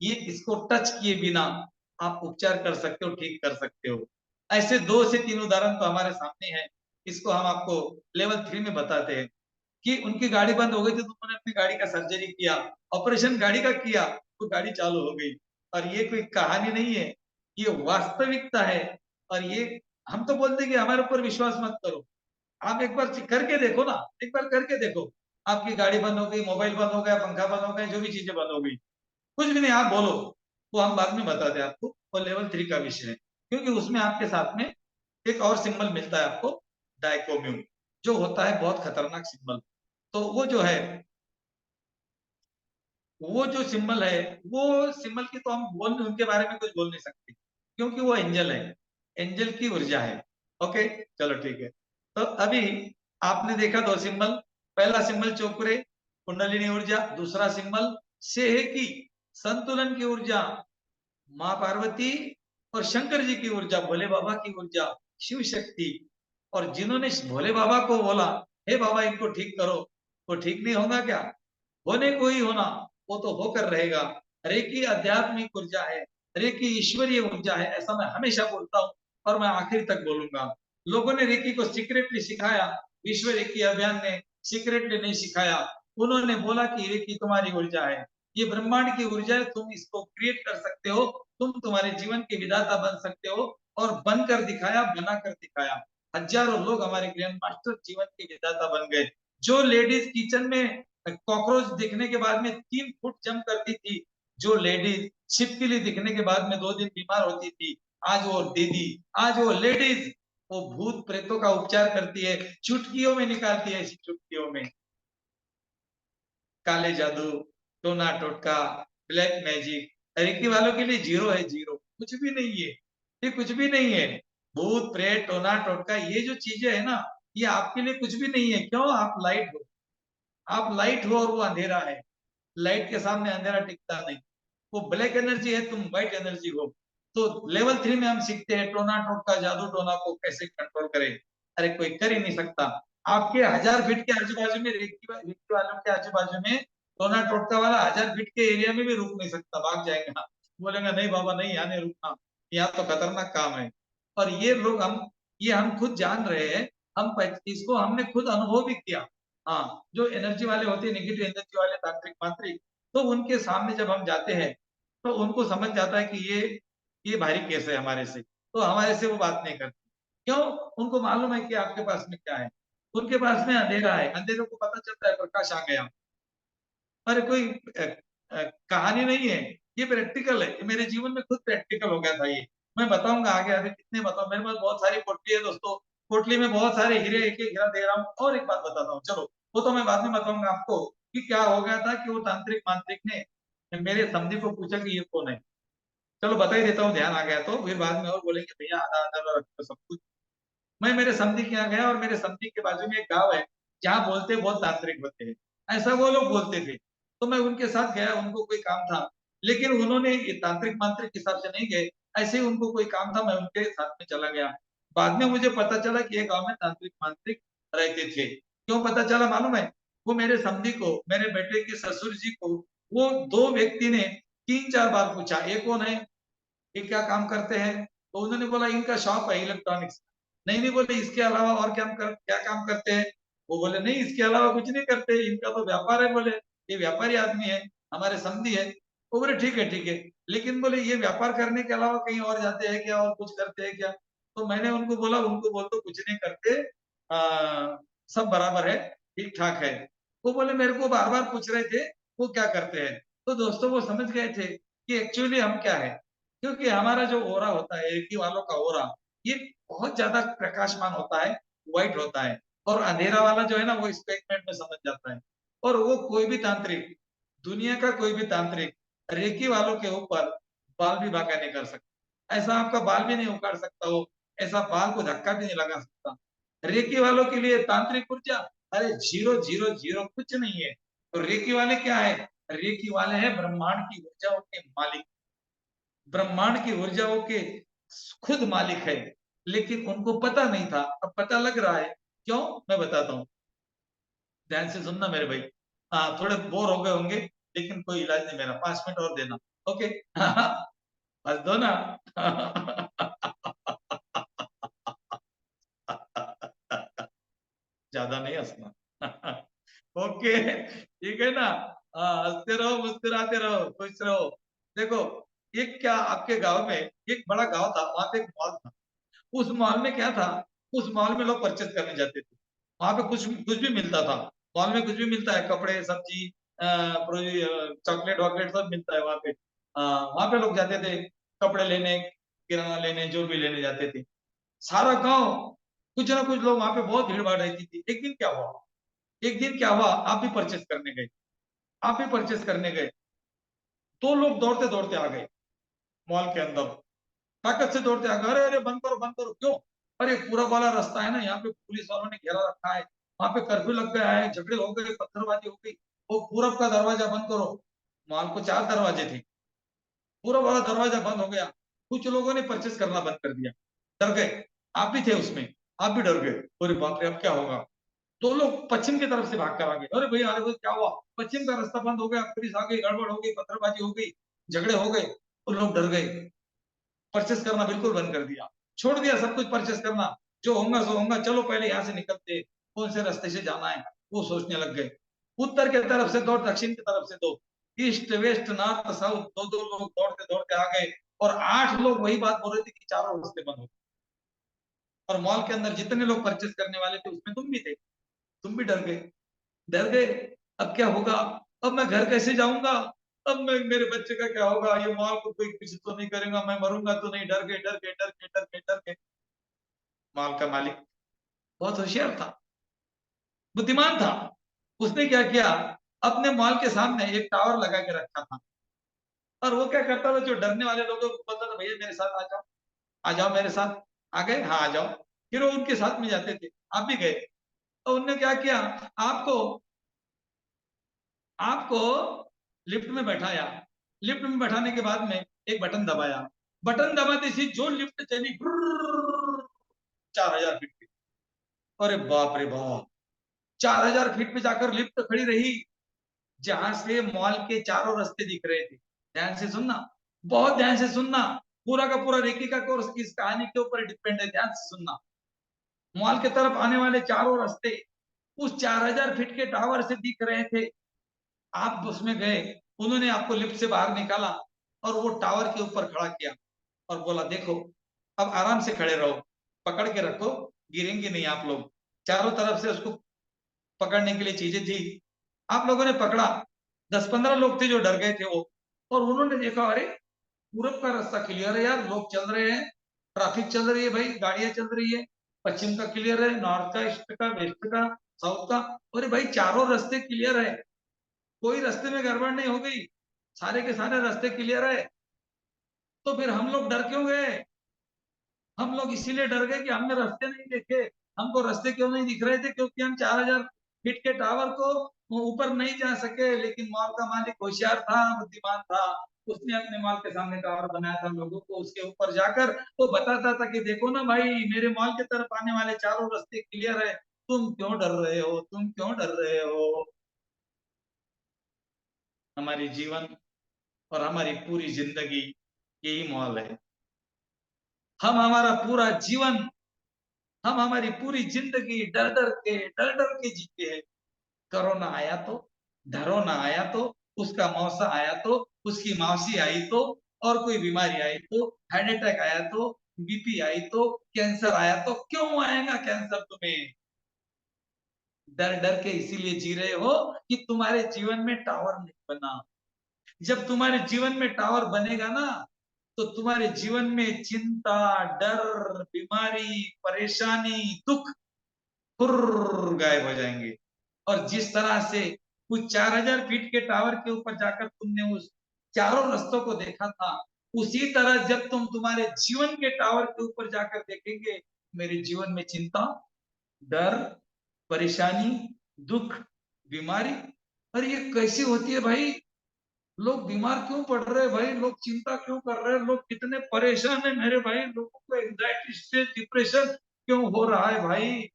ये इसको टच किए बिना आप उपचार कर सकते हो, ठीक कर सकते हो। ऐसे 2 से 3 उदाहरण तो हमारे सामने हैं। इसको हम आपको लेवल 3 में बताते हैं कि उनकी गाड़ी बंद हो गई थी, तो उन्होंने अपनी गाड़ी का सर्जरी किया, ऑपरेशन गाड़ी का किया, तो गाड़ी चालू हो गई। और ये कोई कहानी नहीं है, ये वास्तविकता है। और ये हम तो बोलते हैं कि हमारे ऊपर विश्वास मत करो, आप एक बार करके देखो ना, एक बार करके देखो। आपकी गाड़ी बंद हो गई, मोबाइल बंद हो गया, पंखा बंद हो गया, जो भी चीजें बंद हो गई, कुछ भी नहीं, आप बोलो, वो हम बाद में बताते हैं आपको। और लेवल 3 का विषय है, क्योंकि उसमें आपके साथ में एक और सिंबल मिलता है आपको, डाइकोम्यून, जो होता है बहुत खतरनाक सिंबल। तो वो जो सिंबल है, वो सिंबल की तो हम बोल उनके बारे में कुछ बोल नहीं सकते, क्योंकि वो एंजल है, एंजल की ऊर्जा है। ओके, चलो ठीक है। तो अभी आपने देखा 2 सिंबल, पहला सिंबल चोकुरे, कुंडलिनी ऊर्जा, दूसरा सिंबल सेह की, संतुलन की ऊर्जा, माँ पार्वती और शंकर जी की ऊर्जा, भोले बाबा की ऊर्जा, शिव शक्ति। और जिन्होंने भोले बाबा को बोला, हे बाबा इनको ठीक करो, वो ठीक नहीं होगा क्या? होने को ही होना, वो तो होकर रहेगा। रेकी आध्यात्मिक ऊर्जा है, रेकी ईश्वरीय ऊर्जा है, ऐसा मैं हमेशा बोलता हूँ, और मैं आखिर तक बोलूंगा। लोगों ने रेकी को सीक्रेटली सिखाया, विश्व रेकी अभियान ने सीक्रेटली नहीं सिखाया। उन्होंने बोला कि रेकी तुम्हारी ऊर्जा है, ये ब्रह्मांड की ऊर्जा है, तुम इसको क्रिएट कर सकते हो, तुम तुम्हारे जीवन के विधाता बन सकते हो। और बनकर दिखाया, बनाकर दिखाया। हजारों लोग हमारे ग्रैंड मास्टर जीवन के विधाता बन गए। जो लेडीज किचन में कॉकरोच दिखने के बाद में 3 फुट जंप करती थी, जो लेडीज छिपकली दिखने के बाद में 2 दिन बीमार होती थी, आज वो दीदी, आज वो लेडीज, वो भूत प्रेतों का उपचार करती है, चुटकियों में निकालती है, ऐसी चुटकियों में। काले जादू, टोना टोटका, ब्लैक मैजिक रेकी वालों के लिए जीरो है, जीरो, कुछ भी नहीं है, ये कुछ भी नहीं है। भूत प्रेत, टोना टोटका, ये जो चीजें है ना, ये आपके लिए कुछ भी नहीं है। क्यों? आप लाइट हो, आप लाइट हो, और वो अंधेरा है। लाइट के सामने अंधेरा टिकता नहीं। वो ब्लैक एनर्जी है, तुम व्हाइट एनर्जी हो। तो लेवल 3 में हम सीखते हैं टोना टोटका, जादू टोना को कैसे कंट्रोल करें। अरे कोई कर ही नहीं सकता। आपके 1000 फीट के आजू बाजू में, रेकी वालों के आजू बाजू में टोना टोटका वाला 1000 फीट के एरिया में भी रुक नहीं सकता, भाग जाएगा, बोलेगा नहीं बाबा नहीं, यहाँ नहीं रुकना, यहाँ तो खतरनाक काम है। और ये लोग ये हम खुद जान रहे हैं, हम इसको हमने खुद अनुभव भी किया। हाँ, जो एनर्जी वाले होते हैं, नेगेटिव एनर्जी वाले तांत्रिक मांत्रिक, तो उनके सामने जब हम जाते हैं, तो उनको समझ जाता है कि ये भारी केस है हमारे से, तो हमारे से वो बात नहीं करते। क्यों? उनको मालूम है कि आपके पास में क्या है। उनके पास में अंधेरा है, अंधेरे को पता चलता है प्रकाश आ गया। अरे कोई कहानी नहीं है, ये प्रैक्टिकल है, ये मेरे जीवन में खुद प्रैक्टिकल हो गया था ये। मैं बताऊंगा आगे आगे कितने बताऊं, मेरे पास बहुत सारी पोटली है दोस्तों, पोटली में बहुत सारे हीरे, एक एक हीरा दे रहा हूँ। और एक बात बताता हूँ, चलो वो तो मैं बाद में बताऊंगा आपको कि क्या हो गया था कि वो तांत्रिक मांत्रिक ने मेरे समधी को पूछा कि ये कौन है। चलो बता ही देता हूँ, ध्यान आ गया तो फिर बाद में और बोलेंगे भैया आधा आधा रखो सब कुछ। मैं मेरे समधी के यहाँ गया और मेरे समधी के बाजू में एक गांव है जहाँ बोलते बहुत तांत्रिक होते हैं, ऐसा वो लोग बोलते थे। तो मैं उनके साथ गया, उनको कोई काम था, लेकिन उन्होंने ये तांत्रिक मांत्रिक हिसाब से नहीं गए, ऐसे ही उनको कोई काम था, मैं उनके साथ में चला गया। बाद में मुझे पता चला कि ये गांव में तांत्रिक मांत्रिक रहते थे। क्यों पता चला मालूम है? वो मेरे समधी को, मेरे बेटे के ससुर जी को, वो दो व्यक्ति ने 3-4 बार पूछा ये कौन है, ये क्या काम करते हैं? तो उन्होंने बोला इनका शॉप है इलेक्ट्रॉनिक्स। नहीं नहीं बोले इसके अलावा और क्या काम करते हैं? वो बोले नहीं इसके अलावा कुछ नहीं करते, इनका तो व्यापार है। बोले ये व्यापारी आदमी है, हमारे समधी है। वो बोले ठीक है ठीक है, लेकिन बोले ये व्यापार करने के अलावा कहीं और जाते हैं क्या और कुछ करते हैं क्या? तो मैंने उनको बोला उनको बोल दो कुछ नहीं करते, सब बराबर है, ठीक ठाक है। वो बोले मेरे को बार बार पूछ रहे थे वो क्या करते हैं। तो दोस्तों वो समझ गए थे कि एक्चुअली हम क्या है, क्योंकि हमारा जो ओरा होता है, रेकी वालों का ओरा, ये बहुत ज्यादा प्रकाशमान होता है, व्हाइट होता है। और अंधेरा वाला जो है ना वो इसको 1 मिनट में समझ जाता है। और वो कोई भी तांत्रिक, दुनिया का कोई भी तांत्रिक रेकी वालों के ऊपर बाल भी बांका नहीं कर सकता, ऐसा आपका बाल भी नहीं उखाड़ सकता, वो ऐसा बाल को धक्का भी नहीं लगा सकता। रेकी वालों के लिए तांत्रिक ऊर्जा, अरे 0 0 0 कुछ नहीं है। तो रेकी वाले क्या है? रेकी वाले हैं ब्रह्मांड की ऊर्जाओं के मालिक, ब्रह्मांड की ऊर्जाओं के खुद मालिक है। लेकिन उनको पता नहीं था, अब पता लग रहा है। क्यों? मैं बताता हूँ, ध्यान से सुनना मेरे भाई। थोड़े बोर हो गए होंगे, लेकिन कोई इलाज नहीं मेरा, 5 मिनट और देना। ओके हंस दो ना ज्यादा नहीं हंसना ओके ठीक है ना। हंसते रहो, मुस्कुराते रहो, खुश रहो। देखो एक क्या आपके गांव में एक बड़ा गांव था, वहां पे एक मॉल था। उस मॉल में क्या था, उस मॉल में लोग परचेज करने जाते थे। वहां पे कुछ कुछ भी मिलता था। मॉल में कुछ भी मिलता है, कपड़े, सब्जी, चॉकलेट वॉकलेट सब मिलता है वहां पे। वहां पे लोग जाते थे कपड़े लेने, किराना लेने, जो भी लेने जाते थे। सारा गांव, कुछ ना कुछ लोग वहां पे, बहुत भीड़ भाड़ रहती थी। एक दिन क्या हुआ, आप भी परचेस करने गए, आप भी परचेस करने गए। तो लोग दौड़ते दौड़ते आ गए मॉल के अंदर, ताकत से दौड़ते आ गए। अरे अरे बंद करो बंद करो, क्यों? अरे पूरा वाला रास्ता है ना, यहाँ पे पुलिस वालों ने घेरा रखा है, वहां पे कर्फ्यू लग गया है, झगड़े हो गए, पत्थरबाजी हो गई। वो पूरब का दरवाजा बंद करो। मॉल को 4 दरवाजे थे, पूरा वाला दरवाजा बंद हो गया। कुछ लोगों ने परचेस करना बंद कर दिया, डर गए। आप भी थे उसमें, आप भी डर गए, अरे बाप रे अब क्या होगा। तो लोग पश्चिम की तरफ से भाग कर आ गए। अरे भैया अरे भाई क्या हुआ? पश्चिम का रास्ता बंद हो गया, पुलिस आ गई, गड़बड़ हो गई, पत्थरबाजी हो गई, झगड़े हो गए। तो लोग डर गए, परचेस करना बिल्कुल बंद कर दिया, छोड़ दिया सब कुछ परचेस करना। जो होगा सो होगा, चलो पहले यहाँ से निकलते, कौन से रास्ते से जाना है वो सोचने लग गए। उत्तर की तरफ से दो, दक्षिण की तरफ से दो, ईस्ट वेस्ट नॉर्थ साउथ, दो दो लोग दौड़ते दौड़ते आ गए। और 8 लोग वही बात बोल रहे थे कि चारों रास्ते बंद हो गए। और मॉल के अंदर जितने लोग परचेस करने वाले थे उसमें तुम भी थे, तुम भी डर गए, डर गए। अब क्या होगा? अब मैं घर कैसे जाऊंगा? अब मैं, मेरे बच्चे का क्या होगा? ये मॉल को कोई कुछ तो नहीं करेगा, मैं मरूंगा तो नहीं? डर गए डर गए डर गए डर गए डर गए। मॉल का मालिक बहुत होशियार था, बुद्धिमान था। उसने क्या किया, अपने मॉल के सामने एक टावर लगा के रखा था। और वो क्या करता था, जो डरने वाले लोगों को बोलता था भैया मेरे साथ आ जाओ, आ जाओ मेरे साथ। आ गए, हाँ आ जाओ। फिर वो उनके साथ में जाते थे, आप भी गए। तो उनने क्या किया, आपको आपको लिफ्ट में बैठाया। लिफ्ट में बैठाने के बाद में एक बटन दबाया, बटन दबाते ही जो लिफ्ट चली 4000 फीट पे। अरे बाप रे बाप, 4000 फीट पे जाकर लिफ्ट खड़ी रही, जहां से मॉल के चारों रास्ते दिख रहे थे। ध्यान से सुनना, बहुत ध्यान से सुनना, पूरा का पूरा रेकी का कोर्स इस कहानी के ऊपर डिपेंड है, ध्यान से सुनना। मॉल के तरफ आने वाले चारों रास्ते उस 4000 फीट के टावर से दिख रहे थे। आप उसमें गए, उन्होंने आपको लिफ्ट से बाहर निकाला और वो टावर के ऊपर खड़ा किया और बोला देखो अब आराम से खड़े रहो, पकड़ के रखो, गिरेंगे नहीं आप लोग। चारों तरफ से उसको पकड़ने के लिए चीजें थी, आप लोगों ने पकड़ा। 10-15 लोग थे जो डर गए थे वो, और उन्होंने देखा अरे पूरब का रास्ता क्लियर है यार, लोग चल रहे हैं, ट्रैफिक चल रही है भाई, गाड़ियां चल रही है, पश्चिम का क्लियर है, नॉर्थ का, ईस्ट का, वेस्ट का, साउथ का, अरे भाई चारों रास्ते क्लियर है, कोई रास्ते में गड़बड़ नहीं हो गई, सारे के सारे रास्ते क्लियर है। तो फिर हम लोग डर क्यों गए? हम लोग इसीलिए डर गए कि हमने रास्ते नहीं देखे। हमको रास्ते क्यों नहीं दिख रहे थे? क्योंकि हम 4000 फीट के टावर को ऊपर नहीं जा सके। लेकिन मॉल का मालिक होशियार था, बुद्धिमान था, उसने अपने मॉल के सामने टावर बनाया था, लोगों को उसके ऊपर जाकर वो बताता था कि देखो ना भाई, मेरे मॉल की तरफ आने वाले चारों रास्ते क्लियर है, तुम क्यों डर रहे हो, तुम क्यों डर रहे हो? हमारी जीवन और हमारी पूरी जिंदगी यही मॉल है। हम हमारा पूरा जीवन, हम हमारी पूरी जिंदगी डर डर के जीते हैं। कोरोना आया तो, धरोना आया तो, उसका मौसा आया तो, उसकी मौसी आई तो, और कोई बीमारी आई तो, हार्ट अटैक आया तो, बीपी आई तो, कैंसर आया तो, क्यों आएगा कैंसर तुम्हें? डर डर के इसीलिए जी रहे हो कि तुम्हारे जीवन में टावर नहीं बना। जब तुम्हारे जीवन में टावर बनेगा ना, तो तुम्हारे जीवन में चिंता, डर, बीमारी, परेशानी, दुख फुर्र गायब हो जाएंगे। और जिस तरह से उस 4000 फीट के टावर के ऊपर जाकर तुमने उस चारों रास्तों को देखा था, उसी तरह जब तुम तुम्हारे जीवन के टावर के ऊपर जाकर देखेंगे, मेरे जीवन में चिंता, डर, परेशानी, दुख, बीमारी, अरे ये कैसी होती है भाई? लोग बीमार क्यों पड़ रहे हैं भाई? लोग चिंता क्यों कर रहे हैं? लोग कितने परेशान है मेरे भाई? लोगों को एंजाइटी, स्ट्रेस, डिप्रेशन क्यों हो रहा है भाई?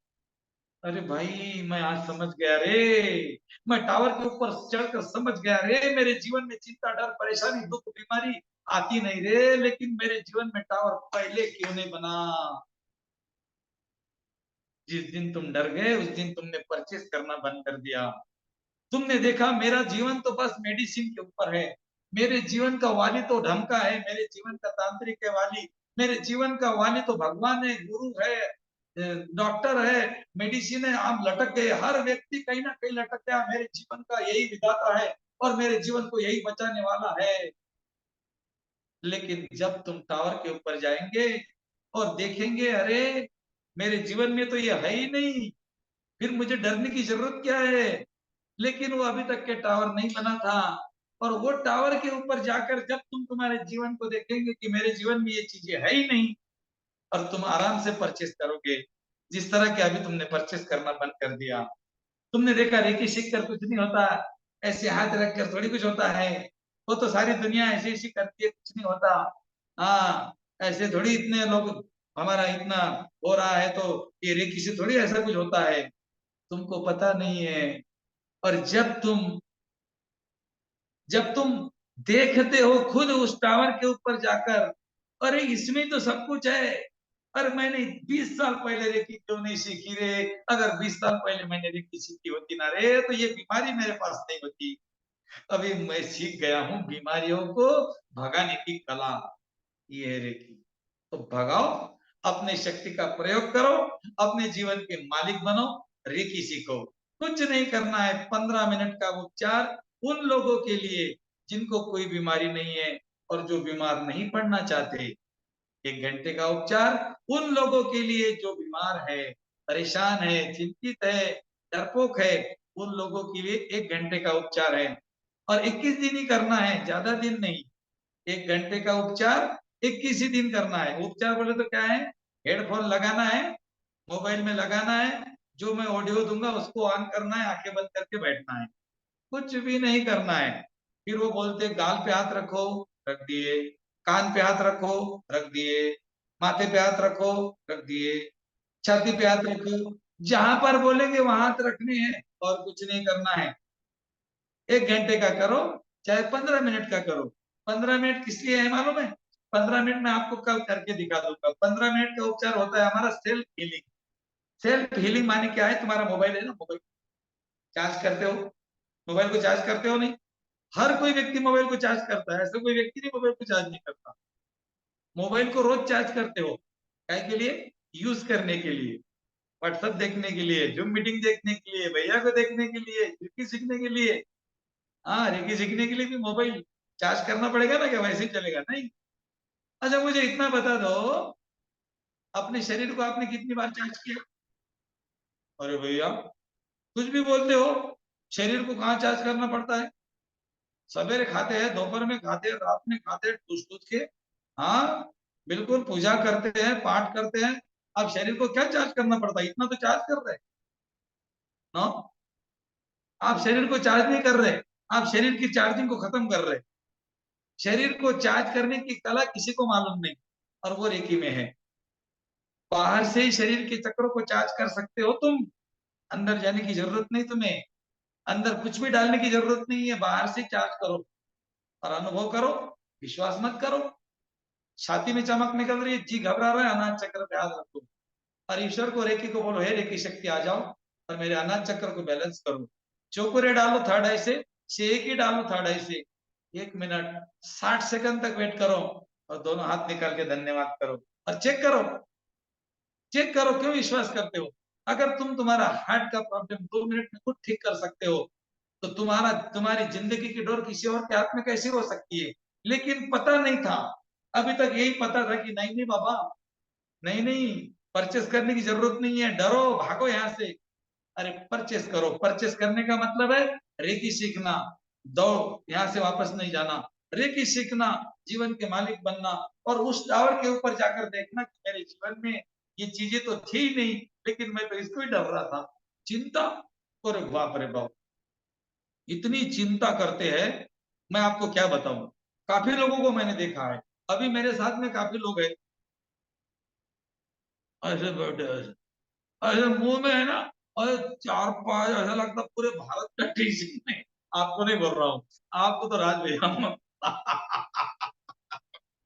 अरे भाई मैं आज समझ गया रे, मैं टावर के ऊपर चढ़कर समझ गया रे, मेरे जीवन में चिंता, डर, परेशानी, दुख, बीमारी आती नहीं रे, लेकिन मेरे जीवन में टावर पहले क्यों नहीं बना? जिस दिन तुम डर गए उस दिन तुमने परचेस करना बंद कर दिया। तुमने देखा मेरा जीवन तो बस मेडिसिन के ऊपर है, मेरे जीवन का वाली तो ढमका है, मेरे जीवन का तांत्रिक है वाली, मेरे जीवन का वाली तो भगवान है, गुरु है, डॉक्टर है, मेडिसिन है, आप लटक गए, हर व्यक्ति कहीं ना कहीं लटक गया, मेरे जीवन का यही विधाता है और मेरे जीवन को यही बचाने वाला है। लेकिन जब तुम टावर के ऊपर जाएंगे और देखेंगे अरे मेरे जीवन में तो ये है ही नहीं, फिर मुझे डरने की जरूरत क्या है? लेकिन वो अभी तक के टावर नहीं बना था, और वो टावर के ऊपर जाकर जब तुम तुम्हारे जीवन को देखेंगे कि मेरे जीवन में ये चीजें है ही नहीं, और तुम आराम से परचेस करोगे, जिस तरह के अभी तुमने परचेस करना बंद कर दिया। तुमने देखा रेकी सीख कर कुछ नहीं होता, ऐसे हाथ रख कर थोड़ी कुछ होता है, वो तो सारी दुनिया ऐसे ऐसी करती है, कुछ नहीं होता। हाँ, ऐसे थोड़ी इतने लोग, हमारा इतना हो रहा है तो ये रेकी से थोड़ी ऐसा कुछ होता है, तुमको पता नहीं है। और जब तुम देखते हो खुद उस टावर के ऊपर जाकर, अरे इसमें तो सब कुछ है, अरे मैंने 20 साल पहले रेकी क्यों नहीं सीखी रे? अगर 20 साल पहले मैंने रेकी सीखी होती ना रे, तो ये बीमारी मेरे पास नहीं होती। अभी मैं सीख गया हूँ बीमारियों को भगाने की कला, ये है रेकी। तो भगाओ, अपने शक्ति का प्रयोग करो, अपने जीवन के मालिक बनो, रेकी सीखो। कुछ नहीं करना है, 15 मिनट का उपचार उन लोगों के लिए जिनको कोई बीमारी नहीं है और जो बीमार नहीं पड़ना चाहते। 1 घंटे का उपचार उन लोगों के लिए जो बीमार है, परेशान है, चिंतित है, डरपोक है, उन लोगों के लिए 1 घंटे का उपचार है। और 21 दिन ही करना है, ज्यादा दिन नहीं। 1 घंटे का उपचार 21 ही दिन करना है। उपचार बोले तो क्या है? हेडफोन लगाना है, मोबाइल में लगाना है, जो मैं ऑडियो दूंगा उसको ऑन करना है, आंखें बंद करके बैठना है, कुछ भी नहीं करना है। फिर वो बोलते गाल पे हाथ रखो, रख दिए, कान पे हाथ रखो, रख दिए, माथे पे हाथ रखो, रख दिए, छाती पे हाथ रखो, जहां पर बोलेंगे वहां हाथ रखने हैं, और कुछ नहीं करना है। 1 घंटे का करो, चाहे 15 मिनट का करो। 15 मिनट किस लिए है मालूम है? 15 मिनट में आपको कल करके दिखा दूंगा। 15 मिनट का उपचार होता है हमारा सेल्फ हीलिंग। सेल्फ हीलिंग माने क्या है? तुम्हारा मोबाइल है ना, मोबाइल चार्ज करते हो, मोबाइल को चार्ज करते हो नहीं? हर कोई व्यक्ति मोबाइल को चार्ज करता है, ऐसा कोई व्यक्ति नहीं मोबाइल को चार्ज नहीं करता। मोबाइल को रोज चार्ज करते हो, क्या के लिए? यूज करने के लिए, व्हाट्सएप देखने के लिए, जूम मीटिंग देखने के लिए, भैया को देखने के लिए, रेकी सीखने के लिए। हाँ, रेकी सीखने के लिए भी मोबाइल चार्ज करना पड़ेगा ना, क्या वैसे ही चलेगा? नहीं। अच्छा, मुझे इतना बता दो, अपने शरीर को आपने कितनी बार चार्ज किया? अरे भैया, कुछ भी बोलते हो। शरीर को कहाँ चार्ज करना पड़ता है? सवेरे खाते हैं, दोपहर में खाते हैं, रात में खाते हैं, टूस टूस के। हाँ, बिल्कुल पूजा करते हैं, पाठ करते हैं। अब शरीर को क्या चार्ज करना पड़ता है? इतना तो चार्ज कर रहे हैं ना। आप शरीर को चार्ज नहीं कर रहे, आप शरीर की चार्जिंग को खत्म कर रहे। शरीर को चार्ज करने की कला किसी को मालूम नहीं, और वो रेकी में है। बाहर से ही शरीर के चक्रों को चार्ज कर सकते हो तुम, अंदर जाने की जरूरत नहीं तुम्हें। अंदर कुछ भी डालने की जरूरत नहीं है, बाहर से चार्ज करो और अनुभव करो। विश्वास मत करो। छाती में चमक निकल रही है, जी घबरा रहा है, अनाज चक्र पे हाथ रखो और ईश्वर को, रेकी को बोलो, हे रेकी शक्ति आ जाओ और मेरे अनाज चक्र को बैलेंस करो। चौकुरे डालो थर्ड आई से, शेकी डालो थर्ड आई से। 1 मिनट 60 सेकंड तक वेट करो और दोनों हाथ निकाल के धन्यवाद करो और चेक करो। चेक करो, क्यों विश्वास करते हो? अगर तुम तुम्हारा हार्ट का प्रॉब्लम 2 मिनट में खुद ठीक कर सकते हो, तो तुम्हारी जिंदगी की डोर किसी और के हाथ में कैसे हो सकती है? लेकिन पता नहीं था, अभी तक यही पता था कि नहीं नहीं बाबा, नहीं नहीं, परचेस करने की जरूरत नहीं है, डरो भागो यहाँ से। अरे परचेस करो। परचेस करने का मतलब है रेकी सीखना, दौड़, यहाँ से वापस नहीं जाना। रेकी सीखना, जीवन के मालिक बनना, और उस टावर के ऊपर जाकर देखना कि मेरे जीवन में ये चीजें तो थी ही नहीं, लेकिन मैं तो इसको ही डर रहा था। चिंता, अरे बाप रे बाप, इतनी चिंता करते हैं, मैं आपको क्या बताऊं। काफी लोगों को मैंने देखा है, अभी मेरे साथ में काफी लोग हैं, ऐसे बैठे ऐसे, ऐसे मुंह में है ना, और 4 5 ऐसा लगता पूरे भारत का टीचिंग में। आपको नहीं बोल रहा हूँ, आपको तो राज भैया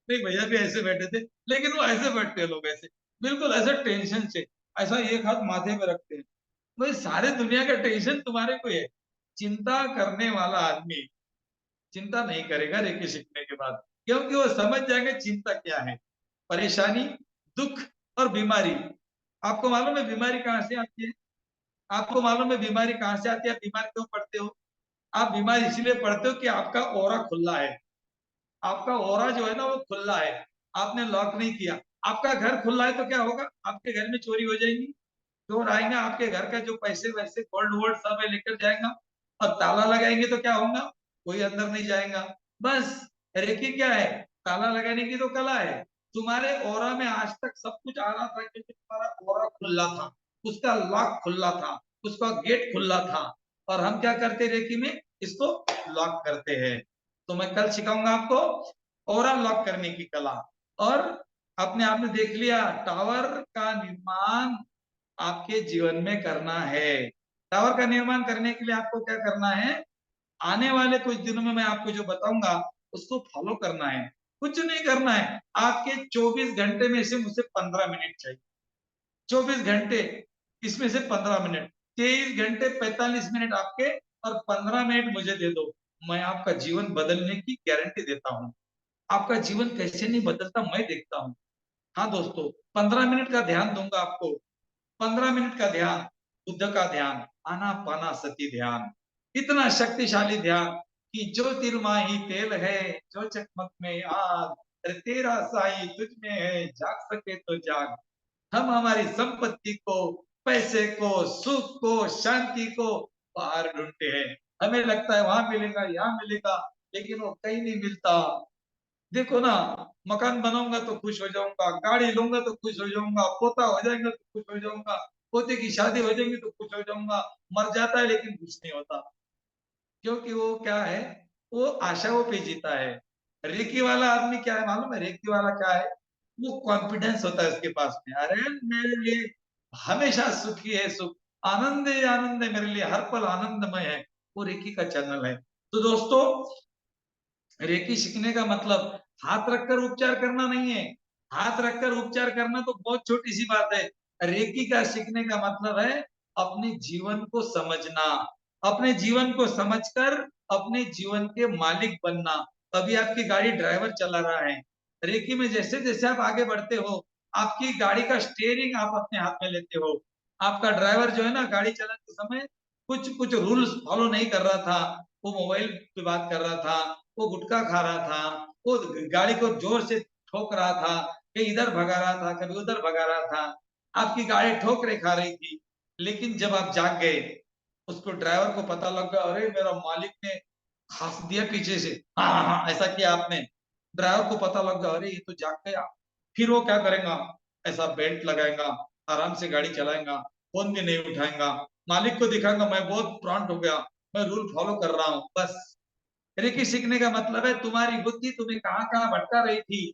नहीं, भैया भी ऐसे बैठे थे, लेकिन वो ऐसे बैठते हैं लोग, ऐसे बिल्कुल ऐसे टेंशन से, ऐसा एक हाथ माथे पे रखते हैं। भाई सारे दुनिया का टेंशन तुम्हारे को है। चिंता करने वाला आदमी चिंता नहीं करेगा रेकी सीखने के बाद, क्योंकि वो समझ जाएंगे चिंता क्या है। परेशानी, दुख और बीमारी। आपको मालूम है बीमारी कहाँ से आती है? आपको मालूम है बीमारी कहाँ से आती है? आप बीमार क्यों पड़ते हो? आप बीमार इसलिए पड़ते हो कि आपका ओरा खुला है। आपका ओरा जो है ना, वो खुला है, आपने लॉक नहीं किया। आपका घर खुला है तो क्या होगा? आपके घर में चोरी हो जाएगी, चोर आएंगे, आपके घर का जो पैसे वैसे गोल्ड वोल्ड सब है लेकर जाएगा, और ताला लगाएंगे तो क्या होगा? कोई अंदर नहीं जाएगा। बस रेकी क्या है? ताला लगाने की तो कला है। तुम्हारे ओरा में आज तक सब कुछ आ रहा था क्योंकि तुम्हारा ओरा खुला था, उसका लॉक खुला था, उसका गेट खुला था। और हम क्या करते रेकी में? इसको लॉक करते हैं। तो मैं कल सिखाऊंगा आपको ओरा लॉक करने की कला। और अपने आप ने देख लिया, टावर का निर्माण आपके जीवन में करना है। टावर का निर्माण करने के लिए आपको क्या करना है? आने वाले कुछ दिनों में मैं आपको जो बताऊंगा उसको फॉलो करना है। कुछ नहीं करना है, आपके 24 घंटे में से मुझसे 15 मिनट चाहिए। 24 घंटे, इसमें से 15 मिनट, 23 घंटे 45 मिनट आपके, और 15 मिनट मुझे दे दो। मैं आपका जीवन बदलने की गारंटी देता हूँ। आपका जीवन कैसे नहीं बदलता मैं देखता हूँ। हाँ दोस्तों, 15 मिनट का ध्यान दूंगा आपको। 15 मिनट का ध्यान, बुद्ध का ध्यान, आनापाना सती ध्यान। इतना शक्तिशाली ध्यान कि जो तिलमाही तेल है, जो चकमक में आग, अरे तेरा साई तुझ में है, जाग सके तो जाग। हम हमारी संपत्ति को, पैसे को, सुख को, शांति को बाहर ढूंढते हैं। हमें लगता है वहां मिलेगा, यहाँ मिलेगा, लेकिन वो कहीं नहीं मिलता। देखो ना, मकान बनाऊंगा तो खुश हो जाऊंगा, गाड़ी लूंगा तो खुश हो जाऊंगा, पोता हो जाएगा तो खुश हो जाऊंगा, पोते की शादी हो जाएगी तो खुश हो जाऊंगा। मर जाता है लेकिन खुश नहीं होता, क्योंकि वो क्या है? वो आशाओं पे जीता है। रेकी वाला आदमी क्या है मालूम है? रेकी वाला क्या है? वो कॉन्फिडेंस होता है उसके पास में, अरे मेरे लिए हमेशा सुखी है, सुख, आनंद है, आनंद है, मेरे लिए हर पल आनंदमय है। वो रेकी का चैनल है। तो दोस्तों, रेकी सीखने का मतलब हाथ रखकर उपचार करना नहीं है। हाथ रखकर उपचार करना तो बहुत छोटी सी बात है। रेकी का सीखने का मतलब है अपने जीवन को समझना, अपने जीवन को समझकर अपने जीवन के मालिक बनना। अभी आपकी गाड़ी ड्राइवर चला रहा है, रेकी में जैसे जैसे आप आगे बढ़ते हो, आपकी गाड़ी का स्टीयरिंग आप अपने हाथ में लेते हो। आपका ड्राइवर जो है ना, गाड़ी चलाते समय कुछ कुछ रूल्स फॉलो नहीं कर रहा था, वो मोबाइल पे बात कर रहा था, वो गुटखा खा रहा था, वो गाड़ी को जोर से ठोक रहा था, कहीं इधर भगा रहा था, कभी उधर भगा रहा था, आपकी गाड़ी ठोकरे खा रही थी। लेकिन जब आप जाग गए, उसको ड्राइवर को पता लग गया, अरे मेरा मालिक ने हंस दिया पीछे से, हाँ हाँ हाँ ऐसा किया आपने, ड्राइवर को पता लग गया, अरे ये तो जाग गया। फिर वो क्या करेगा, ऐसा बेल्ट लगाएगा, आराम से गाड़ी चलाएगा, फोन भी नहीं उठाएगा, मालिक को दिखाएगा मैं बहुत प्रॉन्ट हो गया, मैं रूल फॉलो कर रहा हूँ। बस रेकी सीखने का मतलब है तुम्हारी बुद्धि तुम्हें कहाँ कहाँ भटका रही थी,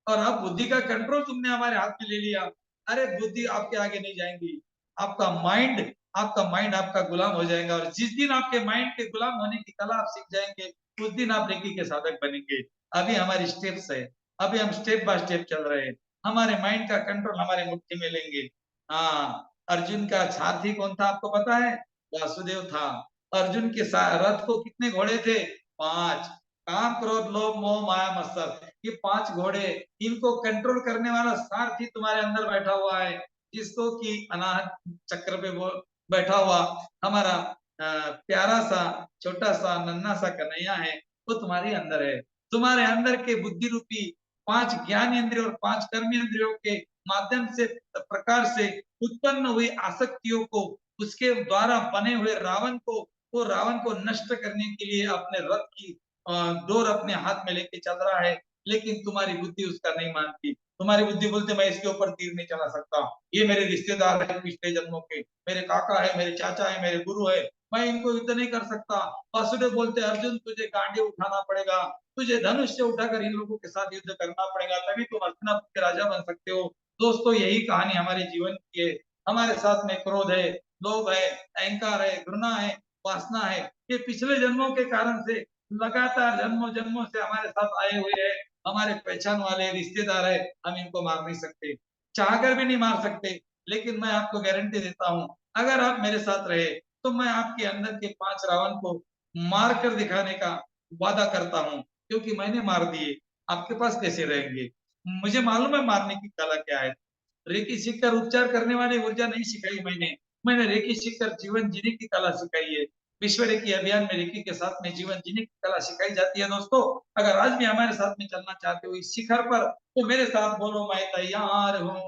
और अब बुद्धि का कंट्रोल तुमने हमारे हाथ में ले लिया। अरे बुद्धि आपके आगे नहीं जाएंगी, आपका माइंड आपका गुलाम हो जाएगा, और जिस दिन आपके माइंड के गुलाम होने की कला आप सीख जाएंगे, उस दिन आप रेकी के साधक बनेंगे। अभी हमारी स्टेप्स है, अभी हम स्टेप बाय स्टेप चल रहे हैं, हमारे माइंड का कंट्रोल हमारे मुट्ठी में लेंगे। हाँ, अर्जुन का सारथी कौन था आपको पता है? वासुदेव था। अर्जुन के रथ को कितने घोड़े थे? 5। काम, क्रोध, लोभ, मोह, माया, मत्सर, ये 5 घोड़े, इनको कंट्रोल करने वाला सारथी तुम्हारे अंदर बैठा हुआ है, जिसको कि अनाहत चक्र पे वो बैठा हुआ हमारा प्यारा सा छोटा सा नन्हा सा कन्हैया है, वो तुम्हारे अंदर है। तुम्हारे अंदर के बुद्धि रूपी 5 ज्ञान इंद्रिय और 5 कर्म इंद्रियों के माध्यम से प्रकार से उत्पन्न हुई आसक्तियों को, उसके द्वारा बने हुए रावण को, वो रावण को नष्ट करने के लिए अपने रथ की डोर अपने हाथ में लेके चल रहा है। लेकिन तुम्हारी बुद्धि उसका नहीं मानती, तुम्हारी बुद्धि बोलते मैं इसके ऊपर तीर नहीं चला सकता, ये मेरे रिश्तेदार है पिछले जन्मों के, मेरे काका है, मेरे चाचा है, मेरे गुरु है, मैं इनको युद्ध नहीं कर सकता। वासुदेव बोलते अर्जुन तुझे गांडी उठाना पड़ेगा, तुझे धनुष से उठाकर इन लोगों के साथ युद्ध करना पड़ेगा, तभी तुम हस्तिनापुर के राजा बन सकते हो। दोस्तों यही कहानी हमारे जीवन की है। हमारे साथ में क्रोध है, लोभ है, अहंकार है, घृणा है, वासना है, ये पिछले जन्मों के कारण से लगातार जन्मों जन्मों से हमारे साथ आए हुए हैं, हमारे पहचान वाले रिश्तेदार है, हम इनको मार नहीं सकते, चाहकर भी नहीं मार सकते। लेकिन मैं आपको गारंटी देता हूं, अगर आप मेरे साथ रहे तो मैं आपके अंदर के 5 रावण को मार कर दिखाने का वादा करता हूं, क्योंकि मैंने मार दिए, आपके पास कैसे रहेंगे? मुझे मालूम है मारने की कला क्या है। रेकी सीखकर उपचार करने वाली ऊर्जा नहीं सिखाई मैंने रेकी सीखकर जीवन जीने की कला सिखाई है। विश्व रेकी अभियान में रेकी के साथ में जीवन जीने की कला सिखाई जाती है। दोस्तों अगर आज भी हमारे साथ में चलना चाहते हो इस शिखर पर, तो मेरे साथ बोलो मैं तैयार हूँ,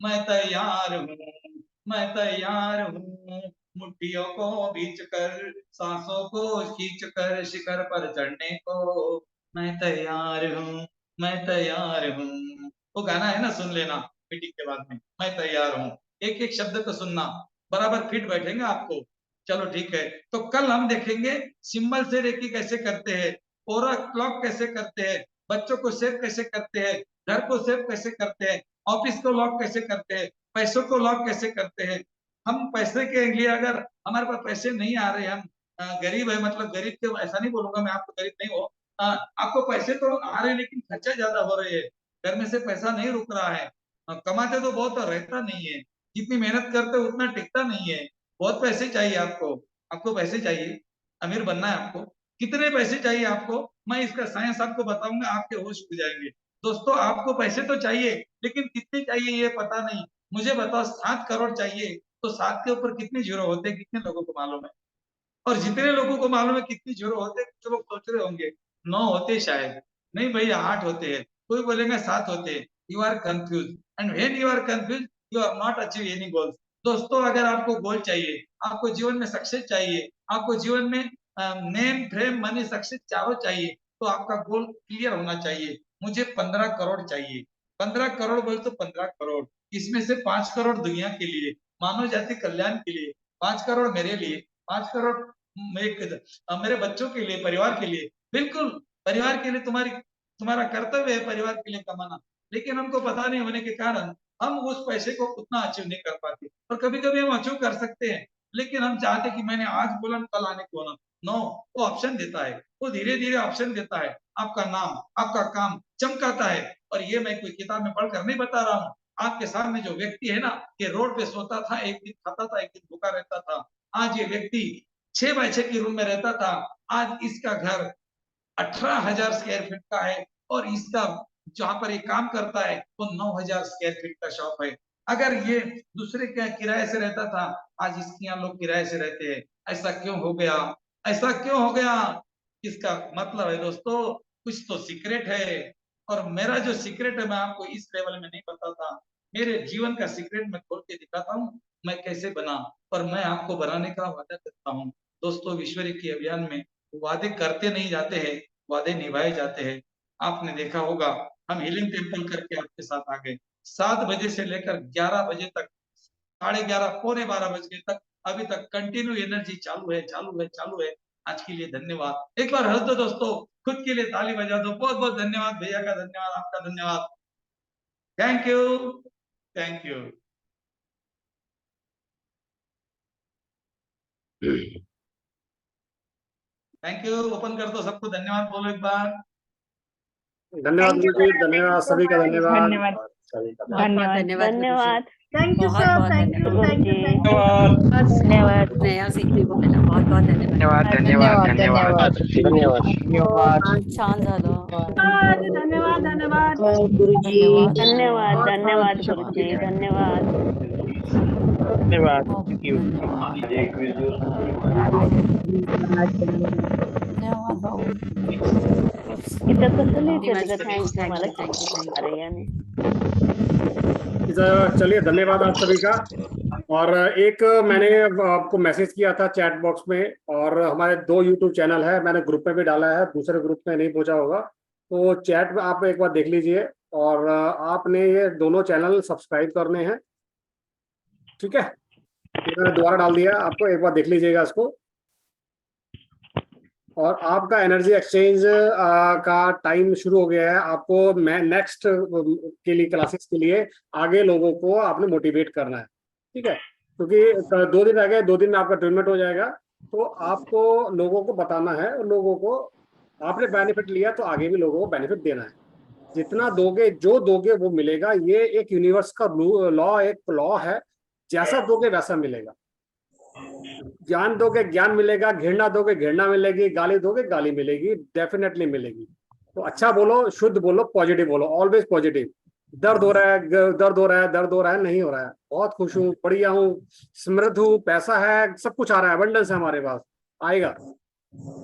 मैं तैयार हूँ, मैं तैयार हूँ, मुट्ठियों को बीच कर, सांसों को खींच कर, शिखर पर चढ़ने को मैं तैयार हूँ, मैं तैयार हूँ। वो गाना है ना, सुन लेना मीटिंग के बाद में, मैं तैयार हूँ, एक एक शब्द को सुनना, बराबर फिट बैठेंगे आपको। चलो ठीक है, तो कल हम देखेंगे सिंबल से रेकी कैसे करते हैं, ओरा क्लॉक कैसे करते हैं, बच्चों को सेव कैसे करते हैं, घर को सेव कैसे करते हैं, ऑफिस को लॉक कैसे करते हैं, पैसों को लॉक कैसे करते हैं। हम पैसे के लिए अगर हमारे पास पैसे नहीं आ रहे, हम गरीब है, मतलब गरीब के ऐसा नहीं बोलूंगा मैं, आपको गरीब नहीं हो, आपको पैसे तो आ रहे हैं लेकिन खर्चा ज्यादा हो रहे हैं, घर में से पैसा नहीं रुक रहा है, कमाते तो बहुत और रहता नहीं है, जितनी मेहनत करते उतना टिकता नहीं है, बहुत पैसे चाहिए आपको, आपको पैसे चाहिए, अमीर बनना है आपको, कितने पैसे चाहिए आपको, मैं इसका साइंस आपको बताऊंगा, आपके होश खुल जाएंगे। दोस्तों आपको पैसे तो चाहिए, लेकिन कितने चाहिए ये पता नहीं, मुझे बताओ 7 करोड़ चाहिए, तो 7 के ऊपर कितने जीरो होते हैं, कितने लोगों को मालूम है? और जितने लोगों को मालूम है कितनी जीरो होते हैं, कुछ लोग सोच रहे होंगे 9 होते शायद, नहीं भैया 8 होते हैं, कोई बोलेगा 7 होते हैं। You are confuse, and when you are confuse you are not achieve any goals. दोस्तों अगर आपको गोल चाहिए, आपको जीवन में सक्सेस चाहिए, आपको जीवन में नेम फेम मनी सक्सेस चारों चाहिए, तो आपका गोल क्लियर होना चाहिए। मुझे 15 करोड़ चाहिए, 15 करोड़ बोले तो 15 करोड़, इसमें से 5 करोड़ दुनिया के लिए, मानव जाति कल्याण के लिए, 5 करोड़ मेरे लिए, 5 करोड़ मेरे बच्चों के लिए, परिवार के लिए, बिल्कुल परिवार के लिए, तुम्हारा कर्तव्य है परिवार के लिए कमाना, लेकिन हमको पता नहीं होने के कारण हम उस पैसे को उतना अचीव नहीं कर पाते, और कभी कभी हम अचीव कर सकते हैं, लेकिन हम चाहते कि मैंने आज बोला कल आने को ना, नो, वो ऑप्शन देता है, वो धीरे धीरे ऑप्शन देता है, आपका नाम आपका काम चमकाता है। और ये मैं कोई किताब में पढ़कर नहीं बता रहा हूँ, आपके सामने जो व्यक्ति है ना, ये रोड पे सोता था, एक दिन खाता था, एक दिन भूखा रहता था, आज ये व्यक्ति 6x6 की रूम में रहता था, आज इसका घर 18,000 स्क्वायर फीट का है, और इसका जहां पर ये काम करता है वो 9,000 स्क्वायर फीट का शॉप है। अगर ये दूसरे के किराए से रहता था, आज इसके यहाँ लोग किराए से रहते हैं। ऐसा क्यों हो गया? ऐसा क्यों हो गया? इसका मतलब है दोस्तों, कुछ तो सीक्रेट है। और मेरा जो सीक्रेट है मैं आपको इस लेवल में नहीं बताता। मेरे जीवन का सीक्रेट मैं खोल के दिखाता हूँ, मैं कैसे बना, और मैं आपको बनाने का वादा करता हूँ। दोस्तों, विश्वरी के अभियान में वादे करते नहीं जाते हैं, वादे निभाए जाते हैं। आपने देखा होगा, हम हीलिंग टेम्पल करके आपके साथ आ गए। 7 बजे से लेकर 11 बजे तक, 11:30 पौने 12 बजे तक, अभी तक कंटिन्यू एनर्जी चालू है, चालू है, चालू है। आज के लिए धन्यवाद। एक बार हंस दो दोस्तों, खुद के लिए ताली बजा दो। बहुत बहुत धन्यवाद भैया का, धन्यवाद आपका, धन्यवाद। Thank you, thank you. Thank you. Open कर दो सबको, धन्यवाद बोलो एक बार। धन्यवाद Thank you, Guru ji, sir. धन्यवाद, Thank you so सभी का much. धन्यवाद। धन्यवाद, सभी का बहुत धन्यवाद, धन्यवाद गुरुजी। Thank you, बहुत sir. बहुत Thank you, धन्यवाद। thank you, thank you. धन्यवाद, धन्यवाद, कुछ नया सीखने को मिला। बहुत बहुत धन्यवाद। धन्यवाद, धन्यवाद, धन्यवाद। धन्यवाद छान झालं धन्यवाद धन्यवाद। गुरुजी धन्यवाद बहुत धन्यवाद बहुत गुरुजी शुक्रिया। धन्यवाद धन्यवाद हो, थैंक यू धन्यवाद धन्यवाद भाऊ इथं कसं लिहिते थँक्यू मला थँक्यू। अरे याने चलिए, धन्यवाद आप सभी का। और एक मैंने आपको मैसेज किया था चैट बॉक्स में, और हमारे 2 यूट्यूब चैनल है, मैंने ग्रुप में भी डाला है, दूसरे ग्रुप में नहीं पहुंचा होगा, तो चैट में आप एक बार देख लीजिए। और आपने ये दोनों चैनल सब्सक्राइब करने हैं, ठीक है? ये मैंने दोबारा डाल दिया, आपको एक बार देख लीजिएगा इसको। और आपका एनर्जी एक्सचेंज का टाइम शुरू हो गया है। आपको मैं नेक्स्ट के लिए क्लासेस के लिए आगे लोगों को आपने मोटिवेट करना है, ठीक है? क्योंकि 2 दिन रह गए, 2 दिन में आपका ट्रेनमेंट हो जाएगा। तो आपको लोगों को बताना है, और लोगों को आपने बेनिफिट लिया तो आगे भी लोगों को बेनिफिट देना है। जितना दोगे, जो दोगे वो मिलेगा। ये एक यूनिवर्स का लॉ, एक लॉ है, जैसा दोगे वैसा मिलेगा। ज्ञान दोगे ज्ञान मिलेगा, घृणा दोगे घृणा मिलेगी, गाली दोगे गाली मिलेगी, डेफिनेटली मिलेगी। तो अच्छा बोलो, शुद्ध बोलो, पॉजिटिव बोलो, ऑलवेज पॉजिटिव। दर्द हो रहा है, दर्द हो रहा है, दर्द हो रहा है, नहीं हो रहा है, बहुत खुश हूँ, बढ़िया हूँ, समृद्ध हूँ, पैसा है, सब कुछ आ रहा है, अबंडेंस है हमारे पास, आएगा।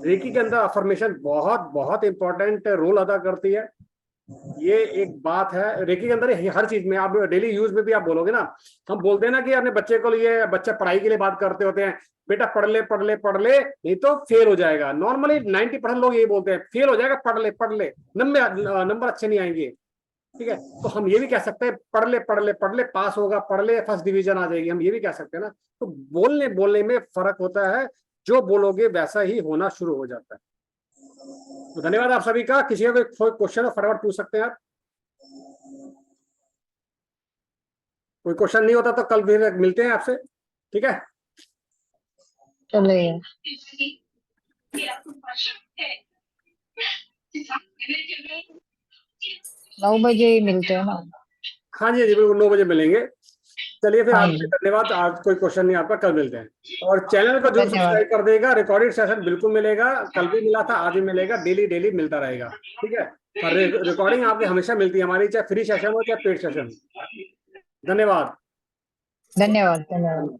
रेकी के अंदर अफर्मेशन बहुत बहुत इंपॉर्टेंट रोल अदा करती है। ये एक बात है रेकी के अंदर, हर चीज में आप डेली यूज में भी आप बोलोगे ना। हम बोलते हैं ना कि अपने बच्चे को लिए, बच्चा पढ़ाई के लिए बात करते होते हैं, बेटा पढ़ ले पढ़ ले पढ़ ले, नहीं तो फेल हो जाएगा। नॉर्मली 90% लोग यही बोलते हैं, फेल हो जाएगा, पढ़ ले, नंबर अच्छे नहीं आएंगे, ठीक है? तो हम ये भी कह सकते हैं, पढ़ ले पढ़ ले पढ़ ले, पास होगा, पढ़ ले, फर्स्ट डिवीजन आ जाएगी, हम ये भी कह सकते हैं ना। तो बोलने में फर्क होता है, जो बोलोगे वैसा ही होना शुरू हो जाता है। तो धन्यवाद आप सभी का। किसी का कोई क्वेश्चन हो फटाफट पूछ सकते हैं आप। कोई क्वेश्चन नहीं होता तो कल फिर मिलते हैं आपसे, ठीक है? चलिए। 9 बजे ही मिलते हैं ना? हाँ जी, बिल्कुल 9 बजे मिलेंगे। चलिए फिर, हाँ आज जी। धन्यवाद। आज कोई क्वेश्चन नहीं आपका, कल मिलते हैं। और चैनल को जो धन्यवाद। सब्सक्राइब कर देगा, रिकॉर्डेड सेशन बिल्कुल मिलेगा, कल भी मिला था, आज भी मिलेगा, डेली मिलता रहेगा, ठीक है? और रिकॉर्डिंग आपकी हमेशा मिलती है हमारी, चाहे फ्री सेशन हो चाहे पेड सेशन हो। धन्यवाद। धन्यवाद, धन्यवाद।